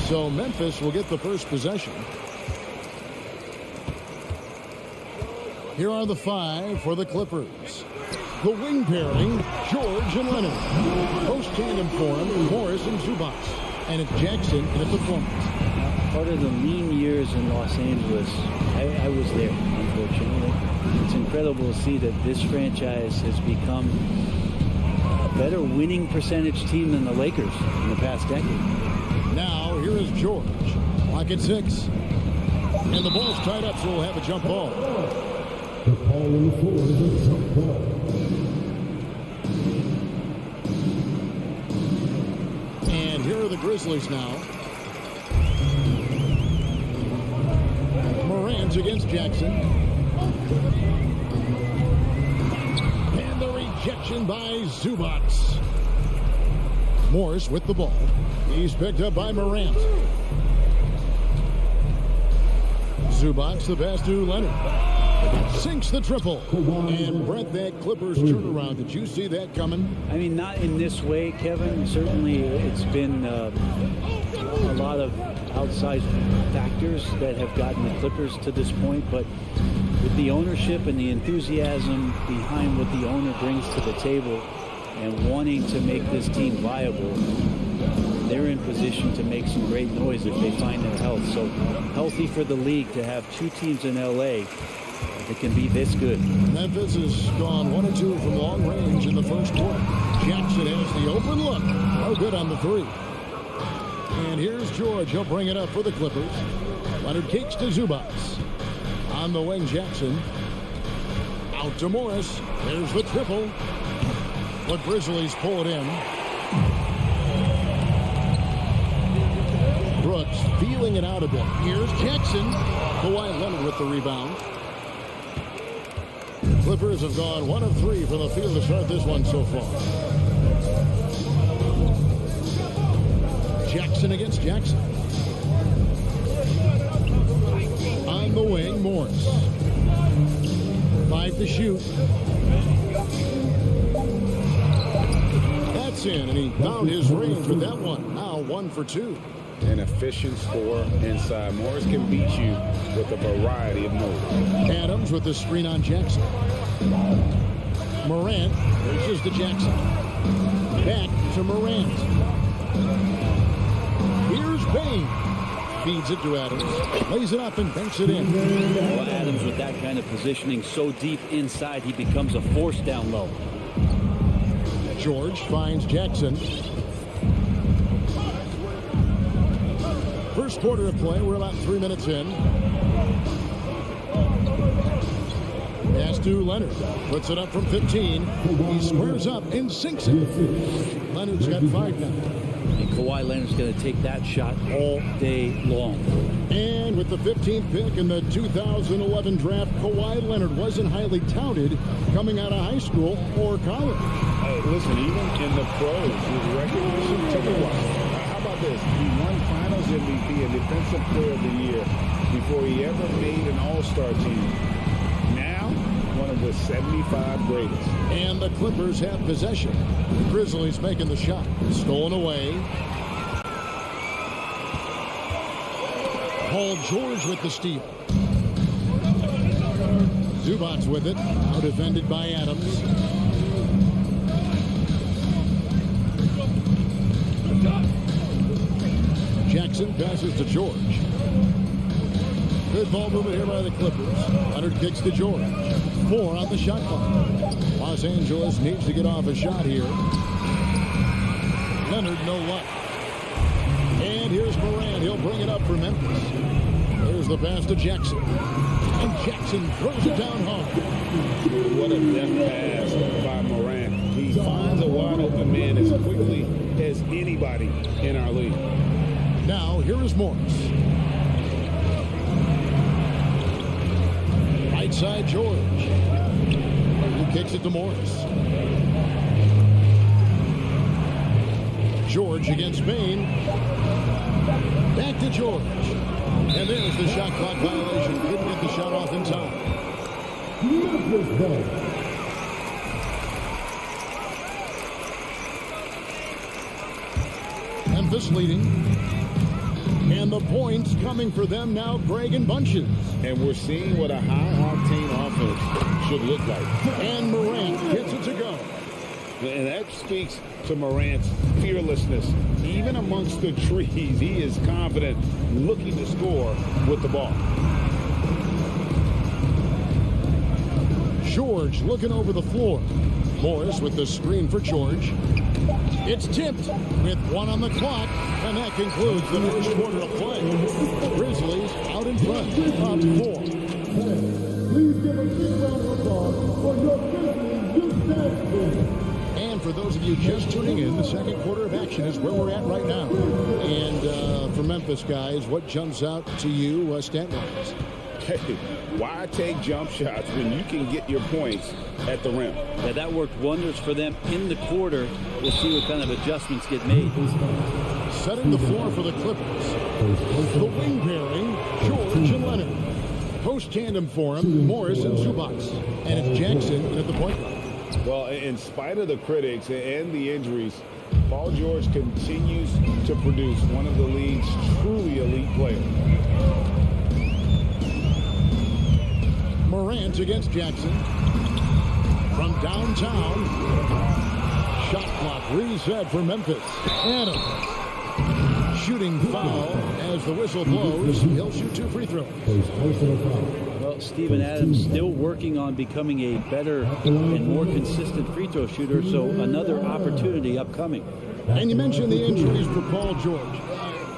So Memphis will get the first possession. Here are the 5 for the Clippers. The wing pairing, George and Leonard. Post tandem for him, Morris and Zubac. And it's Jackson in the performance. Part of the lean years in Los Angeles, I was there, unfortunately. It's incredible to see that this franchise has become a better winning percentage team than the Lakers in the past decade. Now, here is George. Lock at 6. And the ball's tied up, so we'll have a jump ball. The ball on the floor is a jump ball. And here are the Grizzlies now. Morant against Jackson. And the rejection by Zubac. Morris with the ball. He's picked up by Morant. Zubac, the pass to Leonard. Sinks the triple. And Brett, that Clippers turnaround. Did you see that coming? I mean, not in this way, Kevin. Certainly it's been a lot of outside factors that have gotten the Clippers to this point, but with the ownership and the enthusiasm behind what the owner brings to the table and wanting to make this team viable, they're in position to make some great noise if they find their health. So healthy for the league to have 2 teams in LA that can be this good. Memphis has gone 1 of 2 from long range in the first quarter. Jackson has the open look. No good on the 3. And here's George. He'll bring it up for the Clippers. Leonard kicks to Zubac. On the wing, Jackson. Out to Morris. There's the triple. The Grizzlies pull it in. Brooks feeling it out a bit. Here's Jackson. Kawhi Leonard with the rebound. Clippers have gone 1 of 3 from the field to start this one so far. Jackson against Jackson. On the wing, Morris. 5 to shoot. That's in, and he found his range with that one. Now 1 for 2. An efficient scorer inside. Morris can beat you with a variety of moves. Adams with the screen on Jackson. Morant reaches to Jackson. Back to Morant. Here's Bain. Feeds it to Adams. Lays it up and banks it in. Well, Adams with that kind of positioning so deep inside, he becomes a force down low. George finds Jackson. First quarter of play. We're about 3 minutes in. Pass to Leonard. Puts it up from 15. He squares up and sinks it. Leonard's got 5 now. And Kawhi Leonard's going to take that shot all day long. And with the 15th pick in the 2011 draft, Kawhi Leonard wasn't highly touted coming out of high school or college. Hey, listen, even in the pros, his recognition took a while. How about this? He won Finals MVP and Defensive Player of the Year before he ever made an All-Star team. Now, one of the 75 greatest. And the Clippers have possession. The Grizzlies making the shot. Stolen away. Paul George with the steal. Zubac with it. Now defended by Adams. Jackson passes to George. Good ball movement here by the Clippers. Leonard kicks to George. 4 on the shot clock. Los Angeles needs to get off a shot here. Leonard, no luck. And here's Morant. He'll bring it up for Memphis. There's the pass to Jackson. And Jackson throws it down hard. What a deft pass by Morant. He finds a wide open man as quickly as anybody in our league. Now, here is Morris. Right side, George. He kicks it to Morris. George against Bain. Back to George. And there's the shot clock violation. Couldn't get the shot off in time. Memphis leading. And the points coming for them now, Greg and Bunches. And we're seeing what a high-octane offense should look like. And Morant gets it to go. And that speaks to Morant's fearlessness. Even amongst the trees, he is confident, looking to score with the ball. George looking over the floor. Morris with the screen for George. It's tipped with 1 on the clock, and that concludes the first quarter of play. Grizzlies out in front, up 4. Please give a big round of applause for your Grizzlies youth dance team. And for those of you just tuning in, the second quarter of action is where we're at right now. And for Memphis guys, what jumps out to you stat-wise? Hey, why take jump shots when you can get your points at the rim? Yeah, that worked wonders for them in the quarter. We'll see what kind of adjustments get made. Setting the floor for the Clippers. The wing pairing, George and Leonard. Post tandem for him, Morris and Zubac. And it's Jackson at the point guard. Well, in spite of the critics and the injuries, Paul George continues to produce one of the league's truly elite players. Morant against Jackson. From downtown. Shot clock reset for Memphis. Adams. Shooting foul as the whistle blows. He'll shoot 2 free throws. Well, Steven Adams still working on becoming a better and more consistent free throw shooter, so another opportunity upcoming. And you mentioned the injuries for Paul George.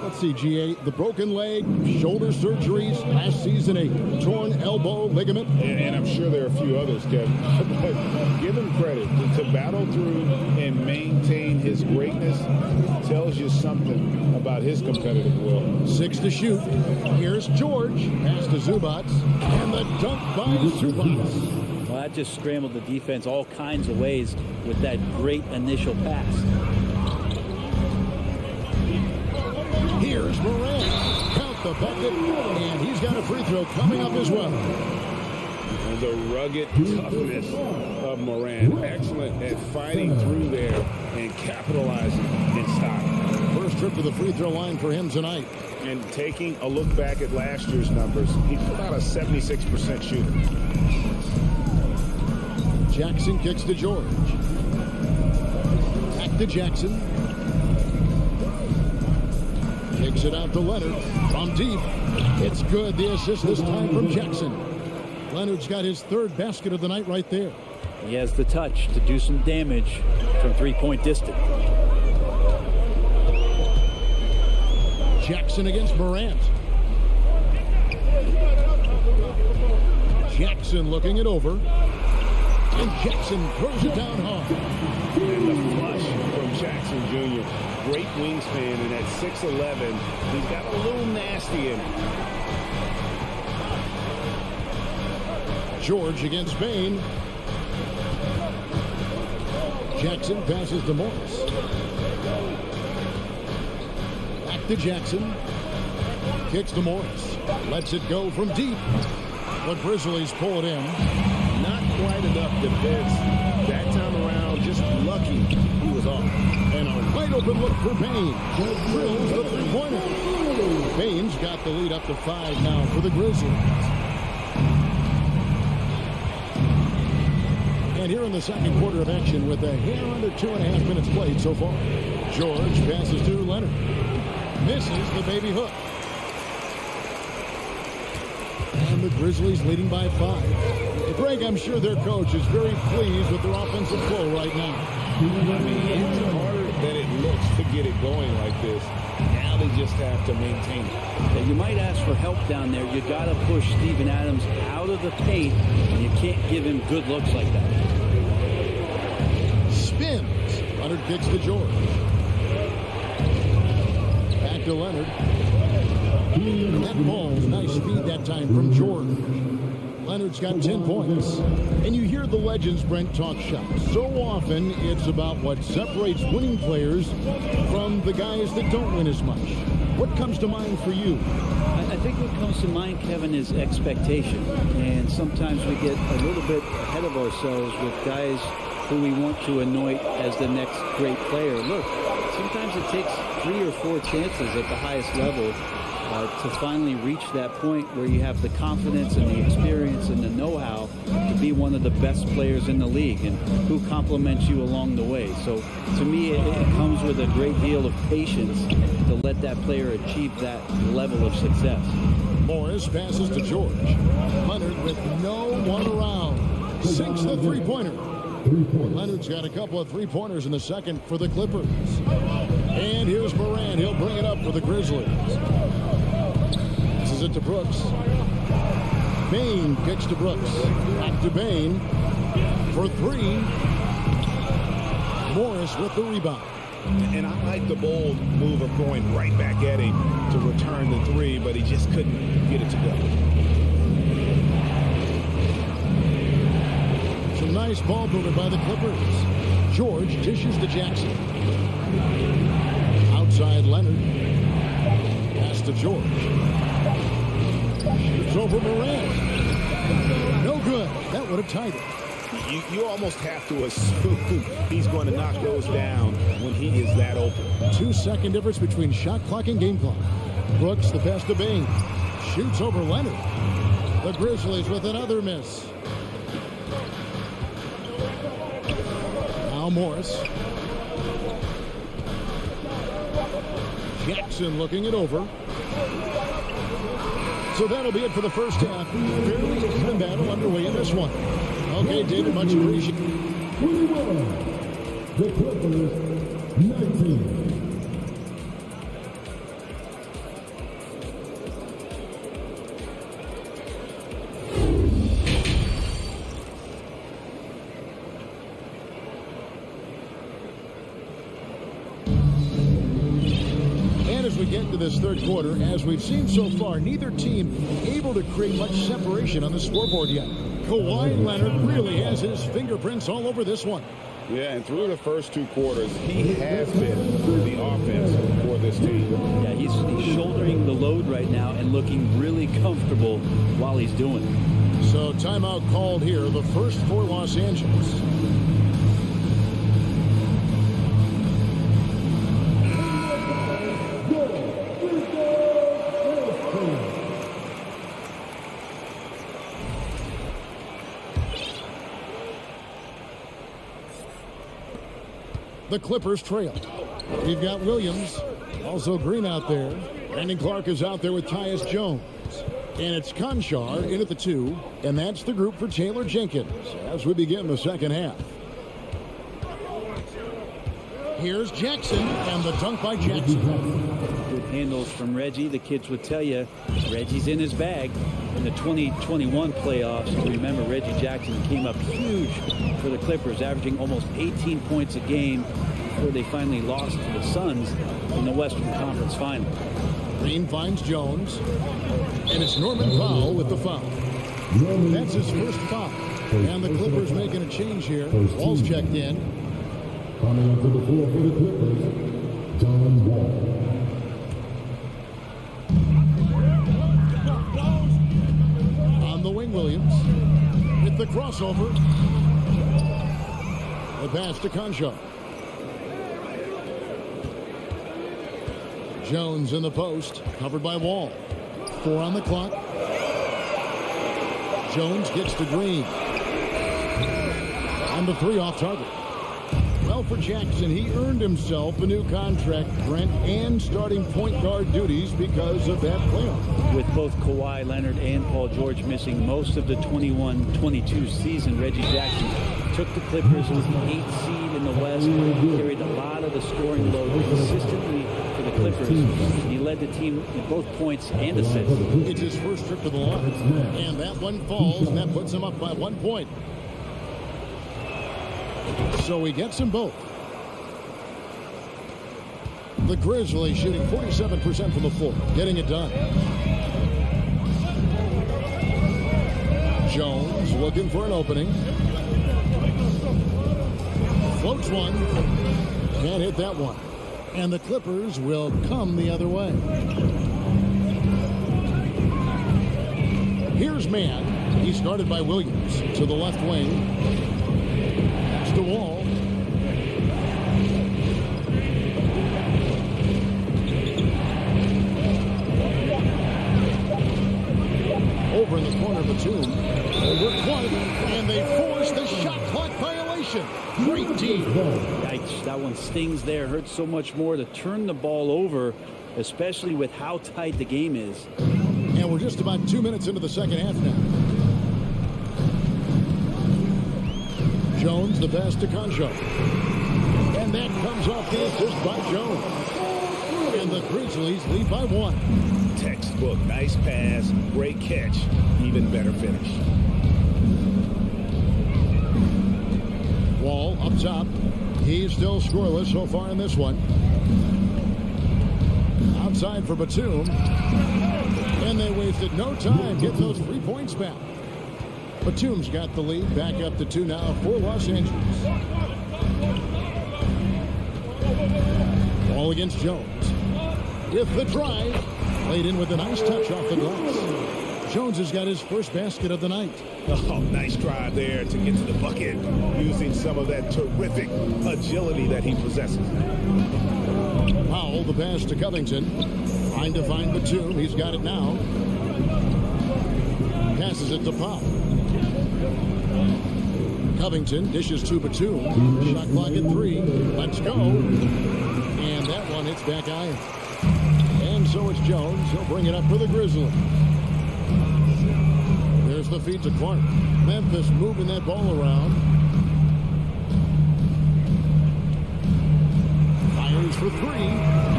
Let's see, GA, the broken leg, shoulder surgeries, last season a torn elbow ligament. And I'm sure there are a few others, Kevin. But give him credit to battle through and maintain his greatness tells you something about his competitive will. 6 to shoot. Here's George. Pass to Zubac. And the dunk by Zubac. Well, that just scrambled the defense all kinds of ways with that great initial pass. Here's Morant. Count the bucket. And he's got a free throw coming up as well. And the rugged toughness of Morant. Excellent at fighting through there and capitalizing in style. First trip to the free throw line for him tonight. And taking a look back at last year's numbers, he's about a 76% shooter. Jackson kicks to George. Back to Jackson. Kicks it out to Leonard from deep. It's good. The assist this time from Jackson. Leonard's got his 3rd basket of the night right there. He has the touch to do some damage from 3-point distance. Jackson against Morant. Jackson looking it over. And Jackson throws it down hard. And the flush from Jackson Jr. Great wingspan, and at 6'11", he's got a little nasty in him. George against Bain. Jackson passes to Morris. Back to Jackson. Kicks to Morris. Lets it go from deep. The Grizzlies pull it in. Not quite enough defense that time around. Just lucky he was off. And a wide open look for Bain. Drills the 3-pointer. Bain's got the lead up to 5 now for the Grizzlies. And here in the second quarter of action with a hair under 2.5 minutes played so far. George passes to Leonard. Misses the baby hook. And the Grizzlies leading by 5. Greg, I'm sure their coach is very pleased with their offensive flow right now. I mean, it's harder than it looks to get it going like this. Now they just have to maintain it. Yeah, you might ask for help down there. You got to push Steven Adams out of the paint, and you can't give him good looks like that. Spins. Leonard kicks to George. Back to Leonard. That ball, nice speed that time from George. Leonard's got 10 points. And you hear the legends, Brent, talk shop. So often, it's about what separates winning players from the guys that don't win as much. What comes to mind for you? I think what comes to mind, Kevin, is expectation. And sometimes we get a little bit ahead of ourselves with guys who we want to anoint as the next great player. Look, sometimes it takes 3 or 4 chances at the highest level to finally reach that point where you have the confidence and the experience and the know-how to be one of the best players in the league, and who compliments you along the way. So to me, it comes with a great deal of patience to let that player achieve that level of success. Morris passes to George. Leonard with no one around. Sinks the three-pointer. Leonard's got a couple of three-pointers in the second for the Clippers. And here's Moran. He'll bring it up for the Grizzlies. This is it to Brooks. Bain kicks to Brooks. Back to Bain for 3. Morris with the rebound. And I like the bold move of going right back at him to return the 3, but he just couldn't get it to go. Some nice ball movement by the Clippers. George dishes to Jackson. Outside Leonard. Pass to George. It's over Moran. No good. That would have tied it. You almost have to assume he's going to knock those down when he is that open. 2-second difference between shot clock and game clock. Brooks, the pass to Bain. Shoots over Leonard. The Grizzlies with another miss. Now Morris. Jackson looking it over. So that'll be it for the first half. Fairly even battle underway in this one. Okay, David, much appreciated. The Clippers, 19. We get into this third quarter, as we've seen so far, neither team able to create much separation on the scoreboard yet. Kawhi Leonard really has his fingerprints all over this one. Yeah, and through the first 2 quarters, he has been the offense for this team. Yeah, he's shouldering the load right now and looking really comfortable while he's doing it. So timeout called here, the first for Los Angeles. The Clippers trail. We've got Williams, also Green out there. Brandon Clark is out there with Tyus Jones. And it's Conchar in at the 2, and that's the group for Taylor Jenkins as we begin the second half. Here's Jackson, and the dunk by Jackson. Good handles from Reggie. The kids would tell you Reggie's in his bag. In the 2021 playoffs, remember Reggie Jackson came up huge for the Clippers, averaging almost 18 points a game before they finally lost to the Suns in the Western Conference Final. Green finds Jones, and it's Norman Powell with the foul. That's his first foul. And the Clippers making a change here. Wall's checked in. Coming onto the floor for the Clippers, John Wall. On the wing, Williams with the crossover. The pass to Conchar. Jones in the post, covered by Wall. 4 on the clock. Jones gets to Green. And the 3 off target. Well, for Jackson, he earned himself a new contract, Brent, and starting point guard duties because of that playoff. With both Kawhi Leonard and Paul George missing most of the 21-22 season, Reggie Jackson took the Clippers to the 8th seed in the West, carried a lot of the scoring load consistently for the Clippers. He led the team in both points and assists. It's his first trip to the line, and that one falls, and that puts him up by 1 point. So he gets them both. The Grizzlies shooting 47% from the floor, getting it done. Jones looking for an opening. Floats one. Can't hit that one. And the Clippers will come the other way. Here's Mann. He started by Williams to the left wing. To Wall. possession. Great D. Yikes, that one stings there. Hurts so much more to turn the ball over, especially with how tight the game is. And we're just about 2 minutes into the second half now. Jones, the pass to Concho. And that comes off the assist by Jones. And the Grizzlies lead by 1. Textbook, nice pass, great catch, even better finish. Wall up top. He's still scoreless so far in this one. Outside for Batum. And they wasted no time getting those 3 points back. Batum's got the lead, back up to 2 now for Los Angeles. Ball against Jones. With the drive, laid in with a nice touch off the glass. Jones has got his first basket of the night. Oh, nice drive there to get to the bucket, using some of that terrific agility that he possesses. Powell, the pass to Covington. Trying to find Batum. He's got it now. Passes it to Powell. Covington dishes to Batum. Shot clock at 3. Let's go. And that one hits back iron. And so it's Jones. He'll bring it up for the Grizzlies. There's the feed to Clark. Memphis moving that ball around. Fires for 3.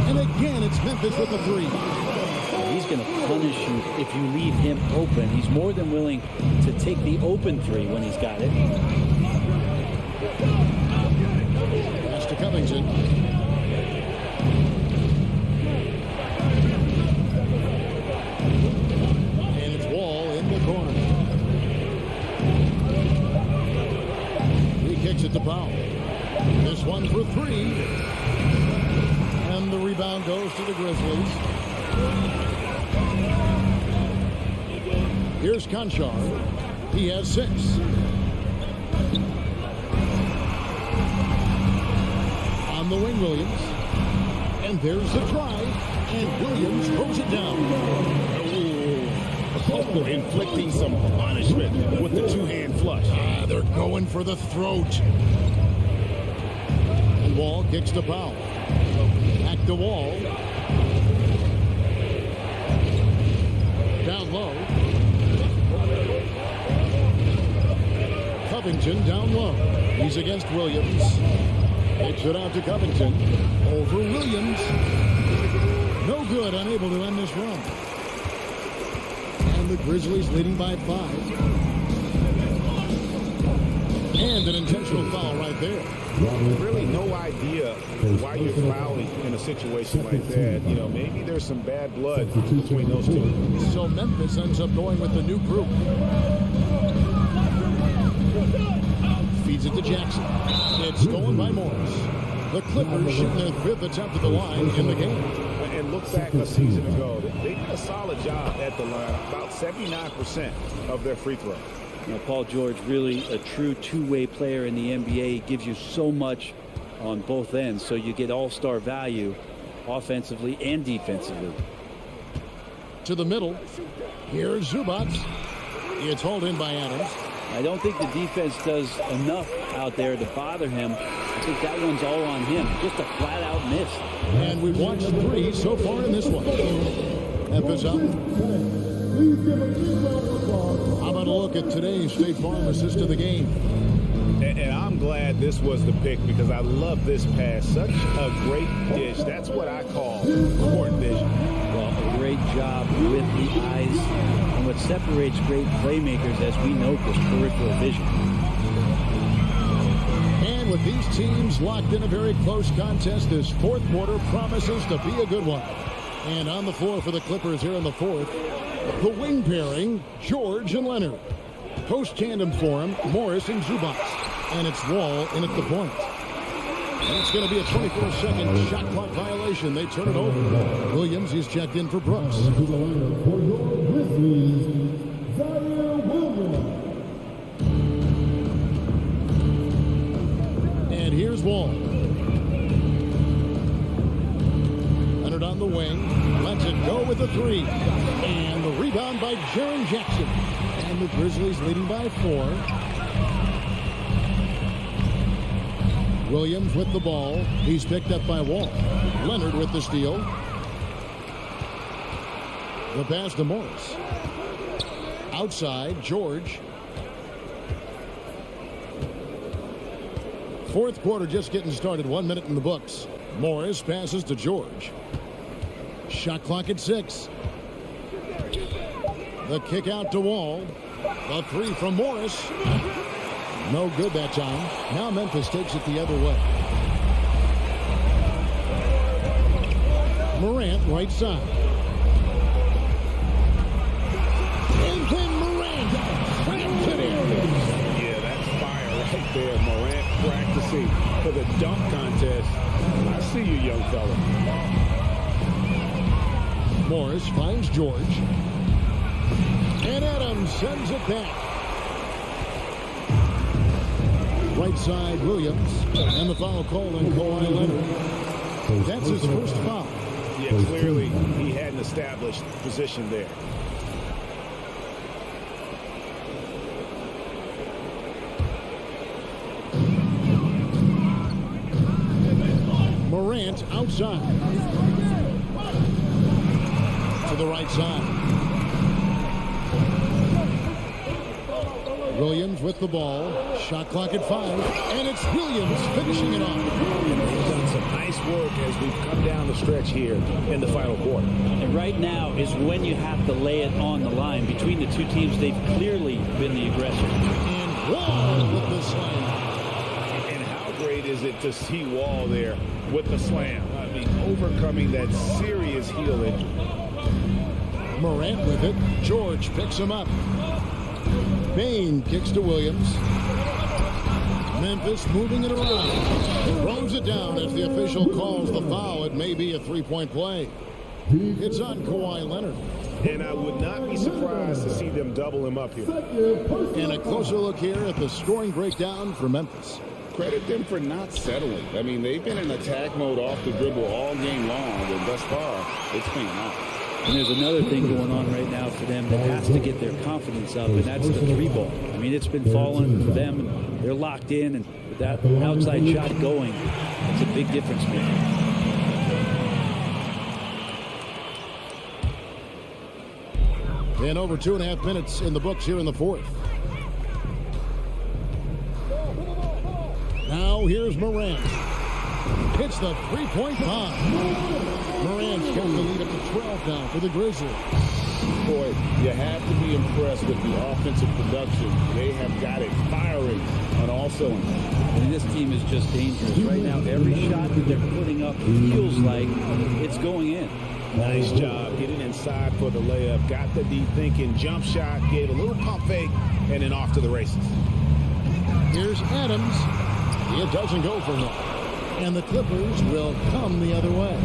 And again, it's Memphis with the 3. He's going to punish you if you leave him open. He's more than willing to take the open 3 when he's got it. Pass to Covington. And it's Wall in the corner. He kicks it to Powell. This one for 3. And the rebound goes to the Grizzlies. Here's Conchar. He has 6. On the wing, Williams. And there's the drive. And Williams throws it down. Oh, inflicting some punishment with the 2-hand flush. They're going for the throat. And Wall kicks to Powell. Back to Wall. Down low. Covington down low. He's against Williams. Takes it out to Covington. Over Williams. No good, unable to end this run. And the Grizzlies leading by 5. And an intentional foul right there. Really no idea why you're fouling in a situation like that. You know, maybe there's some bad blood between those two. So Memphis ends up going with the new group. Feeds it to Jackson. It's stolen by Morris. The Clippers shoot their 5th attempt at the line in the game. And look back a season ago, they did a solid job at the line, about 79% of their free throws. You know, Paul George, really a true two-way player in the NBA. He gives you so much on both ends, so you get all-star value offensively and defensively. To the middle. Here's Zubac. It's hauled in by Adams. I don't think the defense does enough out there to bother him. I think that one's all on him. Just a flat-out miss. And we've watched 3 so far in this one. Memphis up. How about a look at today's State Farm assist of the game? And I'm glad this was the pick because I love this pass. Such a great dish. That's what I call court vision. Well, a great job with the eyes. And what separates great playmakers, as we know, is peripheral vision. And with these teams locked in a very close contest, this 4th quarter promises to be a good one. And on the floor for the Clippers here in the 4th, the wing pairing, George and Leonard. Post tandem for him, Morris and Zubac. And it's Wall in at the point. And it's going to be a 24-second shot clock violation. They turn it over. Williams, he's checked in for Brooks. And here's Wall. Leonard on the wing. Lets it go with a 3. And the rebound by Jaren Jackson. And the Grizzlies leading by 4. Williams with the ball. He's picked up by Wall. Leonard with the steal. The pass to Morris. Outside, George. Fourth quarter just getting started. 1 minute in the books. Morris passes to George. Shot clock at 6. The kick out to Wall. The three from Morris. No good that time. Now Memphis takes it the other way. Morant right side. And then Morant slams it in. Yeah, that's fire right there. Morant practicing for the dunk contest. I see you, young fella. Morris finds George. And Adams sends it back. Right side, Williams. And the foul call on Kawhi Leonard. That's his first foul. Yeah, clearly he had an established position there. Morant outside. To the right side. Williams with the ball. Shot clock at 5. And it's Williams finishing it off. He's done some nice work as we've come down the stretch here in the final quarter. And right now is when you have to lay it on the line. Between the two teams, they've clearly been the aggressor. And Wall with the slam. And how great is it to see Wall there with the slam? I mean, overcoming that serious heel injury. Morant with it. George picks him up. Bain kicks to Williams. Memphis moving it around. Throws it down as the official calls the foul. It may be a three-point play. It's on Kawhi Leonard. And I would not be surprised to see them double him up here. And a closer look here at the scoring breakdown for Memphis. Credit them for not settling. I mean, they've been in attack mode off the dribble all game long, and thus far, it's paying off. And there's another thing going on right now for them that has to get their confidence up, and that's the three ball. I mean, it's been falling for them, and they're locked in, and with that outside shot going, it's a big difference maker. And over 2.5 minutes in the books here in the fourth. Now here's Morant. Hits the three-point bomb. Morant's got the lead up to 12 now for the Grizzlies. Boy, you have to be impressed with the offensive production. They have got it firing on all cylinders. And this team is just dangerous. Right now, every shot that they're putting up feels like it's going in. Nice job getting inside for the layup. Got the deep thinking jump shot, gave a little pump fake, and then off to the races. Here's Adams. It doesn't go for him. And the Clippers will come the other way.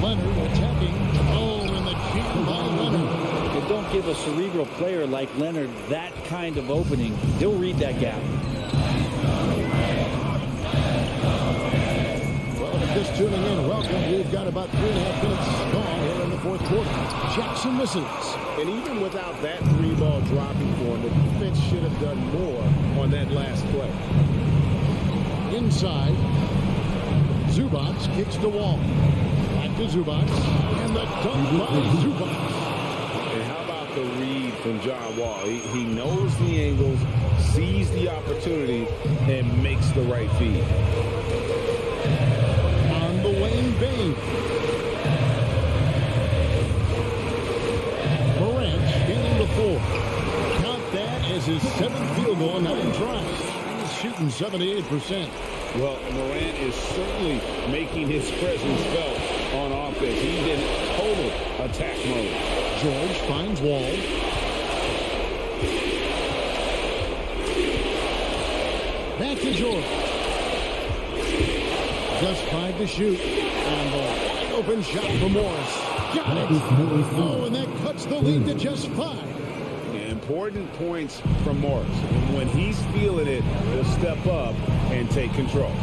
Leonard attacking. Oh, and the cheat by Leonard. They don't give a cerebral player like Leonard that kind of opening. He'll read that gap. Well, if you're just tuning in, welcome. We've got about 3.5 minutes gone here in the fourth quarter. Jackson misses. And even without that three ball dropping for him, the defense should have done more on that last play. Inside, Zubac kicks the wall. Back to Zubac, and the dunk by Zubac. And how about the read from John Wall? He knows the angles, sees the opportunity, and makes the right feed. On the wing, Bain. Morant getting the 4. Count that as his 7th field goal in 9 tries. Shooting 78%. Well, Morant is certainly making his presence felt on offense. He's in total attack mode. George finds Wall. Back to George. Just 5 to shoot. And the wide open shot for Morris. Got it. Oh, and that cuts the lead to just 5. Important points from Morris. And when he's feeling it, he'll step up and take control.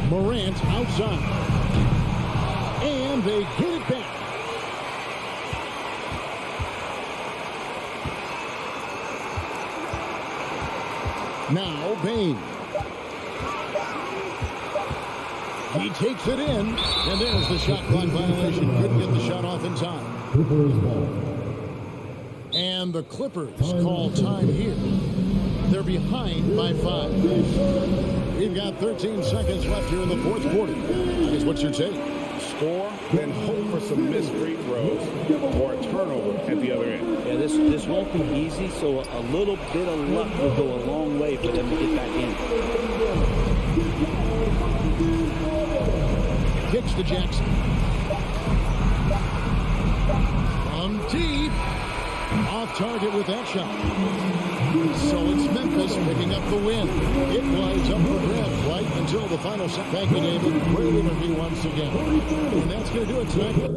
Morant outside. And they get it back. Now Bain. He takes it in, and there's the shot clock violation. Couldn't get the shot off in time. And the Clippers call time here. They're behind by 5. We've got 13 seconds left here in the fourth quarter. Guys, what's your take? Score, then hope for some missed free throws or a turnover at the other end. Yeah, this won't be easy, so a little bit of luck will go a long way for them to get back in. Kicks to Jackson. From deep. Off target with that shot. So it's Memphis picking up the win. It was up for grabs right until the final set. Thank you, David. Great interview once again. And that's going to do it tonight.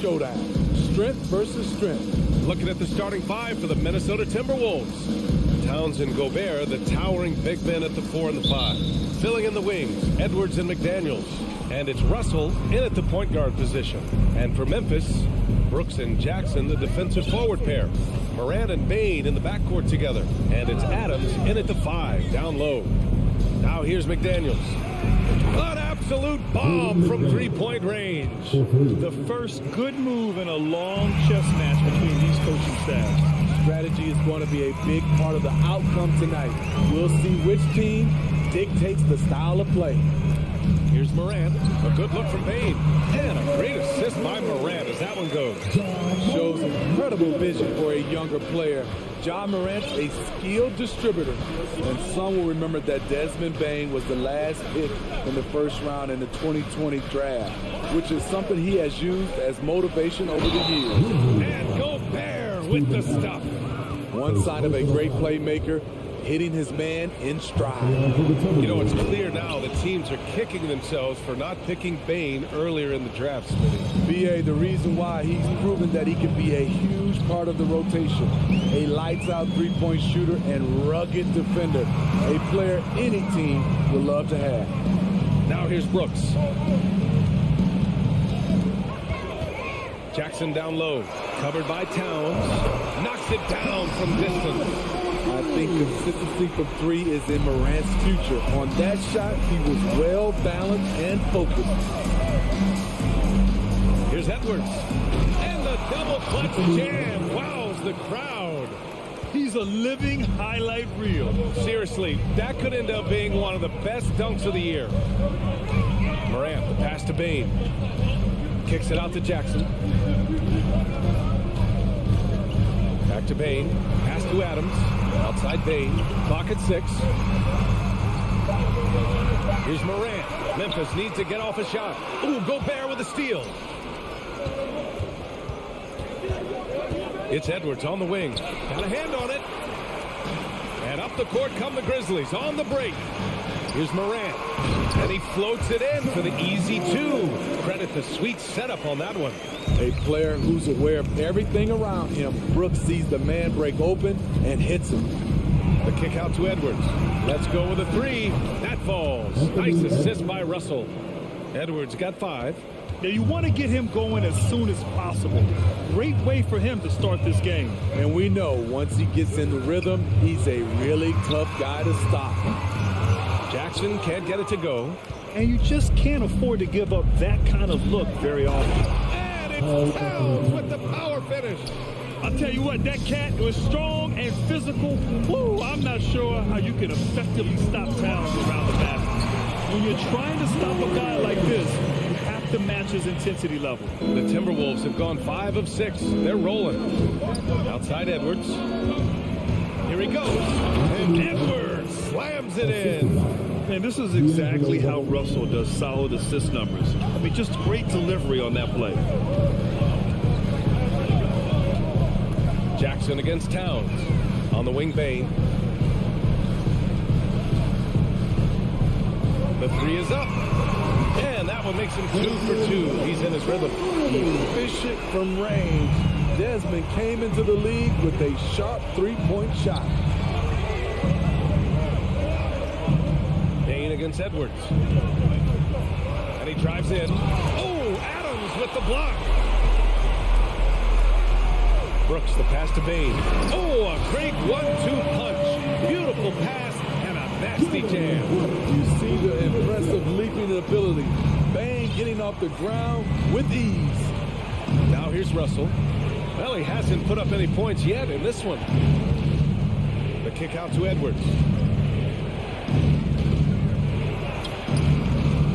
Showdown. Strength versus strength. Looking at the starting five for the Minnesota Timberwolves. Towns and Gobert, the towering big men at the 4 and the 5. Filling in the wings, Edwards and McDaniels. And it's Russell in at the point guard position. And for Memphis, Brooks and Jackson, the defensive forward pair. Morant and Bane in the backcourt together. And it's Adams in at the 5, down low. Now here's McDaniels. An absolute bomb from three-point range. The first good move in a long chess match between these coaching staffs. Strategy is going to be a big part of the outcome tonight. We'll see which team dictates the style of play. Here's Morant. A good look from Bane. And a great assist by Morant as that one goes. Shows incredible vision for a younger player. Ja Morant's a skilled distributor. And some will remember that Desmond Bane was the last pick in the first round in the 2020 draft, which is something he has used as motivation over the years. And Gobert with the stuff. One sign of a great playmaker, hitting his man in stride. You know, it's clear now that teams are kicking themselves for not picking Bane earlier in the draft, Smitty. B.A., the reason why he's proven that he can be a huge part of the rotation. A lights-out three-point shooter and rugged defender. A player any team would love to have. Now here's Brooks. Jackson down low. Covered by Towns. Knocks it down from distance. I think consistency from three is in Morant's future. On that shot, he was well balanced and focused. Here's Edwards. And the double clutch jam. Wows the crowd. He's a living highlight reel. Seriously, that could end up being one of the best dunks of the year. Morant, the pass to Bane. Kicks it out to Jackson. Back to Bane. Pass to Adams. Outside Bane. Clock at 6. Here's Morant. Memphis needs to get off a shot. Ooh, Gobert with a steal. It's Edwards on the wing. Got a hand on it. And up the court come the Grizzlies on the break. Here's Morant. And he floats it in for the easy 2. Credit the sweet setup on that one. A player who's aware of everything around him. Brooks sees the man break open and hits him. The kick out to Edwards. Let's go with a 3. That falls. Nice assist by Russell. Edwards got 5. Now you want to get him going as soon as possible. Great way for him to start this game. And we know once he gets in the rhythm, he's a really tough guy to stop. Jackson can't get it to go. And you just can't afford to give up that kind of look very often. And it's Towns with the power finish. I'll tell you what, that cat was strong and physical. Woo, I'm not sure how you can effectively stop Towns around the basket. When you're trying to stop a guy like this, you have to match his intensity level. The Timberwolves have gone 5 of 6. They're rolling. Outside Edwards. Here he goes. And Edwards slams it in. Man, this is exactly how Russell does solid assist numbers. I mean, just great delivery on that play. Jackson against Towns. On the wing, Bane. The 3 is up. And that one makes him 2 for 2. He's in his rhythm. Efficient from range. Desmond came into the league with a sharp three-point shot. Bane against Edwards. And he drives in. Oh, Adams with the block. Brooks, the pass to Bain. Oh, a great 1-2 punch. Beautiful pass and a nasty jam. You see the impressive leaping ability. Bain getting off the ground with ease. Now here's Russell. Well, he hasn't put up any points yet in this one. The kick out to Edwards.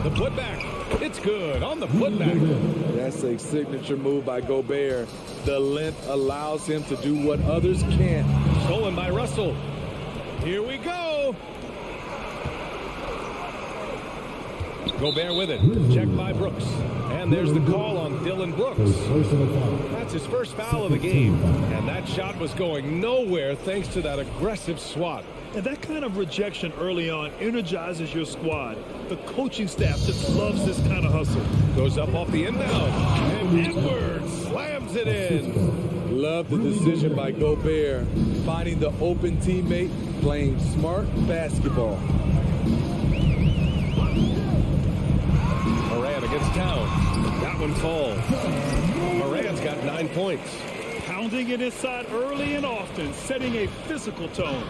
The putback. It's good on the putback. That's a signature move by Gobert. The length allows him to do what others can't. Stolen by Russell. Here we go. Gobert with it. Checked by Brooks. And there's the call on Dylan Brooks. That's his first foul of the game. And that shot was going nowhere thanks to that aggressive swat. And that kind of rejection early on energizes your squad. The coaching staff just loves this kind of hustle. Goes up off the inbound. And Edwards slams it in. Love the decision by Gobert. Finding the open teammate, playing smart basketball. Morant against Towns. That one falls. Morant's got 9 points. Pounding it inside early and often, setting a physical tone.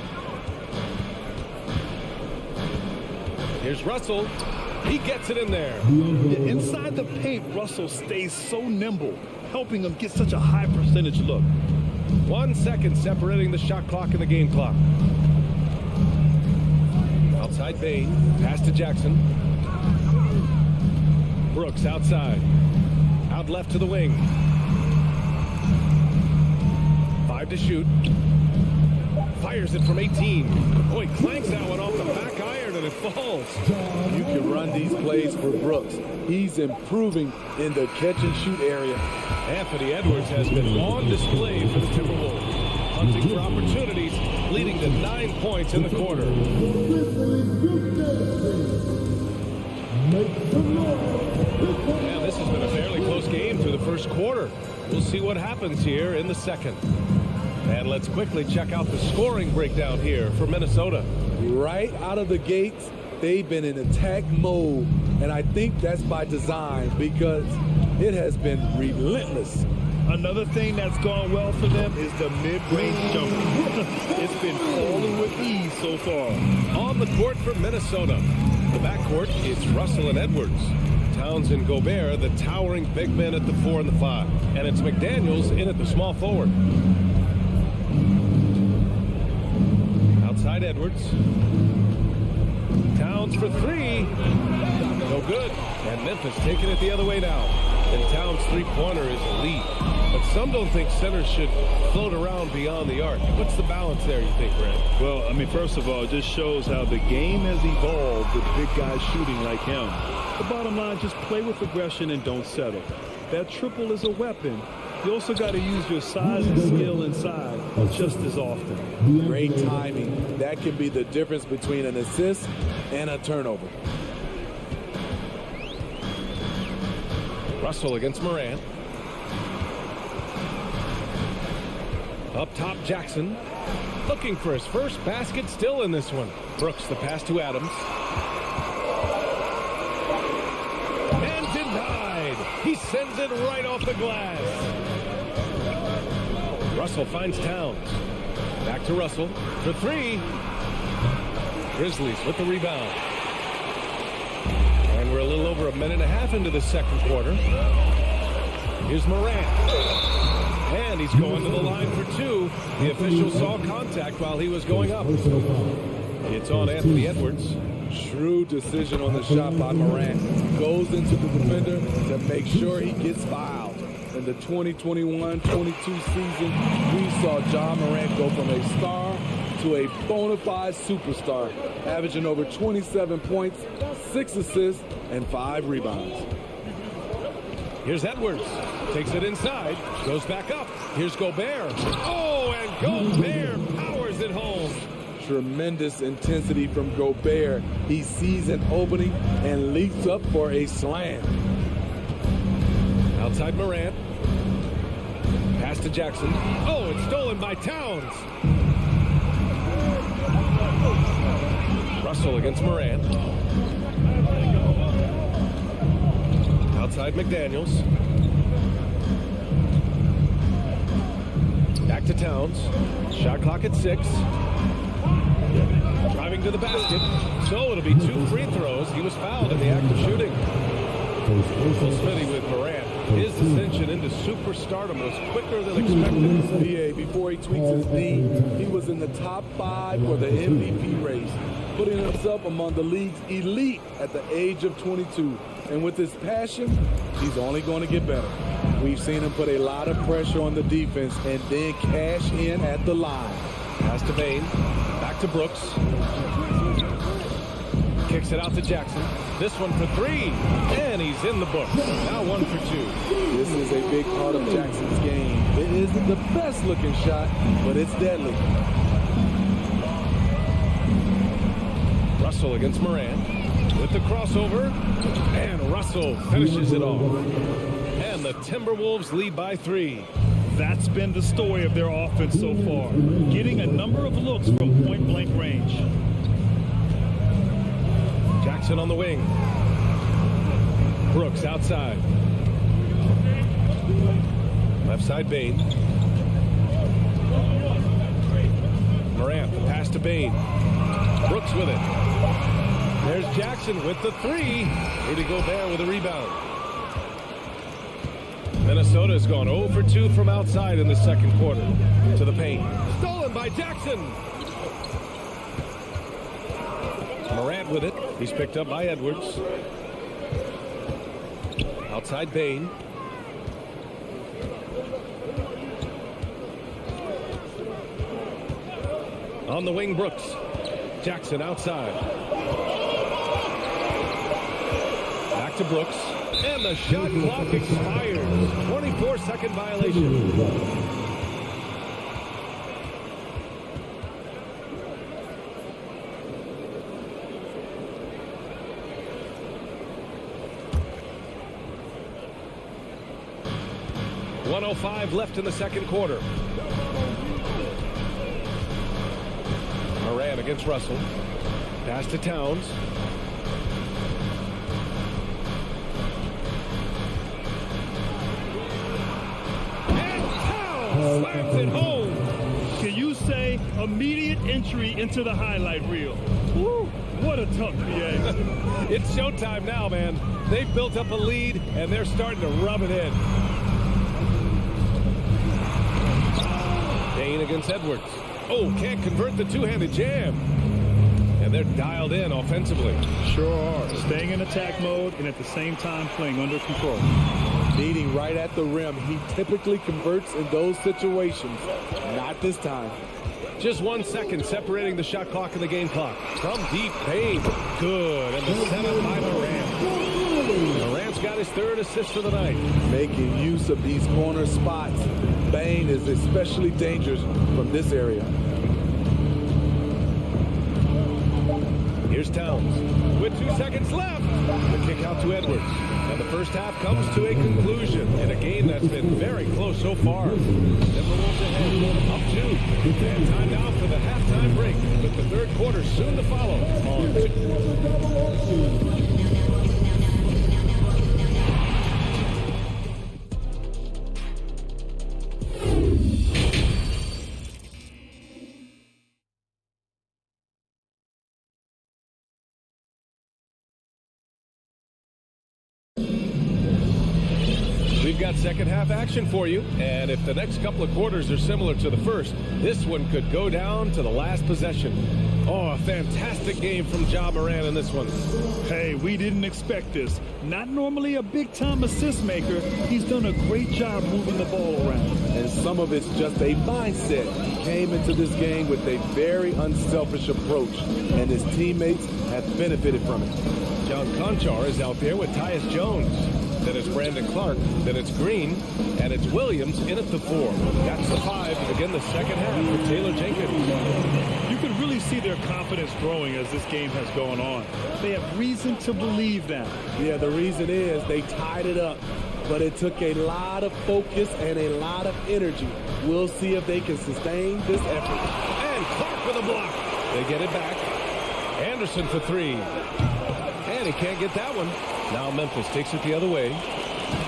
Here's Russell. He gets it in there. Inside the paint, Russell stays so nimble, helping him get such a high percentage look. 1 second separating the shot clock and the game clock. Outside Bain. Pass to Jackson. Brooks outside. Out left to the wing. 5 to shoot. Fires it from 18. Oh, he clanks that one off the back iron and it falls. You can run these plays for Brooks. He's improving in the catch and shoot area. Anthony Edwards has been on display for the Timberwolves. Hunting for opportunities, leading to 9 points in the quarter. Yeah, this has been a fairly close game through the first quarter. We'll see what happens here in the second. And let's quickly check out the scoring breakdown here for Minnesota. Right out of the gates, they've been in attack mode. And I think that's by design because it has been relentless. Another thing that's gone well for them is the mid-range jumper. It's been falling with ease so far. On the court for Minnesota. The backcourt, it's Russell and Edwards. Towns and Gobert, the towering big men at the 4 and the 5. And it's McDaniels in at the small forward. Outside Edwards. Towns for 3. No good. And Memphis taking it the other way now. And Towns' three-pointer is elite. But some don't think centers should float around beyond the arc. What's the balance there, you think, Brad? Well, I mean, first of all, it just shows how the game has evolved with big guys shooting like him. The bottom line, just play with aggression and don't settle. That triple is a weapon. You also got to use your size and skill inside just as often. Great timing. That can be the difference between an assist and a turnover. Russell against Morant. Up top, Jackson. Looking for his first basket still in this one. Brooks, the pass to Adams. And denied. He sends it right off the glass. Russell finds Towns. Back to Russell for 3. Grizzlies with the rebound. And we're a little over a minute and a half into the second quarter. Here's Morant. And he's going to the line for 2. The official saw contact while he was going up. It's on Anthony Edwards. Shrewd decision on the shot by Morant. Goes into the defender to make sure he gets fouled. In the 2021-22 season, we saw John Morant go from a star to a bona fide superstar, averaging over 27 points, 6 assists, and 5 rebounds. Here's Edwards. Takes it inside. Goes back up. Here's Gobert. Oh, and Gobert powers it home. Tremendous intensity from Gobert. He sees an opening and leaps up for a slam. Outside Morant. Pass to Jackson. Oh, it's stolen by Towns. Russell against Morant. Outside McDaniels. Back to Towns. Shot clock at 6. Driving to the basket. So it'll be 2 free throws. He was fouled in the act of shooting. Smitty with Morant. His ascension into superstardom was quicker than expected. BA, before he tweaks his knee, he was in the top 5 for the MVP race, putting himself among the league's elite at the age of 22. And with his passion, he's only going to get better. We've seen him put a lot of pressure on the defense and then cash in at the line. Pass to Bain. Back to Brooks. Kicks it out to Jackson. This one for 3. And he's in the books. Now 1 for 2. This is a big part of Jackson's game. It isn't the best looking shot, but it's deadly. Russell against Morant. With the crossover. And Russell finishes it off. And the Timberwolves lead by 3. That's been the story of their offense so far. Getting a number of looks from point-blank range. Jackson on the wing. Brooks outside. Left side Bain. Morant, the pass to Bain. Brooks with it. There's Jackson with the 3. Rudy Gobert with a rebound. Minnesota has gone 0 for 2 from outside in the second quarter. To the paint. Stolen by Jackson. Morant with it. He's picked up by Edwards. Outside Bain. On the wing, Brooks. Jackson outside. Back to Brooks. And the shot clock expires. 24-second violation. .105 left in the second quarter. Morant against Russell. Pass to Towns. Slams it home. Can you say immediate entry into the highlight reel? Woo, what a tough PA. It's showtime now, man. They've built up a lead, and they're starting to rub it in. Bain against Edwards. Oh, can't convert the two-handed jam. And they're dialed in offensively. Sure are. Staying in attack mode and at the same time playing under control. Meeting right at the rim. He typically converts in those situations. Not this time. Just 1 second separating the shot clock and the game clock. From deep, Bain. Good. And the setup by Morant. Morant's got his 3rd assist for the night. Making use of these corner spots. Bain is especially dangerous from this area. Here's Towns with 2 seconds left. The kick out to Edwards. And the first half comes to a conclusion in a game that's been very close so far. Timberwolves ahead, up 2. And time now for the halftime break, with the third quarter soon to follow on We've got second half action for you, and if the next couple of quarters are similar to the first, this one could go down to the last possession. Oh, a fantastic game from Ja Morant in this one. Hey, we didn't expect this. Not normally a big-time assist maker. He's done a great job moving the ball around. And some of it's just a mindset. He came into this game with a very unselfish approach, and his teammates have benefited from it. John Conchar is out there with Tyus Jones. Then it's Brandon Clark. Then it's Green. And it's Williams in at the 4. That's the 5 to begin the second half for Taylor Jenkins. You can really see their confidence growing as this game has gone on. They have reason to believe that. Yeah, the reason is they tied it up. But it took a lot of focus and a lot of energy. We'll see if they can sustain this effort. And Clark with a block. They get it back. Anderson for 3. And he can't get that one. Now Memphis takes it the other way.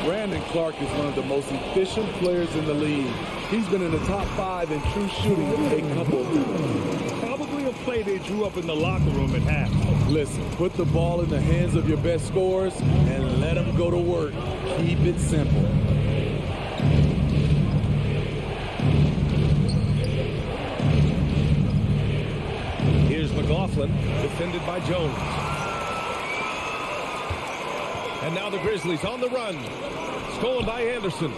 Brandon Clark is one of the most efficient players in the league. He's been in the top 5 in true shooting a couple of times. Probably a play they drew up in the locker room at half. Listen, put the ball in the hands of your best scorers and let them go to work. Keep it simple. Here's McLaughlin, defended by Jones. And now the Grizzlies on the run. Stolen by Anderson.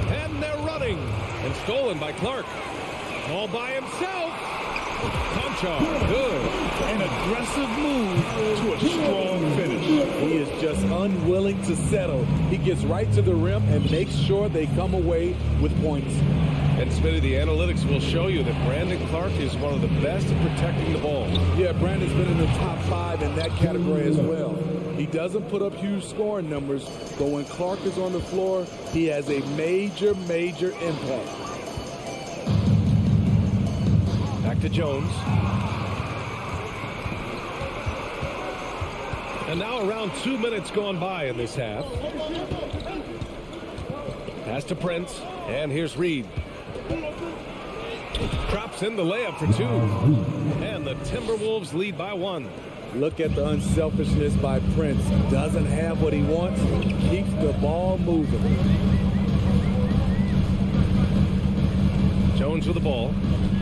And they're running. And stolen by Clark. All by himself. Conchar, good. An aggressive move to a strong finish. He is just unwilling to settle. He gets right to the rim and makes sure they come away with points. And Smitty, the analytics will show you that Brandon Clark is one of the best at protecting the ball. Yeah, Brandon's been in the top 5 in that category as well. He doesn't put up huge scoring numbers, but when Clark is on the floor, he has a major, major impact. Back to Jones. And now around 2 minutes gone by in this half. Pass to Prince, and here's Reed. Drops in the layup for 2. And the Timberwolves lead by 1. Look at the unselfishness by Prince. Doesn't have what he wants, keeps the ball moving. Jones with the ball.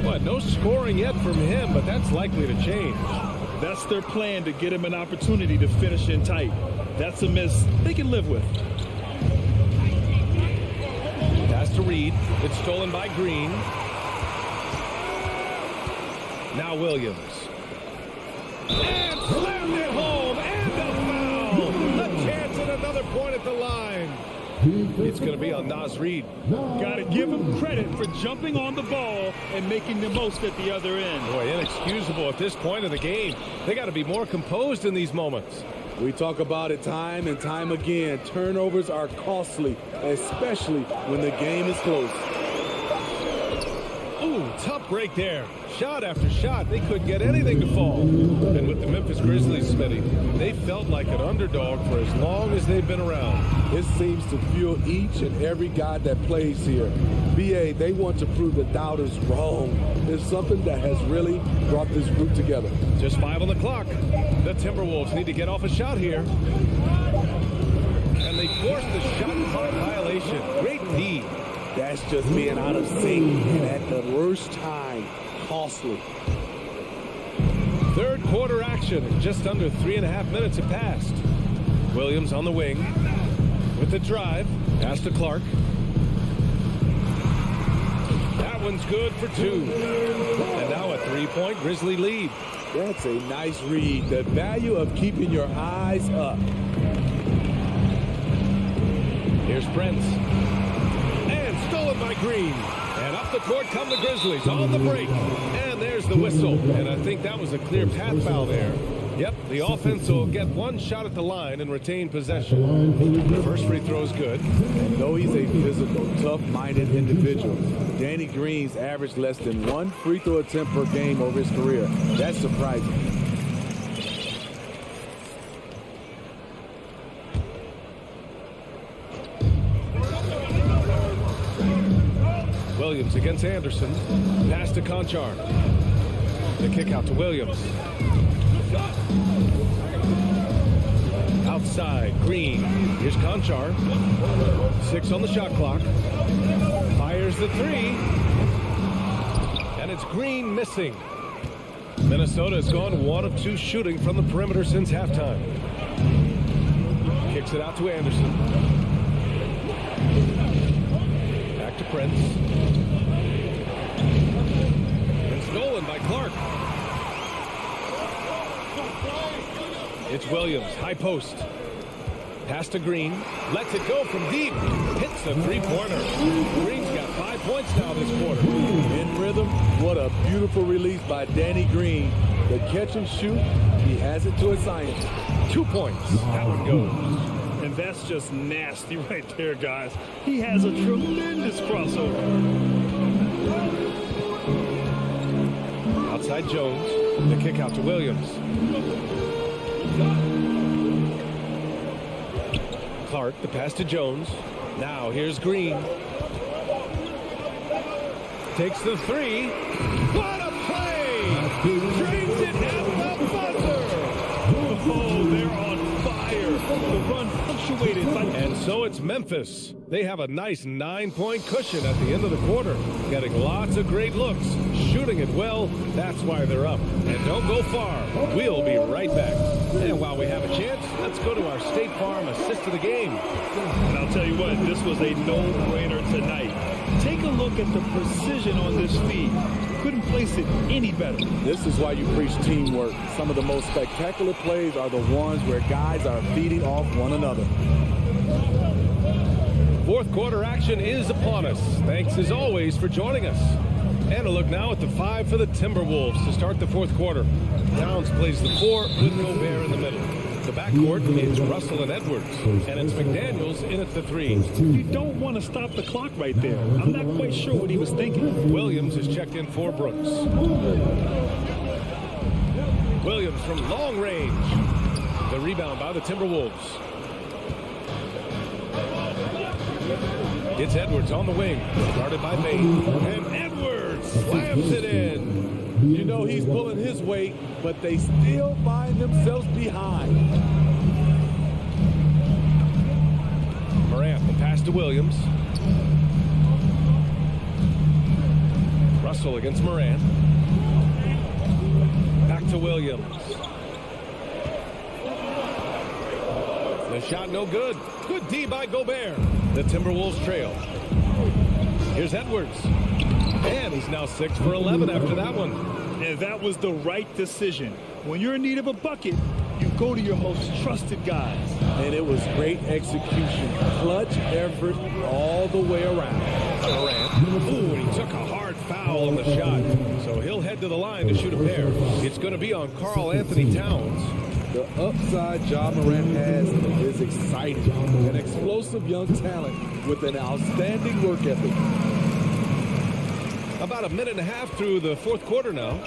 But no scoring yet from him, but that's likely to change. That's their plan, to get him an opportunity to finish in tight. That's a miss they can live with. Pass to Reed. It's stolen by Green. Now Williams. And slammed it home. And a foul. A chance at another point at the line. It's going to be on Naz Reid. Got to give him credit for jumping on the ball and making the most at the other end. Boy, inexcusable at this point of the game. They got to be more composed in these moments. We talk about it time and time again. Turnovers are costly, especially when the game is close. Ooh, tough break there. Shot after shot. They couldn't get anything to fall. And with the Memphis Grizzlies, Smitty, they felt like an underdog for as long as they've been around. This seems to fuel each and every guy that plays here. BA, they want to prove the doubters wrong. It's something that has really brought this group together. Just 5 on the clock. The Timberwolves need to get off a shot here. And they forced the shot clock violation. Great D. That's just being out of sync and at the worst time. Costly. Third quarter action. Just under 3.5 minutes have passed. Williams on the wing with the drive. Pass to Clark. That one's good for 2. And now a 3-point Grizzly lead. That's a nice read. The value of keeping your eyes up. Here's Prince. And stolen by Green. And up the court come the Grizzlies on the break. And there's the whistle. And I think that was a clear path foul there. Yep, the offense will get one shot at the line and retain possession. The first free throw is good. And though he's a physical, tough-minded individual, Danny Green's averaged less than 1 free throw attempt per game over his career. That's surprising. Williams against Anderson. Pass to Conchar. The kick out to Williams. Outside, Green. Here's Conchar. 6 on the shot clock. Fires the 3. And it's Green missing. Minnesota has gone 1 of 2 shooting from the perimeter since halftime. Kicks it out to Anderson. Back to Prince. And stolen by Clark. It's Williams, high post. Pass to Green. Lets it go from deep. Hits the 3-pointer. Green's got 5 points now this quarter. In rhythm, what a beautiful release by Danny Green. The catch and shoot, he has it to a science. 2 points. That one goes. And that's just nasty right there, guys. He has a tremendous crossover. Outside Jones. The kick out to Williams. Clark, the pass to Jones. Now here's Green. Takes the three. What a play! Drains it at the buzzer! Oh, they're on fire. The run punctuated by... And so it's Memphis. They have a nice 9-point cushion at the end of the quarter. Getting lots of great looks. Shooting it well. That's why they're up. And don't go far. We'll be right back. And while we have a chance, let's go to our State Farm assist of the game. And I'll tell you what, this was a no-brainer tonight. Take a look at the precision on this feed. Couldn't place it any better. This is why you preach teamwork. Some of the most spectacular plays are the ones where guys are feeding off one another. Fourth quarter action is upon us. Thanks as always for joining us. And a look now at the 5 for the Timberwolves to start the fourth quarter. Towns plays the 4 with Gobert in the middle. The backcourt is Russell and Edwards. And it's McDaniels in at the 3. You don't want to stop the clock right there. I'm not quite sure what he was thinking. Williams is checked in for Brooks. Williams from long range. The rebound by the Timberwolves. It's Edwards on the wing, guarded by Bain. And Edwards slams it in. You know he's pulling his weight, but they still find themselves behind. Morant, the pass to Williams. Russell against Morant. Back to Williams. The shot no good. Good D by Gobert. The Timberwolves trail. Here's Edwards. And he's now 6 for 11 after that one. And that was the right decision. When you're in need of a bucket, you go to your most trusted guys. And it was great execution. Clutch effort all the way around. Durant. Ooh, and he took a hard foul on the shot. So he'll head to the line to shoot a pair. It's going to be on Karl Anthony Towns. The upside Ja Morant has is exciting. An explosive young talent with an outstanding work ethic. About a minute and a half through the fourth quarter now.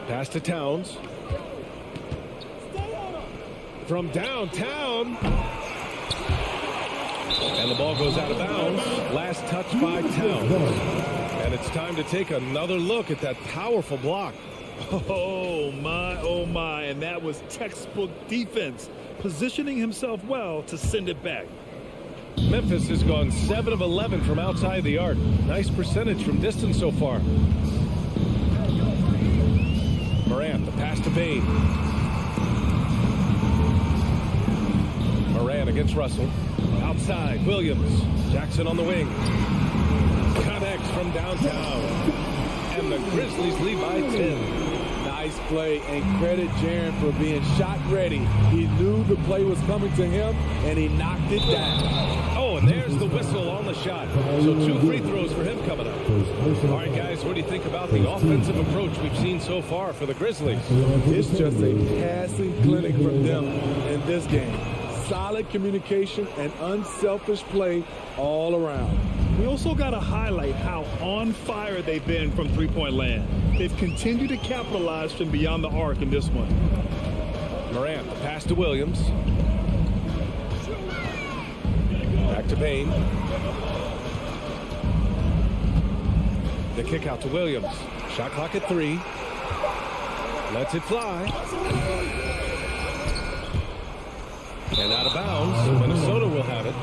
Pass to Towns. From downtown. And the ball goes out of bounds. Last touch by Towns. And it's time to take another look at that powerful block. Oh my, and that was textbook defense, positioning himself well to send it back. Memphis has gone 7 of 11 from outside the arc. Nice percentage from distance so far. Morant, the pass to Bain. Morant against Russell. Outside, Williams. Jackson on the wing. Connects from downtown. And the Grizzlies lead by 10. Nice play, and credit Jaren for being shot ready. He knew the play was coming to him, and he knocked it down. Oh, and there's the whistle on the shot. So 2 free throws for him coming up. All right, guys, what do you think about the offensive approach we've seen so far for the Grizzlies? It's just a passing clinic from them in this game. Solid communication and unselfish play all around. We also got to highlight how on fire they've been from three-point land. They've continued to capitalize from beyond the arc in this one. Morant, the pass to Williams. Back to Bain. The kick out to Williams. Shot clock at 3. Lets it fly. And out of bounds. Minnesota will have it.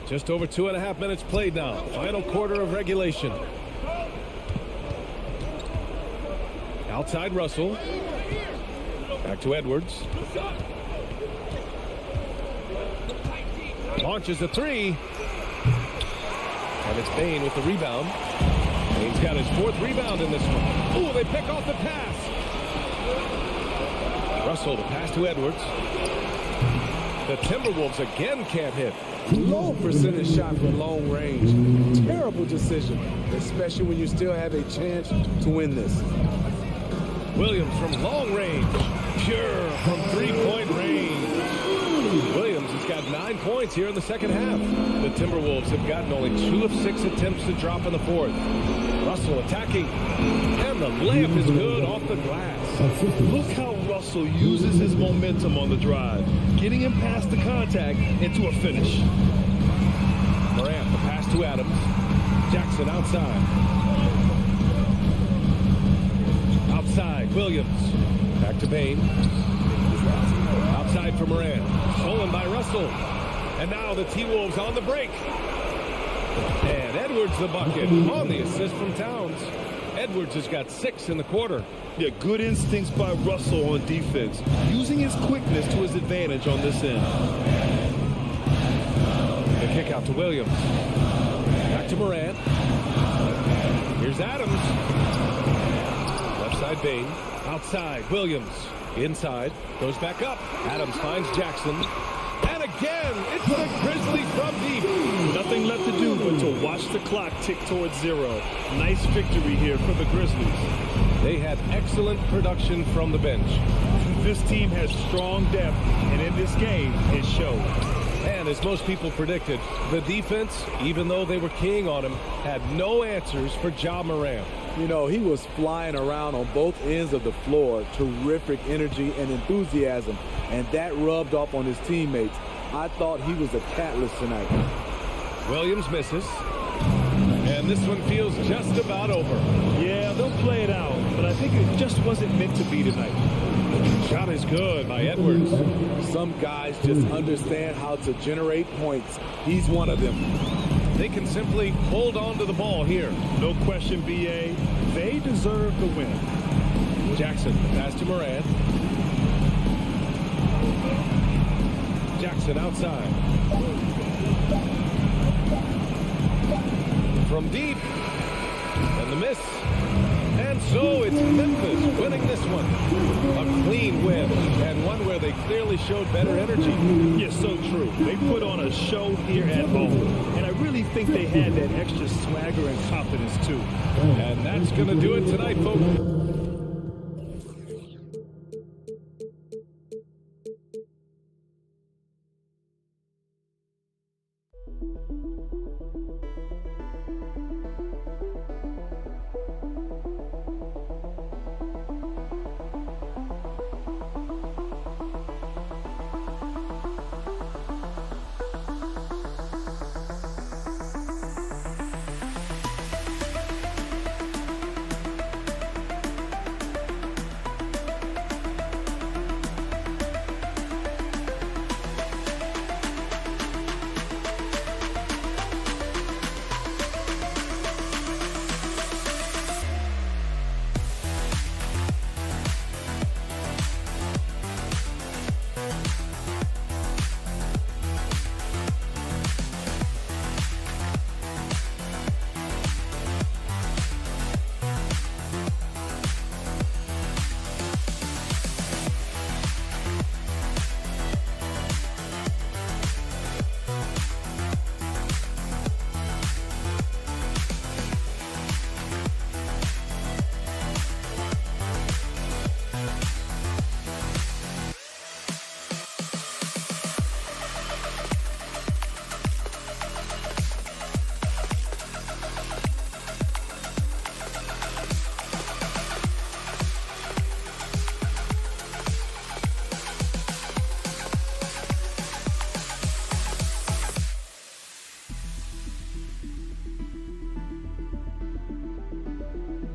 Just over 2.5 minutes played now. Final quarter of regulation. Outside Russell. Back to Edwards. Launches a 3. And it's Bain with the rebound. Bain's got his 4th rebound in this one. Ooh, they pick off the pass. Russell, the pass to Edwards. The Timberwolves again can't hit. Low percentage shot from long range. Terrible decision, especially when you still have a chance to win this. Williams from long range. Pure from 3-point range. Williams has got 9 points here in the second half. The Timberwolves have gotten only 2 of 6 attempts to drop in the fourth. Russell attacking, and the layup is good off the glass. Look how Russell uses his momentum on the drive, getting him past the contact into a finish. Morant, the pass to Adams. Jackson outside. Outside, Williams. Back to Payne. Outside for Morant. Stolen by Russell. And now the T-Wolves on the break. And Edwards the bucket on the assist from Towns. Edwards has got 6 in the quarter. Yeah, good instincts by Russell on defense, using his quickness to his advantage on this end. The kick out to Williams. Back to Morant. Here's Adams. Left side Bain. Outside Williams. Inside. Goes back up. Adams finds Jackson. And again, it's the Grizzlies from deep. Nothing left to do but to watch the clock tick towards 0. Nice victory here for the Grizzlies. They had excellent production from the bench. This team has strong depth, and in this game, it showed. And as most people predicted, the defense, even though they were keying on him, had no answers for Ja Morant. You know, he was flying around on both ends of the floor. Terrific energy and enthusiasm, and that rubbed off on his teammates. I thought he was a catalyst tonight. Williams misses. And this one feels just about over. Yeah, they'll play it out, but I think it just wasn't meant to be tonight. Shot is good by Edwards. Some guys just understand how to generate points. He's one of them. They can simply hold on to the ball here. No question, B.A. They deserve the win. Jackson, pass to Morant. Jackson outside. From deep. And the miss. And so it's Memphis winning this one. A clean win, and one where they clearly showed better energy. Yes, so true. They put on a show here at home, and I really think they had that extra swagger and confidence, too. And that's going to do it tonight, folks.